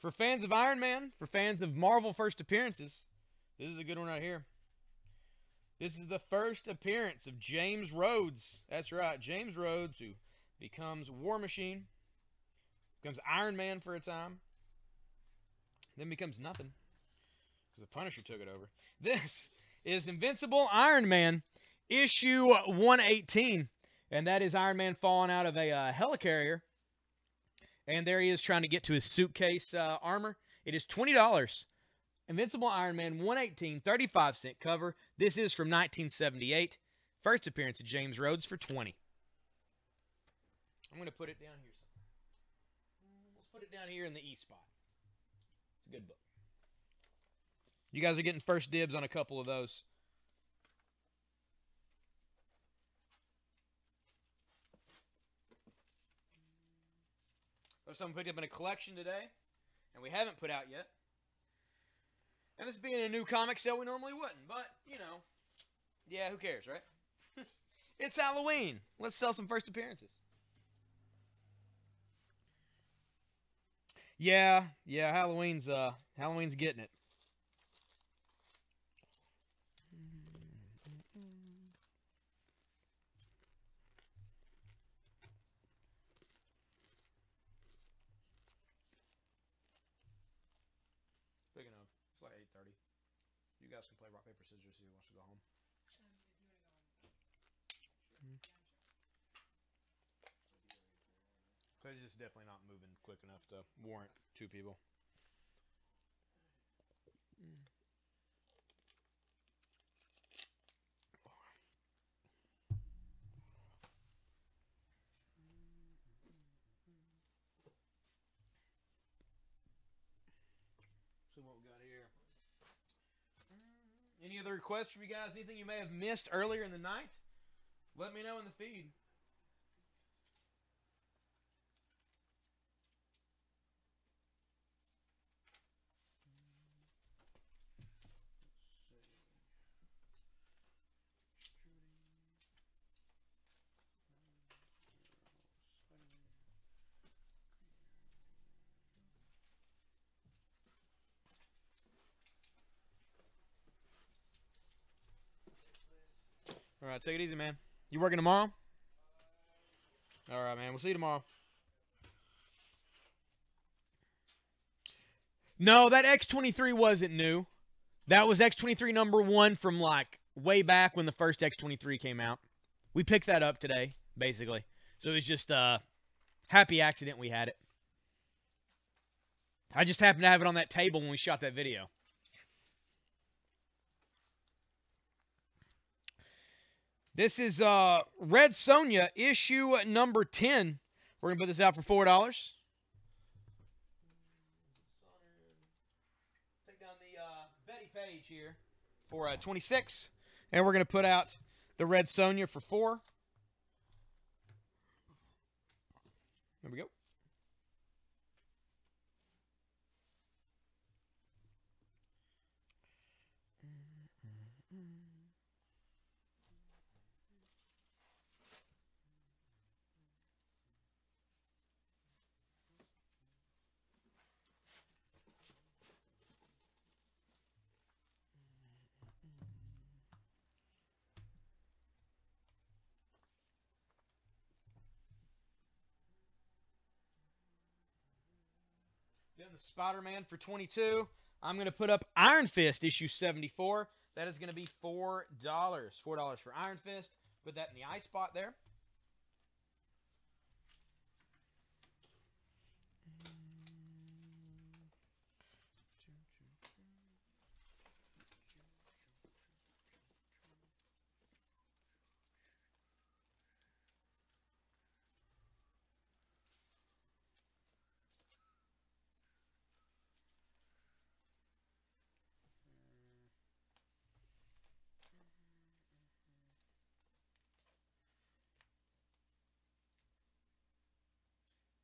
For fans of Iron Man, for fans of Marvel first appearances, this is a good one right here. This is the first appearance of James Rhodes. That's right, James Rhodes, who becomes War Machine, becomes Iron Man for a time, then becomes nothing because the Punisher took it over. This is Invincible Iron Man, issue 118, and that is Iron Man falling out of a helicarrier, and there he is trying to get to his suitcase armor. It is $20. Invincible Iron Man 118, 35-cent cover. This is from 1978. First appearance of James Rhodes for 20. I'm going to put it down here somewhere. Let's put it down here in the E spot. It's a good book. You guys are getting first dibs on a couple of those. There's something picked up in a collection today, and we haven't put out yet. And this being a new comic sale, we normally wouldn't. But, you know, yeah, who cares, right? It's Halloween. Let's sell some first appearances. Yeah, Halloween's getting it. You guys can play rock, paper, scissors if he wants to go home. If you want to go on this side. Mhm. Yeah, I'm sure. So he's just definitely not moving quick enough to warrant two people. See what we got here. Any other requests from you guys? Anything you may have missed earlier in the night? Let me know in the feed. All right, take it easy, man. You working tomorrow? All right, man. We'll see you tomorrow. No, that X23 wasn't new. That was X23 number 1 from like way back when the first X23 came out. We picked that up today, basically. So it was just a happy accident we had it. I just happened to have it on that table when we shot that video. This is Red Sonja, issue number 10. We're going to put this out for $4. Take down the Betty page here for $26. And we're going to put out the Red Sonja for $4. There we go. Then the Spider-Man for $22. I'm going to put up Iron Fist issue 74. That is going to be $4. $4 for Iron Fist. Put that in the eye spot there.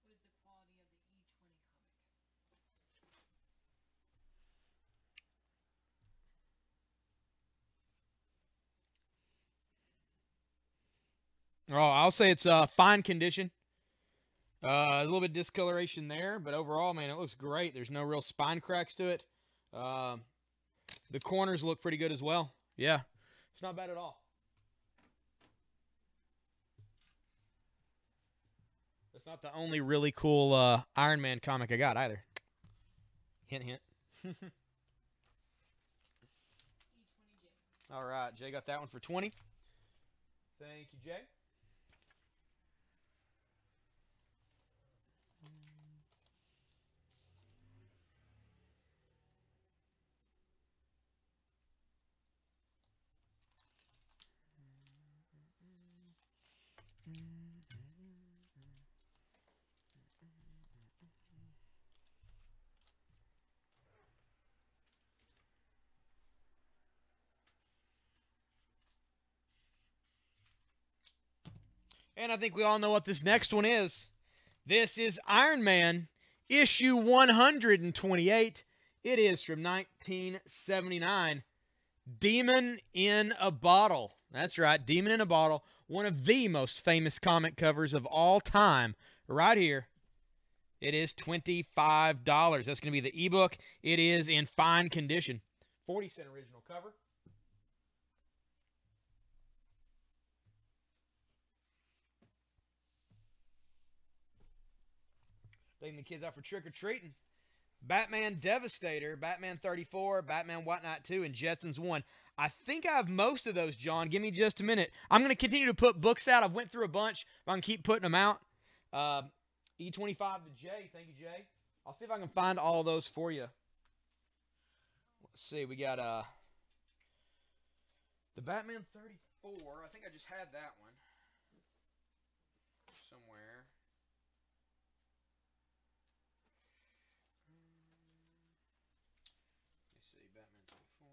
What is the quality of the E20 comic? Oh, I'll say it's fine condition. A little bit of discoloration there, but overall, man, it looks great. There's no real spine cracks to it. The corners look pretty good as well. Yeah, it's not bad at all. That's not the only really cool Iron Man comic I got either. Hint, hint. E20J. All right, Jay got that one for 20. Thank you, Jay. And I think we all know what this next one is. This is Iron Man, issue 128. It is from 1979. Demon in a Bottle. That's right, Demon in a Bottle. One of the most famous comic covers of all time. Right here. It is $25. That's going to be the ebook. It is in fine condition. 40-cent original cover. Taking the kids out for trick-or-treating. Batman Devastator, Batman 34, Batman White Knight 2, and Jetsons 1. I think I have most of those, John. Give me just a minute. I'm going to continue to put books out. I've went through a bunch. If I can keep putting them out. E25 to Jay. Thank you, Jay. I'll see if I can find all of those for you. Let's see. We got the Batman 34. I think I just had that one somewhere. Let's see. Batman 34.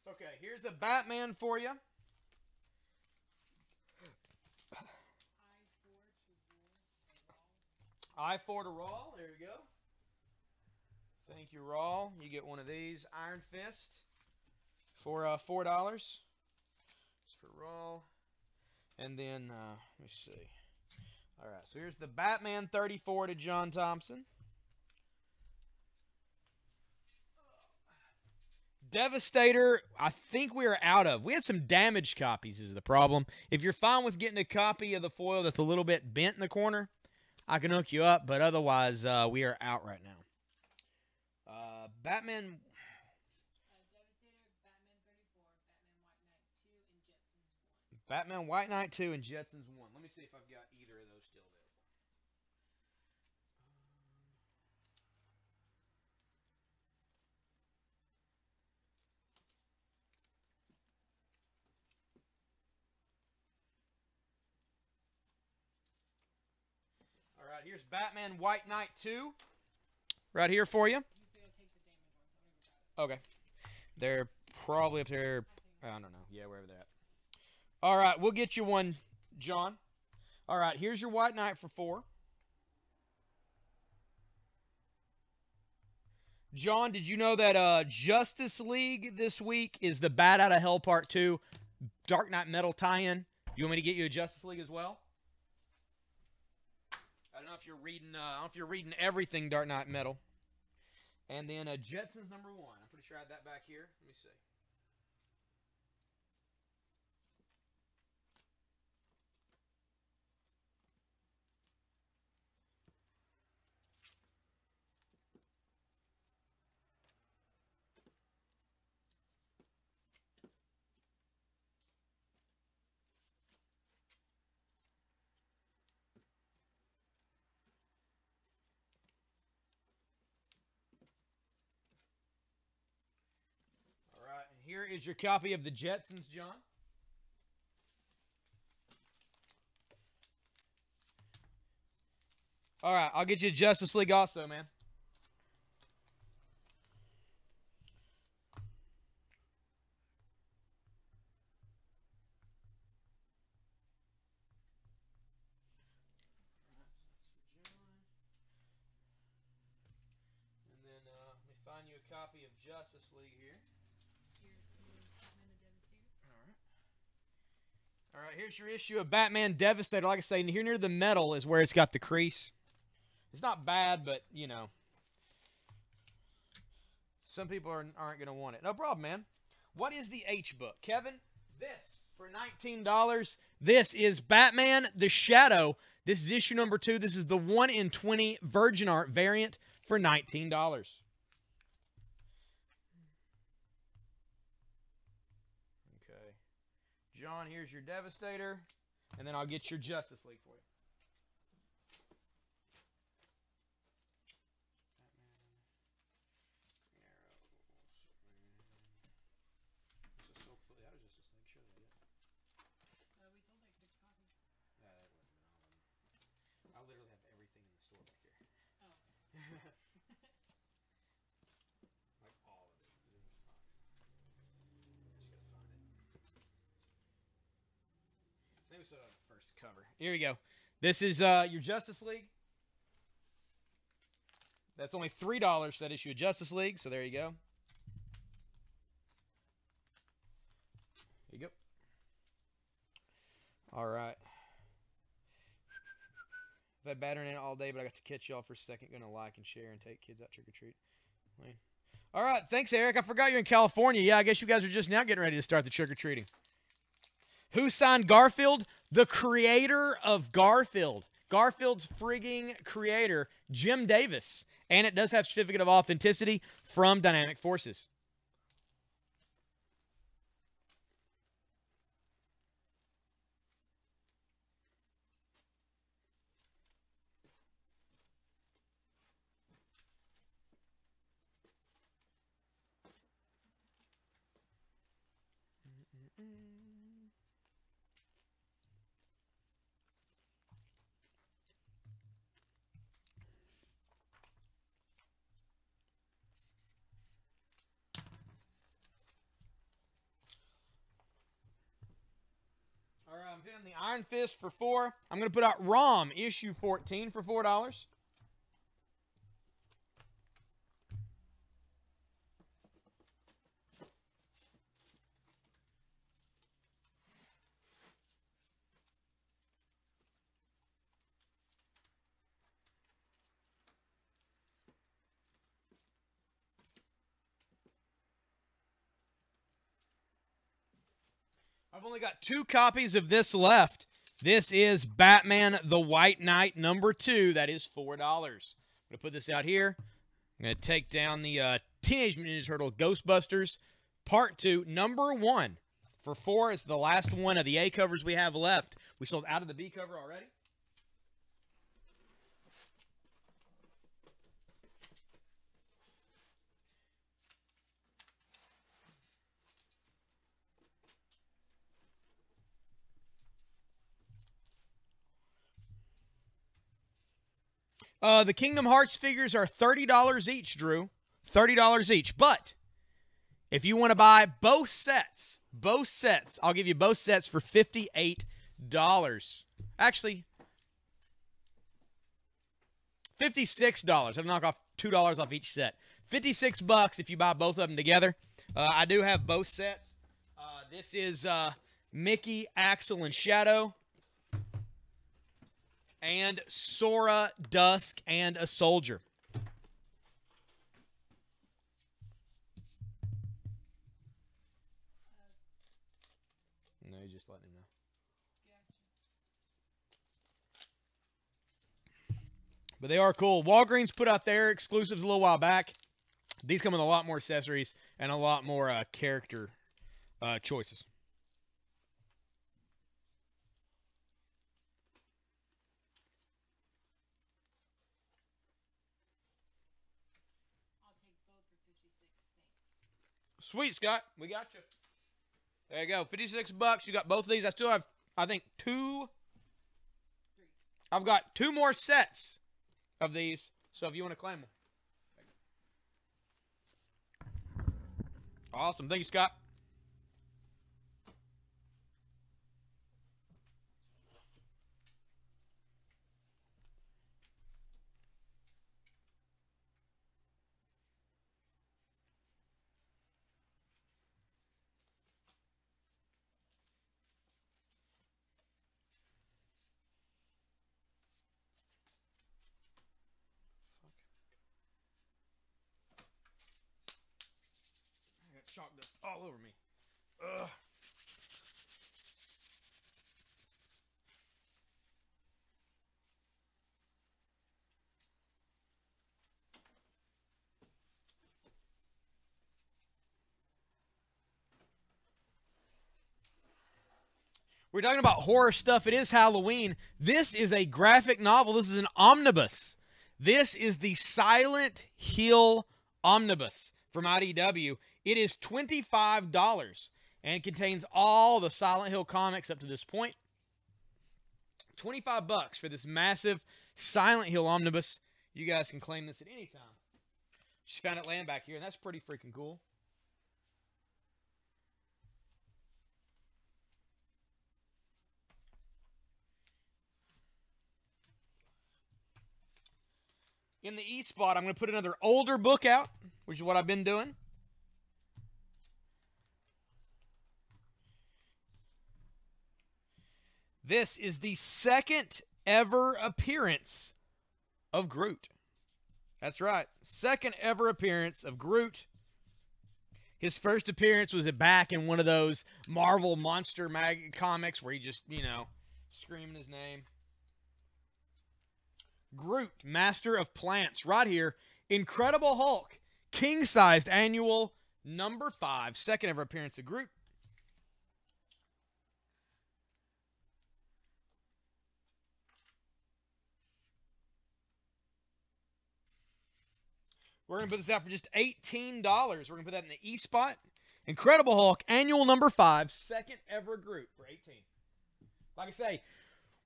Okay, here's a Batman for you. I4 to Raw. There you go. Thank you, Raw. You get one of these. Iron Fist for $4. It's for Raw. And then, let me see. All right, so here's the Batman 34 to John Thompson. Devastator, I think we are out of. We had some damaged copies is the problem. If you're fine with getting a copy of the foil that's a little bit bent in the corner, I can hook you up, but otherwise we are out right now. Batman... Batman White Knight 2 and Jetsons 1. Let me see if I've got either of those still available. All right, here's Batman White Knight 2. Right here for you. Okay. They're probably up there. I don't know. Yeah, wherever they're at. All right, we'll get you one, John. All right, here's your White Knight for $4. John, did you know that Justice League this week is the Bat Out of Hell Part 2 Dark Knight Metal tie-in? You want me to get you a Justice League as well? I don't know if you're reading. I don't know if you're reading everything Dark Knight Metal. And then Jetsons number 1. I'm pretty sure I have that back here. Let me see. Here is your copy of the Jetsons, John. All right, I'll get you Justice League also, man. And then let me find you a copy of Justice League here. All right, here's your issue of Batman Devastator. Like I say, here near the metal is where it's got the crease. It's not bad, but, you know, some people aren't going to want it. No problem, man. What is the H book? Kevin, this for $19. This is Batman the Shadow. This is issue number 2. This is the 1 in 20 Virgin Art variant for $19. John, here's your Devastator, and then I'll get your Justice League for you. I literally have everything in the store back here. Oh. Like all of it is in this box. I just gotta find it. Maybe so on the first cover. Here we go. This is your Justice League. That's only $3 for that issue of Justice League, so there you go. Here you go. All right. I've had bad internet all day, but I got to catch y'all for a second. Going to like and share and take kids out trick-or-treat. All right. Thanks, Eric. I forgot you're in California. Yeah, I guess you guys are just now getting ready to start the trick-or-treating. Who signed Garfield? The creator of Garfield. Garfield's frigging creator, Jim Davis. And it does have certificate of authenticity from Dynamic Forces. All right, I'm hitting the Iron Fist for $4. I'm going to put out ROM issue 14 for $4. I've only got 2 copies of this left. This is Batman the White Knight number 2. That is $4. I'm going to put this out here. I'm going to take down the Teenage Mutant Ninja Turtle Ghostbusters Part 2, number 1. For $4, it's the last one of the A covers we have left. We sold out of the B cover already. The Kingdom Hearts figures are $30 each, Drew. $30 each. But if you want to buy both sets, I'll give you both sets for $58. Actually, $56. I've knocked off $2 off each set. $56 if you buy both of them together. I do have both sets. This is Mickey, Axel, and Shadow. And Sora, Dusk, and a Soldier. No, you just letting him know. But they are cool. Walgreens put out their exclusives a little while back. These come with a lot more accessories and a lot more character choices. Sweet, Scott. We got you. There you go. $56. You got both of these. I still have, I think, 2. I've got 2 more sets of these. So if you want to claim them. Awesome. Thank you, Scott. Chalk dust all over me. Ugh. We're talking about horror stuff. It is Halloween. This is a graphic novel. This is an omnibus. This is the Silent Hill Omnibus from IDW. It is $25 and contains all the Silent Hill comics up to this point. $25 for this massive Silent Hill omnibus. You guys can claim this at any time. Just found it laying back here, and that's pretty freaking cool. In the E spot, I'm going to put another older book out, which is what I've been doing. This is the second ever appearance of Groot. That's right. Second ever appearance of Groot. His first appearance was back in one of those Marvel Monster comics where he just, screaming his name. Groot, Master of Plants, right here. Incredible Hulk, king-sized annual, number 5, second ever appearance of Groot. We're going to put this out for just $18. We're going to put that in the E spot. Incredible Hulk, annual number 5, second ever Groot for $18. Like I say,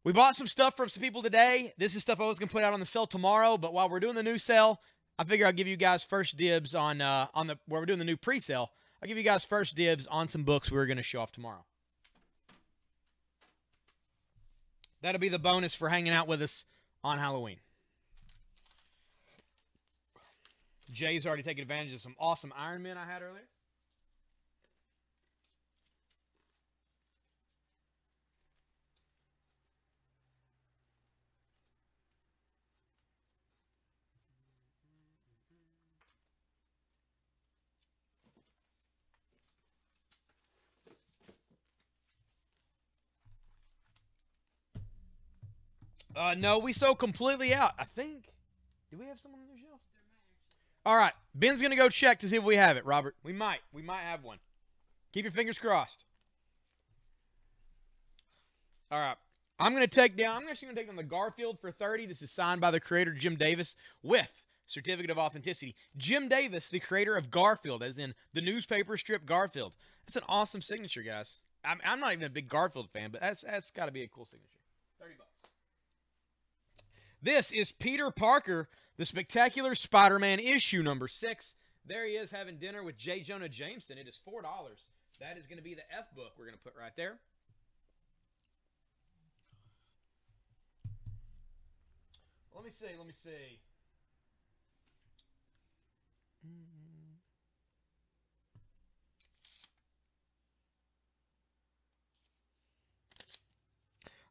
we bought some stuff from some people today. This is stuff I was going to put out on the sale tomorrow, but while we're doing the new sale, I figure I'll give you guys first dibs on where we're doing the new pre-sale. I'll give you guys first dibs on some books we were going to show off tomorrow. That'll be the bonus for hanging out with us on Halloween. Jay's already taken advantage of some awesome Iron Men I had earlier. No, we sold completely out. I think. Do we have someone on the shelf? All right. Ben's going to go check to see if we have it, Robert. We might. We might have one. Keep your fingers crossed. All right. I'm actually going to take down the Garfield for $30. This is signed by the creator, Jim Davis, with certificate of authenticity. Jim Davis, the creator of Garfield, as in the newspaper strip Garfield. That's an awesome signature, guys. I'm not even a big Garfield fan, but that's got to be a cool signature. $30. This is Peter Parker, the Spectacular Spider-Man issue number 6. There he is having dinner with J. Jonah Jameson. It is $4. That is going to be the F book we're going to put right there. Let me see.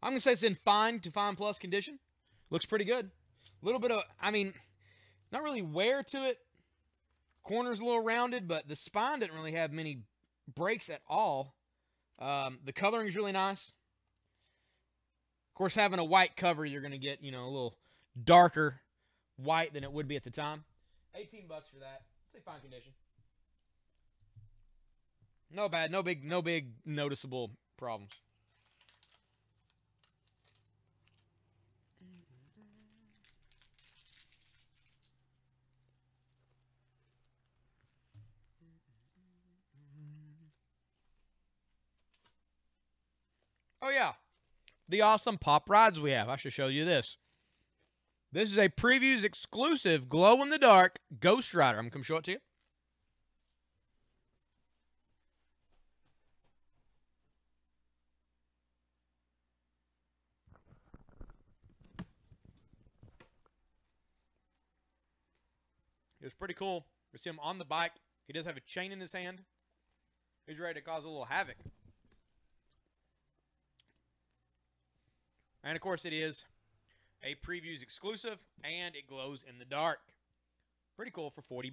I'm going to say it's in fine to fine plus condition. Looks pretty good. A little bit of, not really wear to it. Corner's a little rounded, but the spine didn't really have many breaks at all. The coloring is really nice. Of course, having a white cover, you're going to get, a little darker white than it would be at the time. $18 for that. Say fine condition. No bad. No big noticeable problems. Oh, yeah. The awesome pop rides we have. I should show you this. This is a Previews exclusive glow-in-the-dark Ghost Rider. I'm going to come show it to you. It was pretty cool. We see him on the bike. He does have a chain in his hand. He's ready to cause a little havoc. And, of course, it is a Previews exclusive, and it glows in the dark. Pretty cool for $40.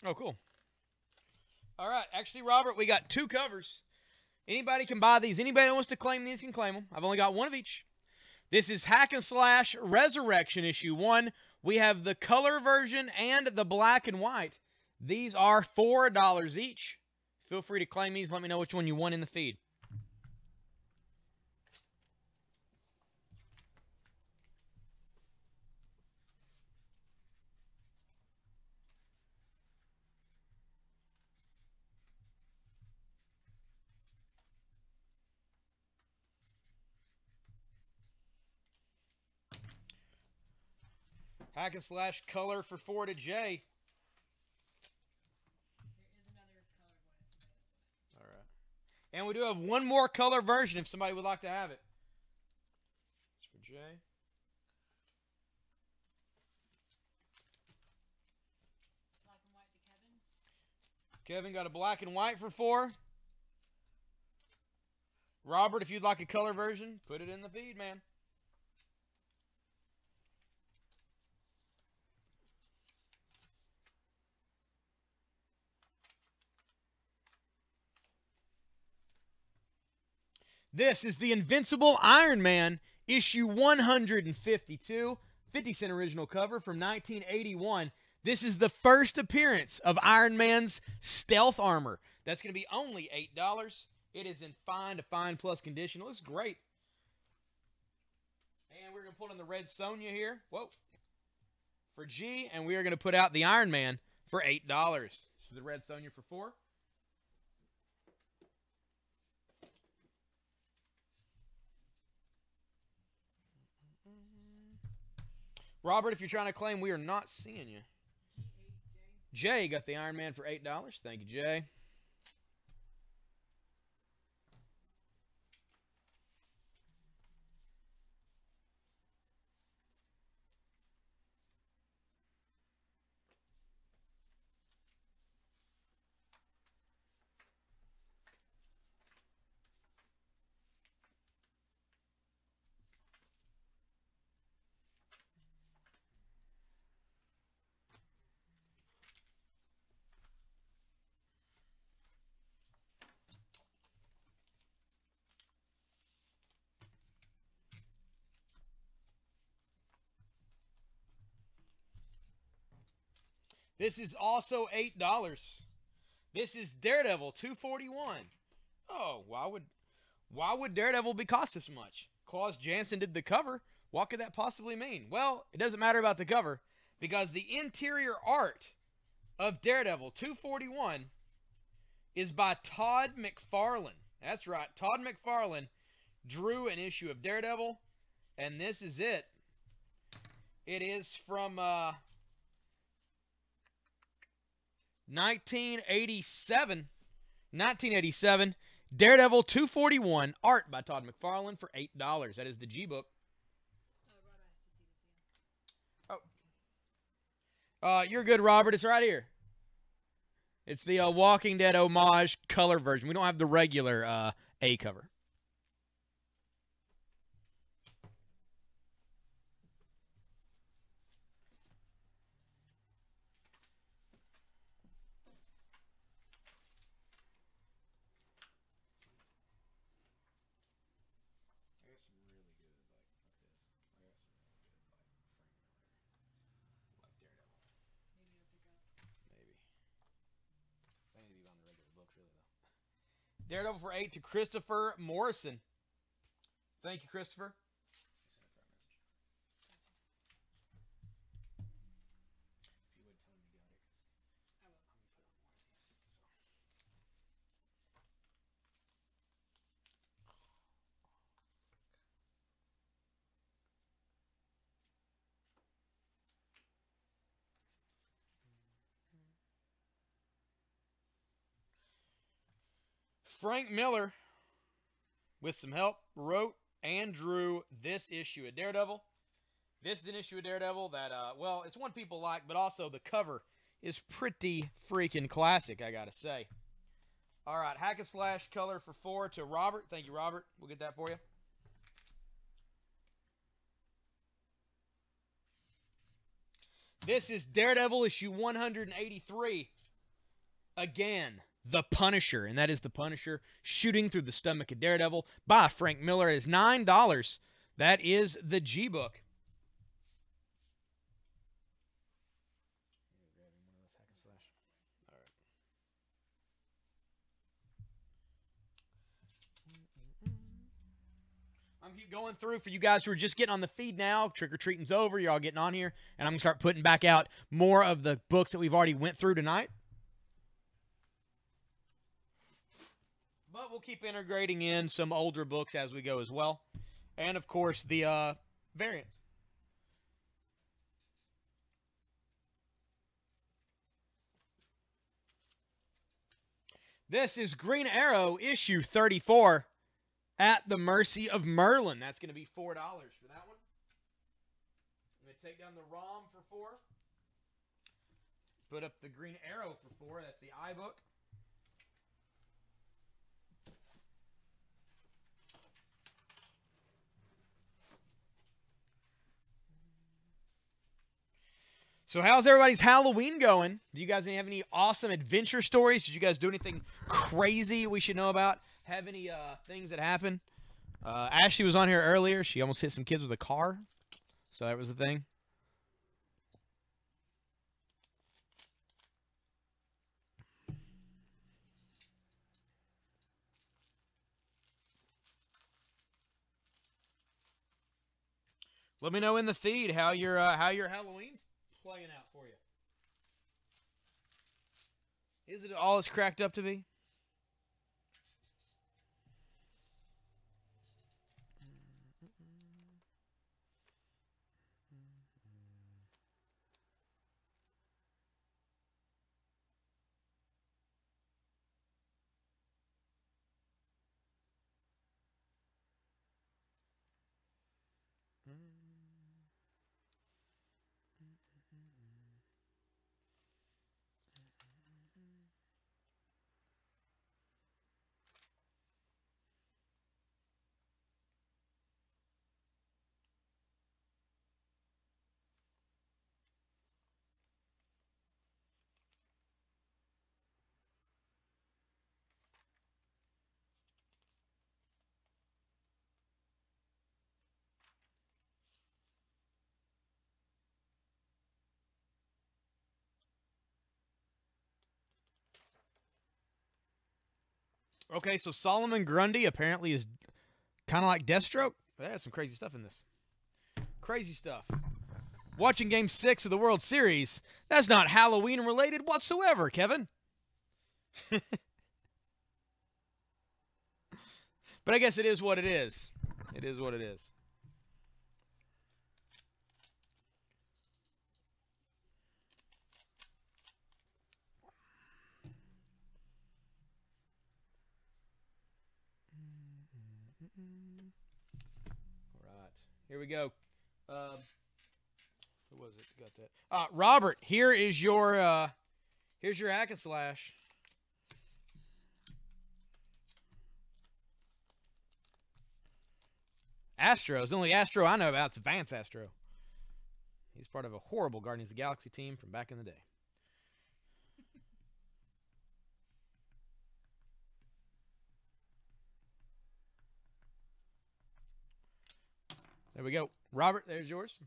Oh, cool. All right. Actually, Robert, we got 2 covers. Anybody can buy these. Anybody that wants to claim these can claim them. I've only got one of each. This is Hack and Slash Resurrection issue 1. We have the color version and the black and white. These are $4 each. Feel free to claim these. Let me know which one you want in the feed. Hack and slash color for 4 to Jay. There is another colored one. It's this one. All right. And we do have one more color version if somebody would like to have it. It's for Jay. Black and white to Kevin. Kevin got a black and white for 4. Robert, if you'd like a color version, put it in the feed, man. This is the Invincible Iron Man, issue 152, 50-cent original cover from 1981. This is the first appearance of Iron Man's stealth armor. That's going to be only $8. It is in fine to fine plus condition. It looks great. And we're going to put in the red Sonya here. Whoa. For G, and we are going to put out the Iron Man for $8. This is the red Sonya for 4. Robert, if you're trying to claim, we are not seeing you. Jay got the Iron Man for $8. Thank you, Jay. This is also $8. This is Daredevil 241. Oh, why would Daredevil be cost this much? Klaus Janson did the cover. What could that possibly mean? Well, it doesn't matter about the cover because the interior art of Daredevil 241 is by Todd McFarlane. That's right. Todd McFarlane drew an issue of Daredevil, and this is it. It is from 1987. Daredevil 241, art by Todd McFarlane for $8. That is the G-Book. Oh. You're good, Robert. It's right here. It's the Walking Dead homage color version. We don't have the regular A cover. Daredevil for 8 to Christopher Morrison. Thank you, Christopher. Frank Miller, with some help, wrote and drew this issue of Daredevil. This is an issue of Daredevil that, well, it's one people like, but also the cover is pretty freaking classic, I gotta say. All right, hack and slash color for 4 to Robert. Thank you, Robert. We'll get that for you. This is Daredevil issue 183. Again, The Punisher, and that is The Punisher shooting through the stomach of Daredevil by Frank Miller. It is $9. That is the G-Book. I'm keep going through for you guys who are just getting on the feed now. Trick-or-treating's over. You're all getting on here. And I'm going to start putting back out more of the books that we've already went through tonight. But we'll keep integrating in some older books as we go as well. And, of course, the variants. This is Green Arrow issue 34, At the Mercy of Merlin. That's going to be $4 for that one. I'm going to take down the ROM for 4. Put up the Green Arrow for 4. That's the iBook. So how's everybody's Halloween going? Do you guys have any awesome adventure stories? Did you guys do anything crazy we should know about? Have any things that happened? Ashley was on here earlier. She almost hit some kids with a car. So that was the thing. Let me know in the feed how your Halloween's playing out for you. Is it all it's cracked up to be? Okay, so Solomon Grundy apparently is kind of like Deathstroke. That's some crazy stuff in this. Crazy stuff. Watching Game 6 of the World Series. That's not Halloween related whatsoever, Kevin. But I guess it is what it is. It is what it is. All right, here we go. Who was it? Got that? Robert, here's your hack and slash. Astros. The only Astro I know about is Vance Astro. He's part of a horrible Guardians of the Galaxy team from back in the day. There we go. Robert, there's yours.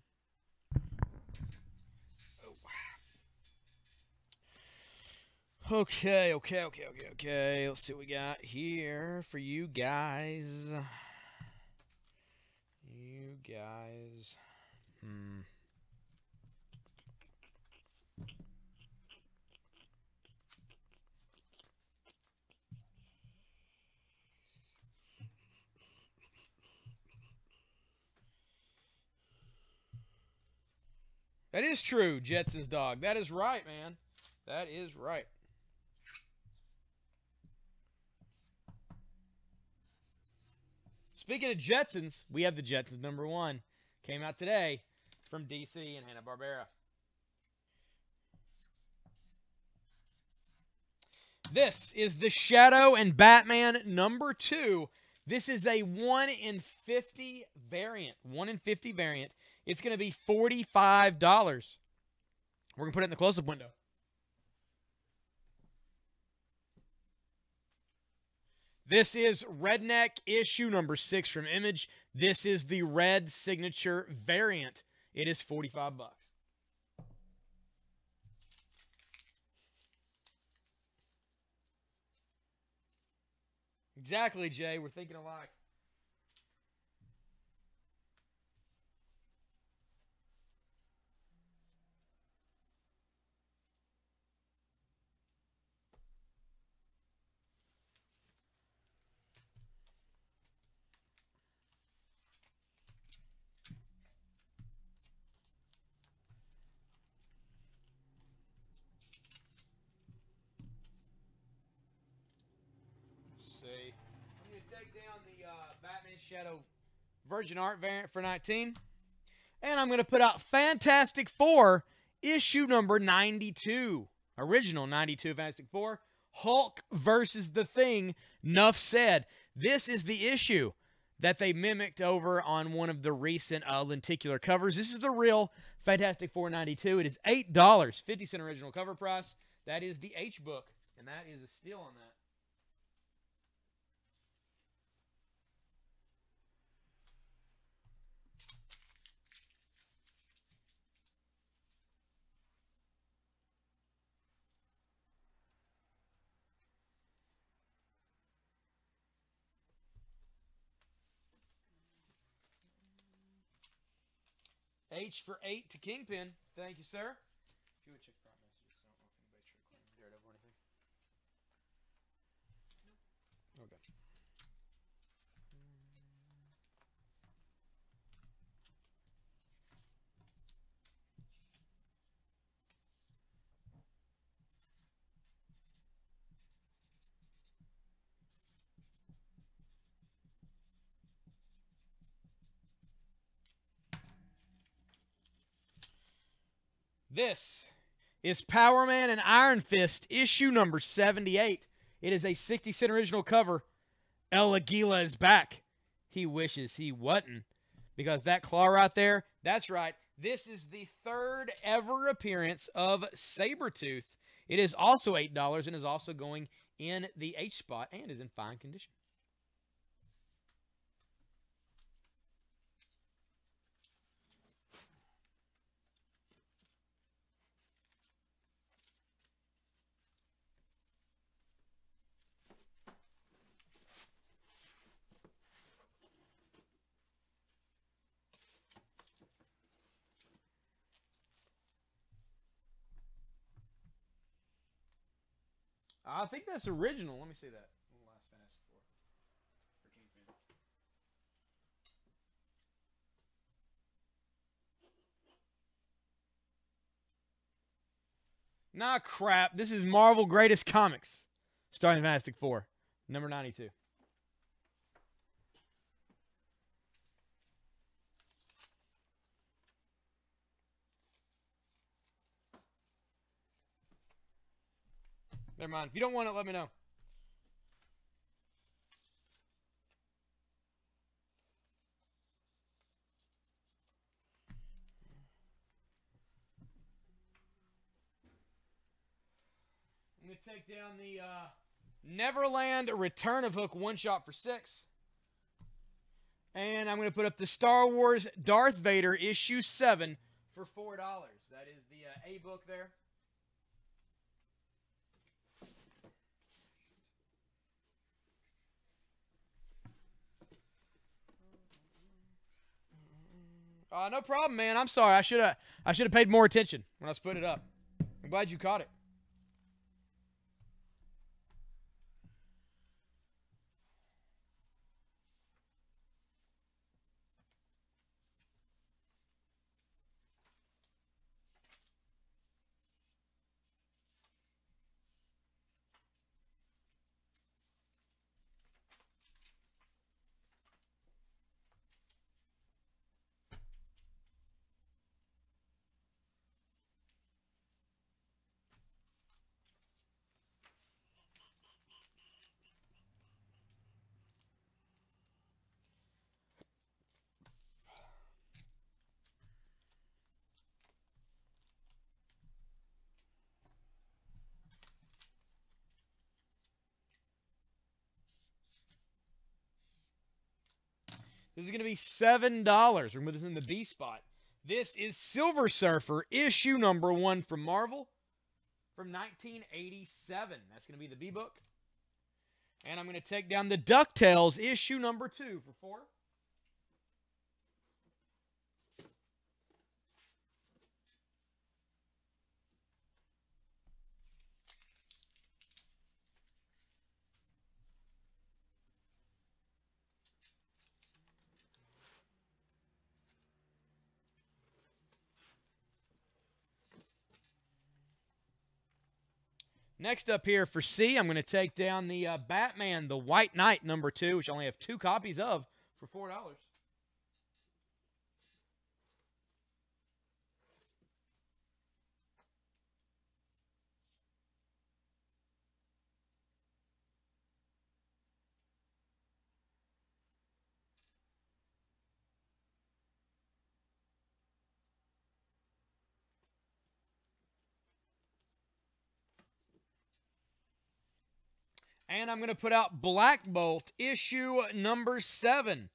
Okay. Let's see what we got here for you guys. That is true, Jetson's dog. That is right, man. That is right. Speaking of Jetsons, we have the Jetsons #1. Came out today from DC and Hanna-Barbera. This is the Shadow and Batman #2. This is a 1 in 50 variant. 1 in 50 variant. It's going to be $45. We're going to put it in the close-up window. This is Redneck issue #6 from Image. This is the red signature variant. It is $45. Exactly, Jay. We're thinking alike. take down the Batman Shadow Virgin Art variant for 19. And I'm going to put out Fantastic Four, issue number 92. Original 92 Fantastic Four. Hulk versus the Thing. Nuff said. This is the issue that they mimicked over on one of the recent lenticular covers. This is the real Fantastic Four 92. It is $8, 50-cent original cover price. That is the H book, and that is a steal on that. H for 8 to Kingpin. Thank you, sir. If you would check prop messages, I don't know if anybody tried to claim Daredevil or anything. Okay. This is Power Man and Iron Fist, issue number 78. It is a 60-cent original cover. El Aguila is back. He wishes he wasn't. Because that claw right there, that's right. This is the third ever appearance of Sabretooth. It is also $8 and is also going in the H spot and is in fine condition. I think that's original. Let me see that. Last Fantastic Four for Kingpin. Nah, crap. This is Marvel Greatest Comics, starting Fantastic Four, number 92. Never mind. If you don't want it, let me know. I'm going to take down the Neverland Return of Hook one-shot for $6. And I'm going to put up the Star Wars Darth Vader issue 7 for $4. That is the A book there. No problem, man. I'm sorry. I should have paid more attention when I was putting it up. I'm glad you caught it. This is going to be $7. We're going to put this in the B spot. This is Silver Surfer, issue number 1 from Marvel from 1987. That's going to be the B book. And I'm going to take down the DuckTales, issue number 2 for $4. Next up here for C, I'm going to take down the Batman, the White Knight number 2, which I only have 2 copies of, for $4. And I'm going to put out Black Bolt, issue number 7.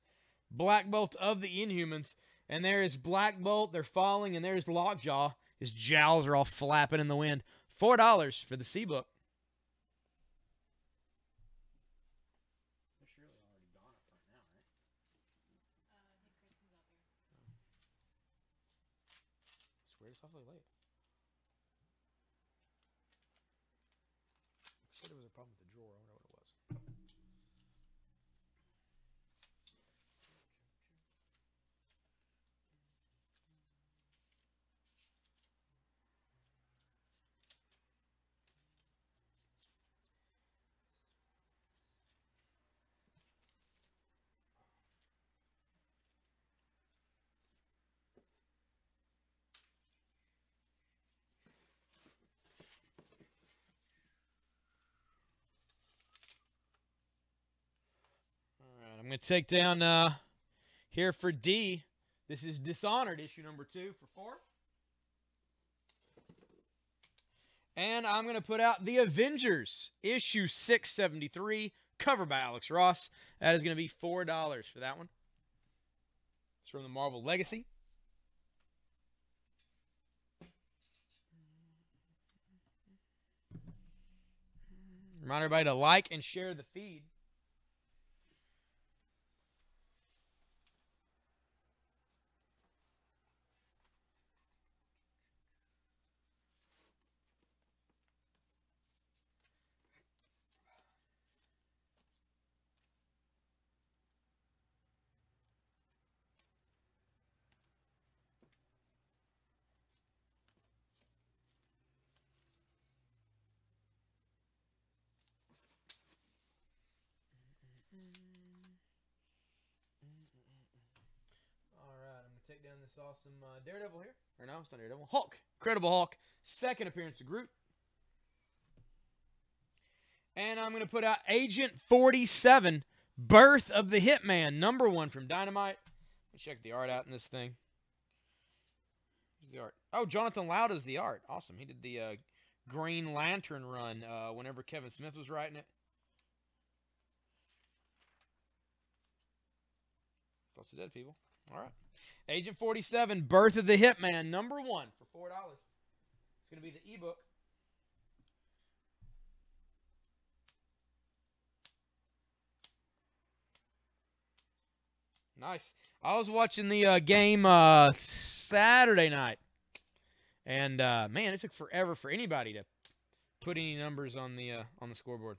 Black Bolt of the Inhumans. And there is Black Bolt. They're falling. And there's Lockjaw. His jowls are all flapping in the wind. $4 for the C book. They're surely already gone up right now, right? I think Kristen's out there. I swear it's awfully late. I said there was a problem with the drawer. I wonder what it was. I'm going to take down here for D. This is Dishonored, issue number 2 for 4. And I'm going to put out The Avengers, issue 673, cover by Alex Ross. That is going to be $4 for that one. It's from the Marvel Legacy. Remind everybody to like and share the feed. Alright, I'm going to take down this awesome Daredevil here. Or no, it's not Daredevil. Hulk. Incredible Hulk. Second appearance of Groot. And I'm going to put out Agent 47, Birth of the Hitman, number 1 from Dynamite. Let me check the art out in this thing. Here's the art. Oh, Jonathan Loud is the art. Awesome. He did the Green Lantern run whenever Kevin Smith was writing it. Thoughts of dead people. All right. Agent 47, Birth of the Hitman, number 1 for $4. It's going to be the ebook. Nice. I was watching the game Saturday night, and man, it took forever for anybody to put any numbers on the scoreboard.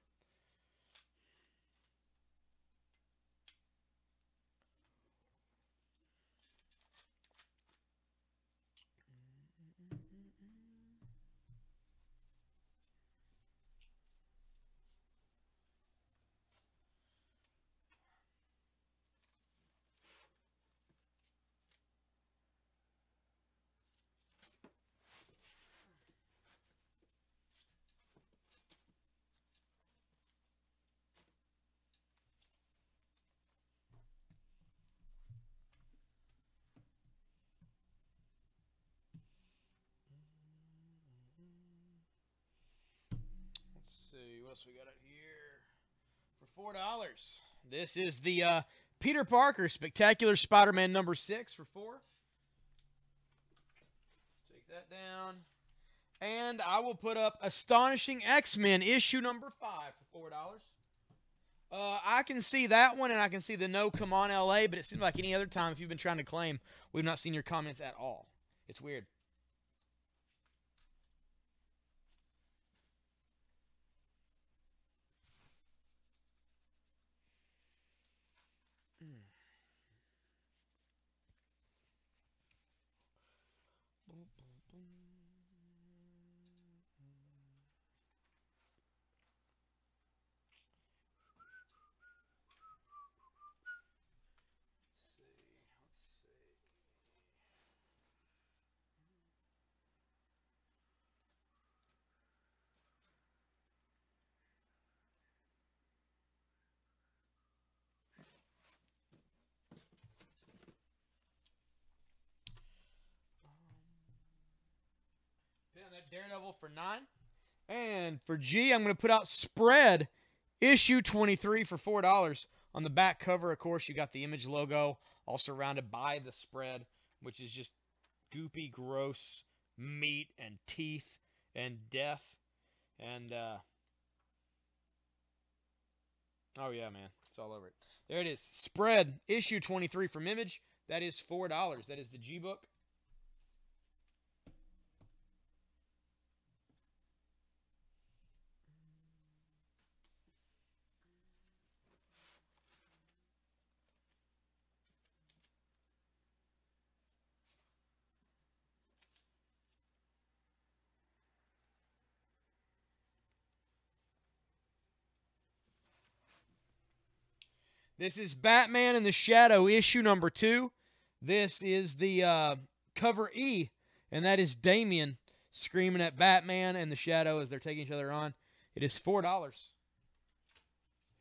See what else we got out here for $4. This is the Peter Parker Spectacular Spider-Man number 6 for $4. Take that down, and I will put up Astonishing X-Men issue number 5 for $4. I can see that one, and I can see the No Come On LA, but it seems like any other time if you've been trying to claim, we've not seen your comments at all. It's weird. Daredevil for $9. And for G, I'm going to put out Spread issue 23 for $4. On the back cover, of course, you got the Image logo, all surrounded by the spread, which is just goopy, gross meat and teeth and death. And, oh yeah, man, it's all over it. There it is. Spread issue 23 from Image. That is $4. That is the G book. This is Batman in the Shadow, issue number 2. This is the cover E, and that is Damian screaming at Batman and the Shadow as they're taking each other on. It is $4.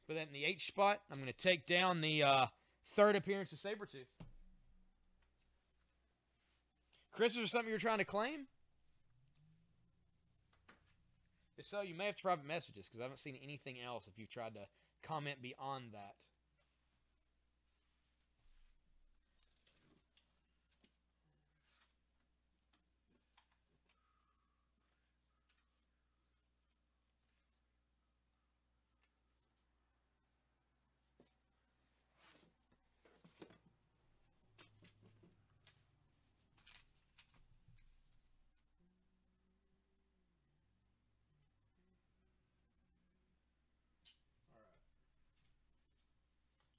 Put that in the H spot. I'm going to take down the third appearance of Sabretooth. Chris, is there something you're trying to claim? If so, you may have to private messages because I haven't seen anything else if you've tried to comment beyond that.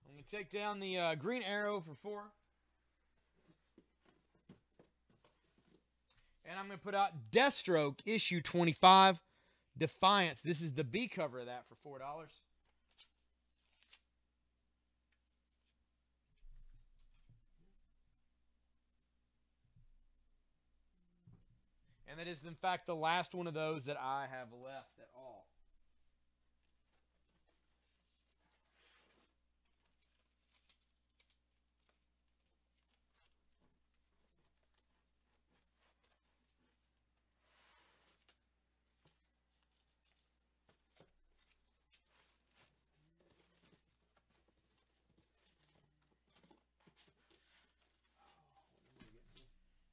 I'm going to take down the Green Arrow for $4. And I'm going to put out Deathstroke, issue 25, Defiance. This is the B cover of that for $4. And that is, in fact, the last one of those that I have left at all.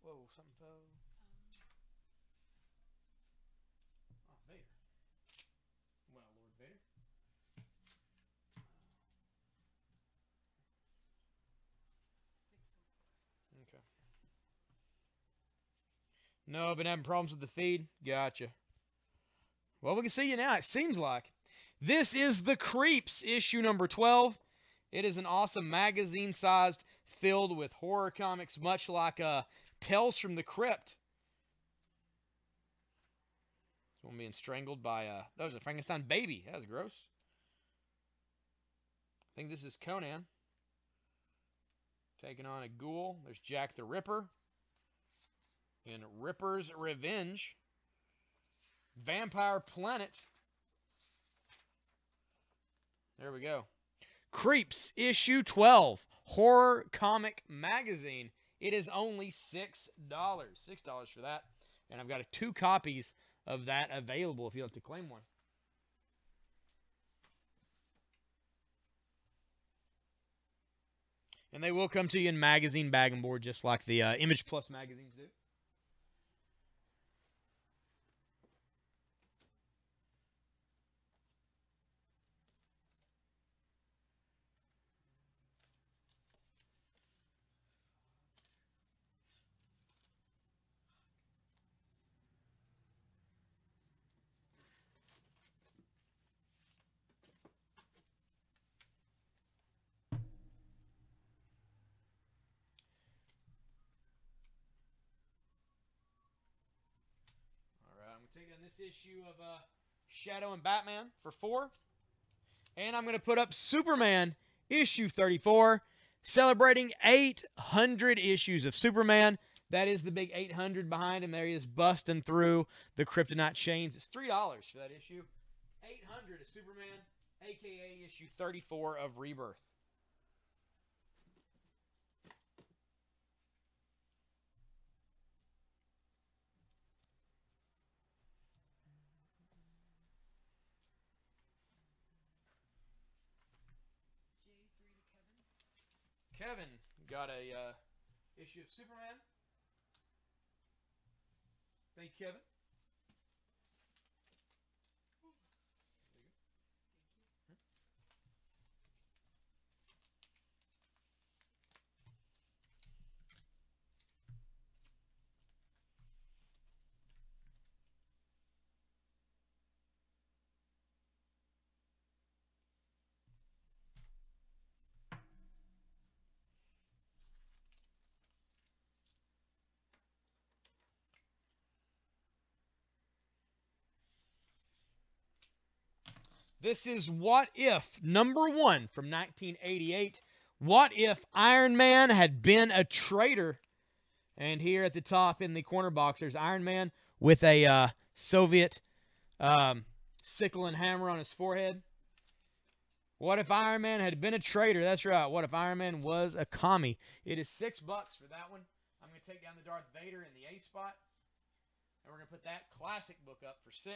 Whoa, something fell. Oh, Vader. Well, Lord Vader. Okay. No, been having problems with the feed. Gotcha. Well, we can see you now, it seems like. This is The Creeps, issue number 12. It is an awesome magazine-sized, filled with horror comics, much like Tales from the Crypt. One being strangled by, that was a Frankenstein baby. That was gross. I think this is Conan. Taking on a ghoul. There's Jack the Ripper. In Ripper's Revenge. Vampire Planet. There we go. Creeps, issue 12. Horror comic magazine. It is only $6. $6 for that. And I've got 2 copies of that available if you'd like to claim one. And they will come to you in magazine bag and board just like the Image Plus magazines do. Take down this issue of Shadow and Batman for $4. And I'm going to put up Superman issue 34, celebrating 800 issues of Superman. That is the big 800 behind him. There he is busting through the kryptonite chains. It's $3 for that issue. 800 of Superman, a.k.a. issue 34 of Rebirth. Kevin got a issue of Superman. Thank you, Kevin. This is What If, number 1 from 1988. What if Iron Man had been a traitor? And here at the top in the corner box, there's Iron Man with a Soviet sickle and hammer on his forehead. What if Iron Man had been a traitor? That's right. What if Iron Man was a commie? It is $6 for that one. I'm going to take down the Darth Vader in the A spot. And we're going to put that classic book up for $6.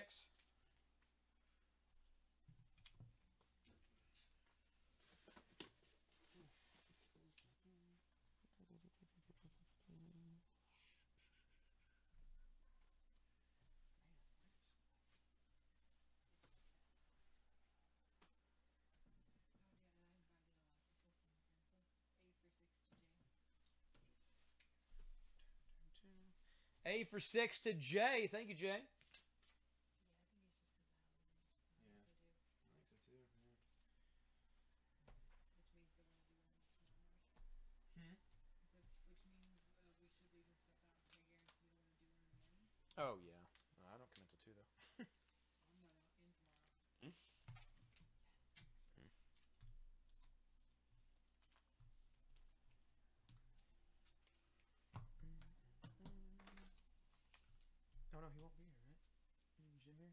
A for 6 to Jay. Thank you, Jay. Oh, yeah. I don't come until 2, though. Oh, no, he won't be here, right? Is Jim here?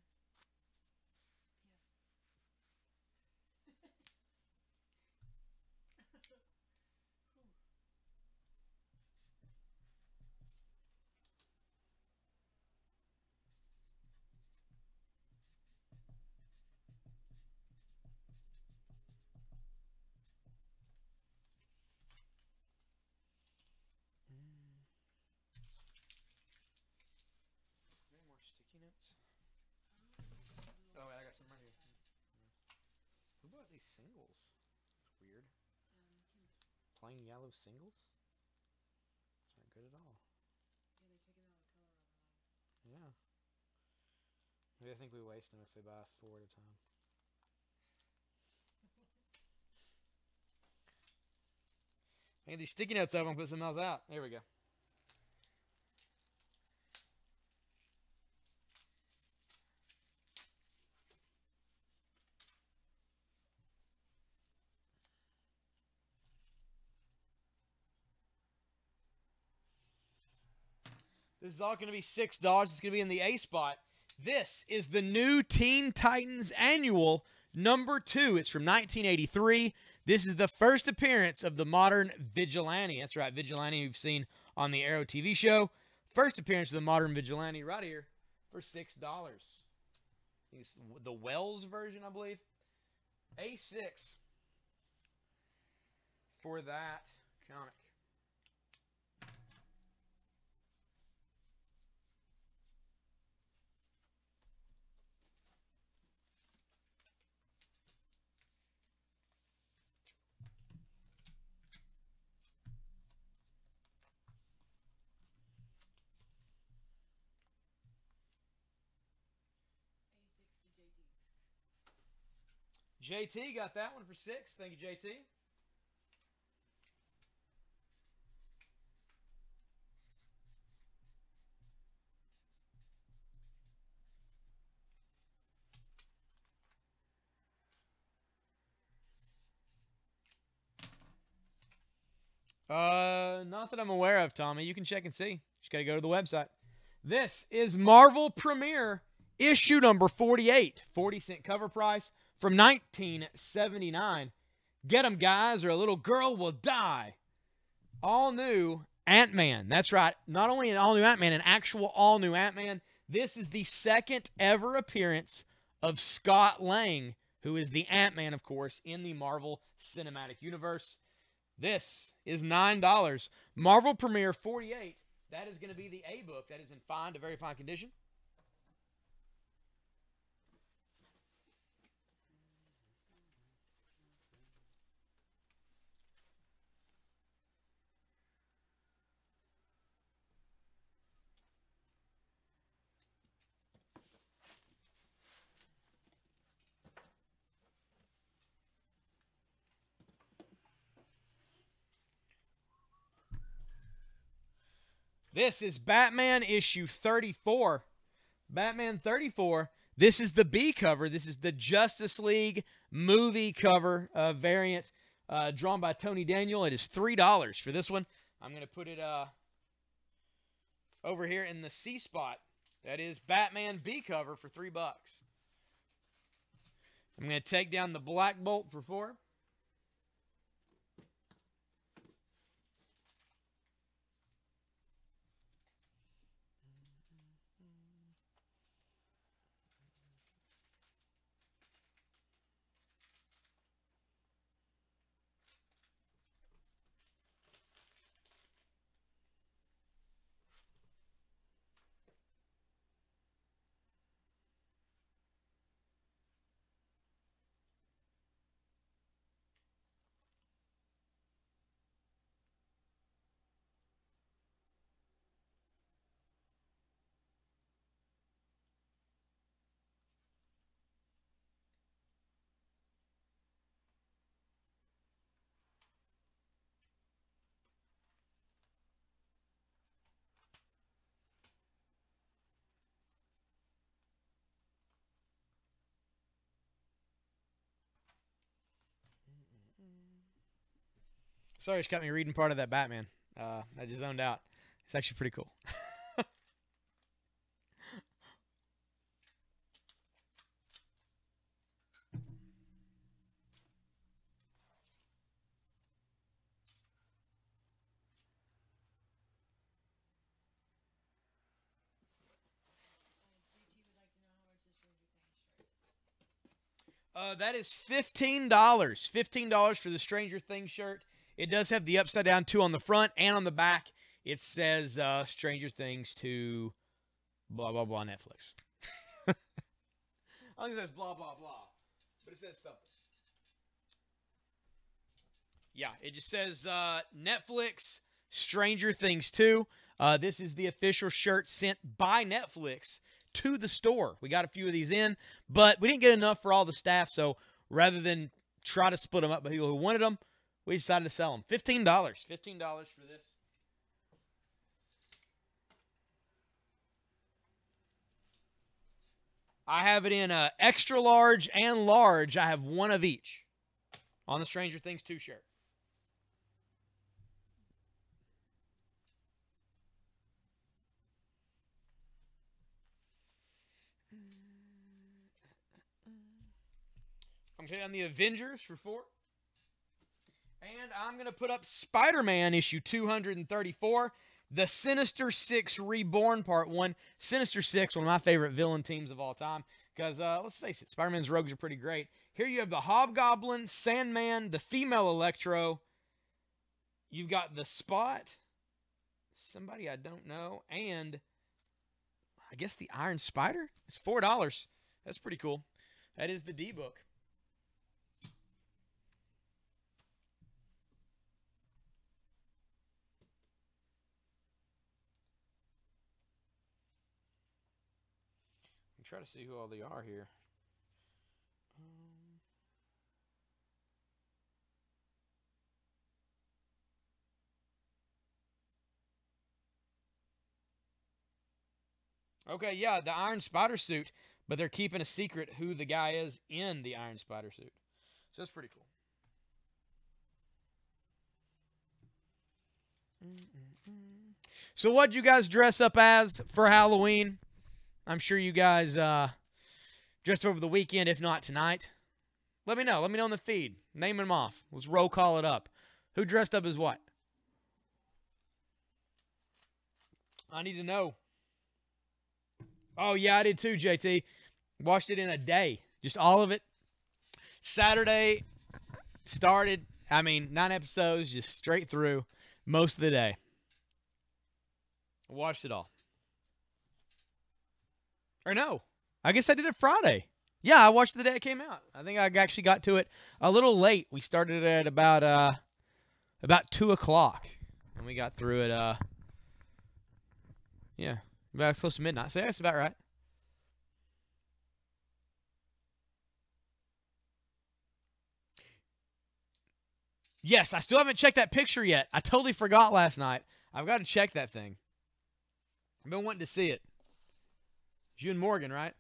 Any more sticky notes? Oh, I got some right here. Who bought these singles? It's weird. Plain yellow singles? It's not good at all. Yeah. Maybe I think we waste them if they buy 4 at a time. I get these sticky notes over and put something else out. Here we go. This is all going to be $6. It's going to be in the A spot. This is the new Teen Titans Annual number 2. It's from 1983. This is the first appearance of the modern Vigilante. That's right, Vigilante you've seen on the Arrow TV show. First appearance of the modern Vigilante right here for $6. It's the Wells version, I believe. A6 for that comic. JT got that one for 6. Thank you, JT. Not that I'm aware of, Tommy. You can check and see. Just got to go to the website. This is Marvel Premiere issue number 48. 40-cent cover price from 1979. Get them, guys, or a little girl will die. All new Ant-Man. That's right. Not only an all-new Ant-Man, an actual all-new Ant-Man. This is the second ever appearance of Scott Lang, who is the Ant-Man, of course, in the Marvel Cinematic Universe. This is $9. Marvel Premiere 48. That is going to be the A book. That is in fine to very fine condition. This is Batman issue 34. Batman 34. This is the B cover. This is the Justice League movie cover variant drawn by Tony Daniel. It is $3 for this one. I'm going to put it over here in the C spot. That is Batman B cover for $3. I'm going to take down the Black Bolt for $4. Sorry, it's got me reading part of that Batman. I just zoned out. It's actually pretty cool. JT would like to know how much this Stranger Things shirt is. That is $15. $15 for the Stranger Things shirt. It does have the upside down 2 on the front and on the back. It says Stranger Things 2 blah, blah, blah, Netflix. I think it says blah, blah, blah. But it says something. Yeah, it just says Netflix Stranger Things 2. This is the official shirt sent by Netflix to the store. We got a few of these in, but we didn't get enough for all the staff, so rather than try to split them up by people who wanted them, we decided to sell them. $15. $15 for this. I have it in extra large and large. I have one of each on the Stranger Things 2 shirt. I'm going to on the Avengers for $4. And I'm going to put up Spider-Man issue 234, the Sinister Six Reborn Part 1. Sinister Six, one of my favorite villain teams of all time. Because, let's face it, Spider-Man's rogues are pretty great. Here you have the Hobgoblin, Sandman, the female Electro. You've got the Spot, somebody I don't know, and I guess the Iron Spider. It's $4. That's pretty cool. That is the D-Book. Try to see who all they are here. Okay, yeah, the Iron Spider suit, but they're keeping a secret who the guy is in the Iron Spider suit. So that's pretty cool. So what'd you guys dress up as for Halloween? I'm sure you guys dressed over the weekend, if not tonight. Let me know. Let me know on the feed. Name them off. Let's roll call it up. Who dressed up as what? I need to know. Oh, yeah, I did too, JT. Watched it in a day. Just all of it. Saturday started, I mean, 9 episodes just straight through most of the day. Watched it all. Or no, I guess I did it Friday. Yeah, I watched it the day it came out. I think I actually got to it a little late. We started it at about 2 o'clock, and we got through it. Yeah, about close to midnight. So that's about right. Yes, I still haven't checked that picture yet. I totally forgot last night. I've got to check that thing. I've been wanting to see it. It's you and Morgan, right?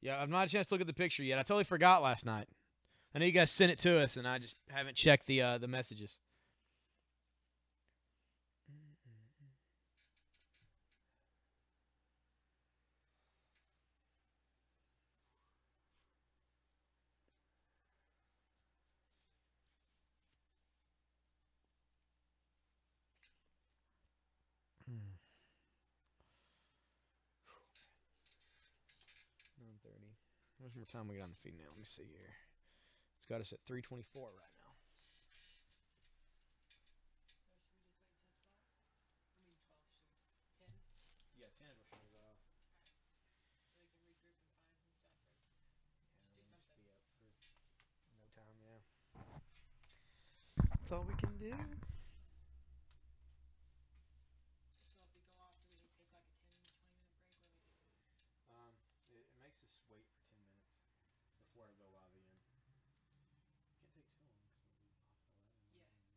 Yeah, I've not had a chance to look at the picture yet. I totally forgot last night. I know you guys sent it to us, and I just haven't checked the messages. How much more time we got on the feed now? Let me see here. It's got us at 3:24 right now. Yeah, 10 will shut it off. So we can regroup and find some stuff, or just do something. Be up for no time, yeah. That's all we can do. So if we go off, do we take like a 10, 20-minute break? What do we do? It makes us wait for 10 minutes before I go live again. Can't take too long. Yeah. This guy again.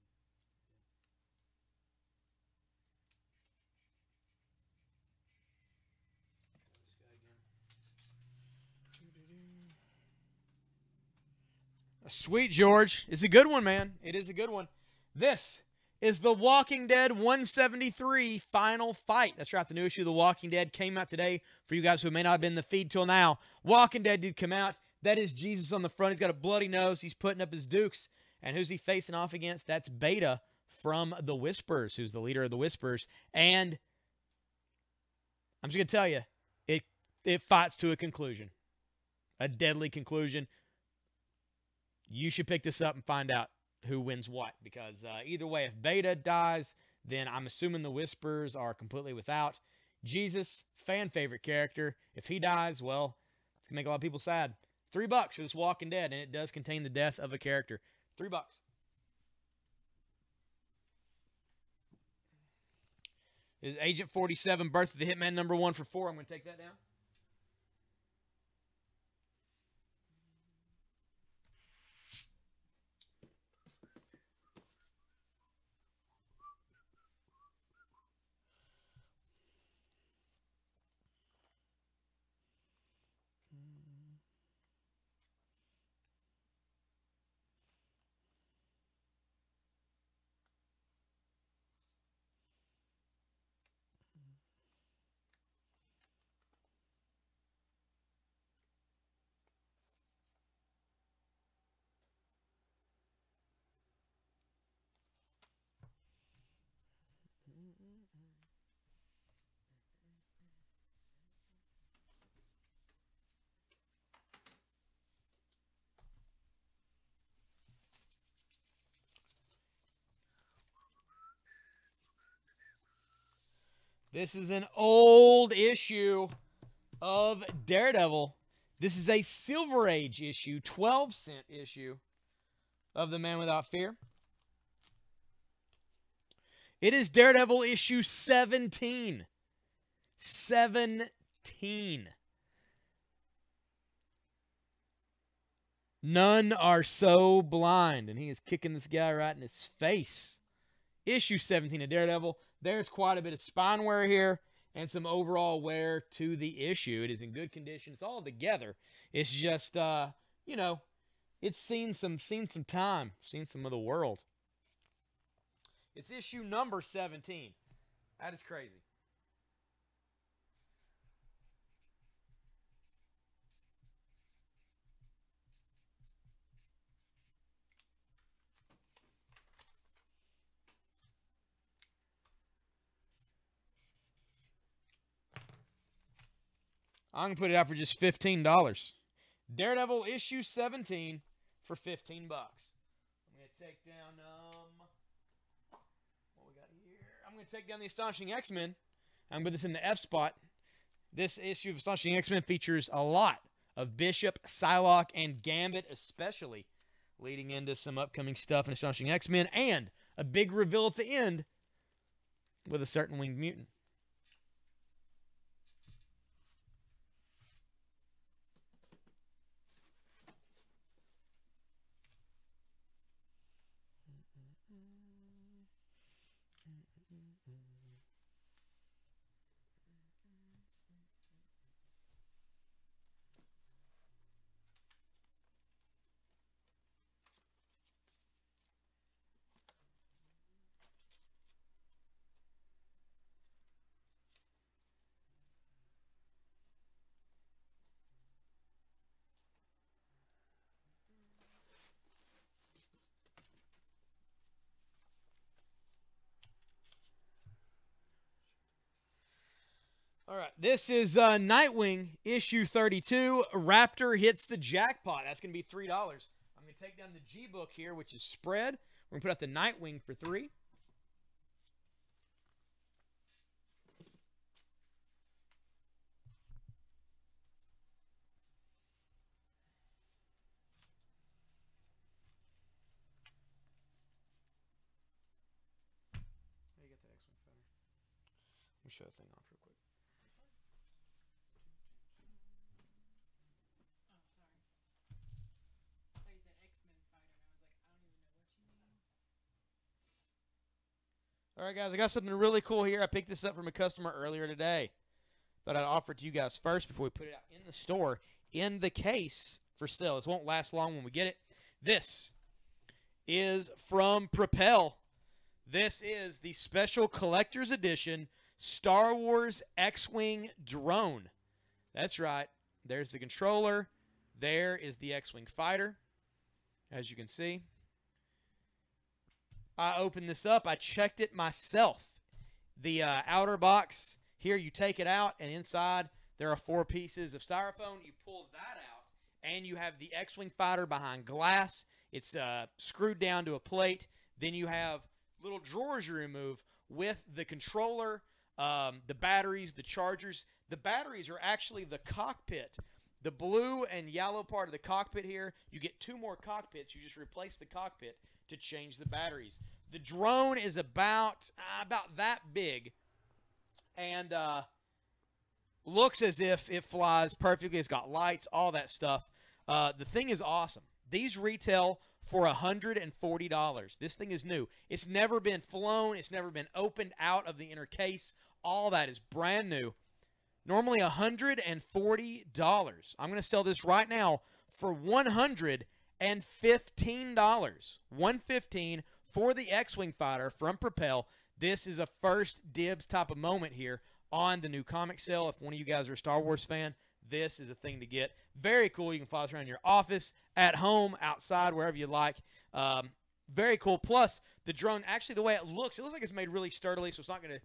Sweet George. It's a good one, man. It is a good one. This is The Walking Dead 173 Final Fight. That's right. The new issue of The Walking Dead came out today. For you guys who may not have been in the feed till now, Walking Dead did come out. That is Jesus on the front. He's got a bloody nose. He's putting up his dukes. And who's he facing off against? That's Beta from the Whispers, who's the leader of the Whispers. And I'm just going to tell you, it fights to a conclusion. A deadly conclusion. You should pick this up and find out who wins what. Because either way, if Beta dies, then I'm assuming the Whispers are completely without. Jesus, fan favorite character. If he dies, well, it's going to make a lot of people sad. $3 for this Walking Dead, and it does contain the death of a character. $3. Is Agent 47, Birth of the Hitman, #1 for 4. I'm going to take that down. This is an old issue of Daredevil. This is a Silver Age issue, 12-cent issue of The Man Without Fear. It is Daredevil issue 17. 17. None are so blind. And he is kicking this guy right in his face. Issue 17 of Daredevil. There's quite a bit of spine wear here and some overall wear to the issue. It is in good condition. It's all together. It's just, you know, it's seen some time, seen some of the world. It's issue number 17. That is crazy. I'm going to put it out for just $15. Daredevil issue 17 for 15 bucks. I'm going to take down what we got here. I'm going to take down the Astonishing X-Men. I'm going to put this in the F spot. This issue of Astonishing X-Men features a lot of Bishop, Psylocke, and Gambit especially, leading into some upcoming stuff in Astonishing X-Men and a big reveal at the end with a certain winged mutant. All right, this is Nightwing, issue 32. Raptor hits the jackpot. That's going to be $3. I'm going to take down the G-book here, which is spread. We're going to put out the Nightwing for $3. There you get that X-Wing feather. Let me show the thing off real quick. All right, guys, I got something really cool here. I picked this up from a customer earlier today. Thought I'd offer it to you guys first before we put it out in the store in the case for sale. This won't last long when we get it. This is from Propel. This is the special collector's edition Star Wars X-Wing drone. That's right. There's the controller. There is the X-Wing fighter, as you can see. I opened this up. I checked it myself. The outer box, here you take it out, and inside there are 4 pieces of styrofoam. You pull that out, and you have the X-Wing fighter behind glass. It's screwed down to a plate. Then you have little drawers you remove with the controller, the batteries, the chargers. The batteries are actually the cockpit. The blue and yellow part of the cockpit here, you get 2 more cockpits. You just replace the cockpit to change the batteries. The drone is about that big and looks as if it flies perfectly. It's got lights, all that stuff. The thing is awesome. These retail for $140. This thing is new. It's never been flown. It's never been opened out of the inner case. All that is brand new. Normally $140. I'm going to sell this right now for $115. $115 for the X-Wing fighter from Propel. This is a first dibs type of moment here on the new comic sale. If one of you guys are a Star Wars fan, this is a thing to get. Very cool. You can fly this around your office, at home, outside, wherever you like. Very cool. Plus, the drone, actually, the way it looks like it's made really sturdily, so it's not going to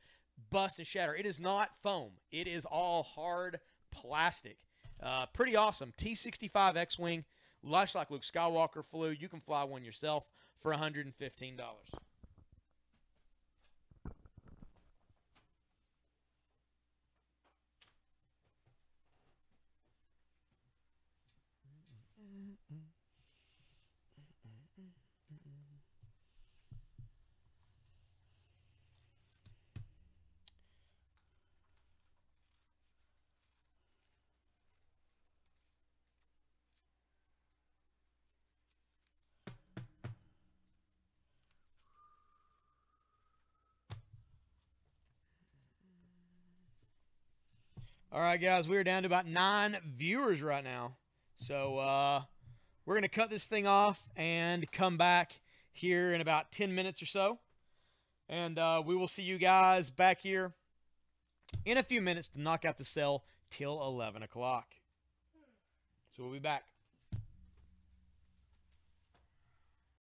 bust and shatter. It is not foam. It is all hard plastic. Pretty awesome. T-65 X-Wing. Much like Luke Skywalker flew, you can fly one yourself for $115. All right, guys, we are down to about 9 viewers right now. So we're going to cut this thing off and come back here in about 10 minutes or so. And we will see you guys back here in a few minutes to knock out the cell till 11 o'clock. So we'll be back.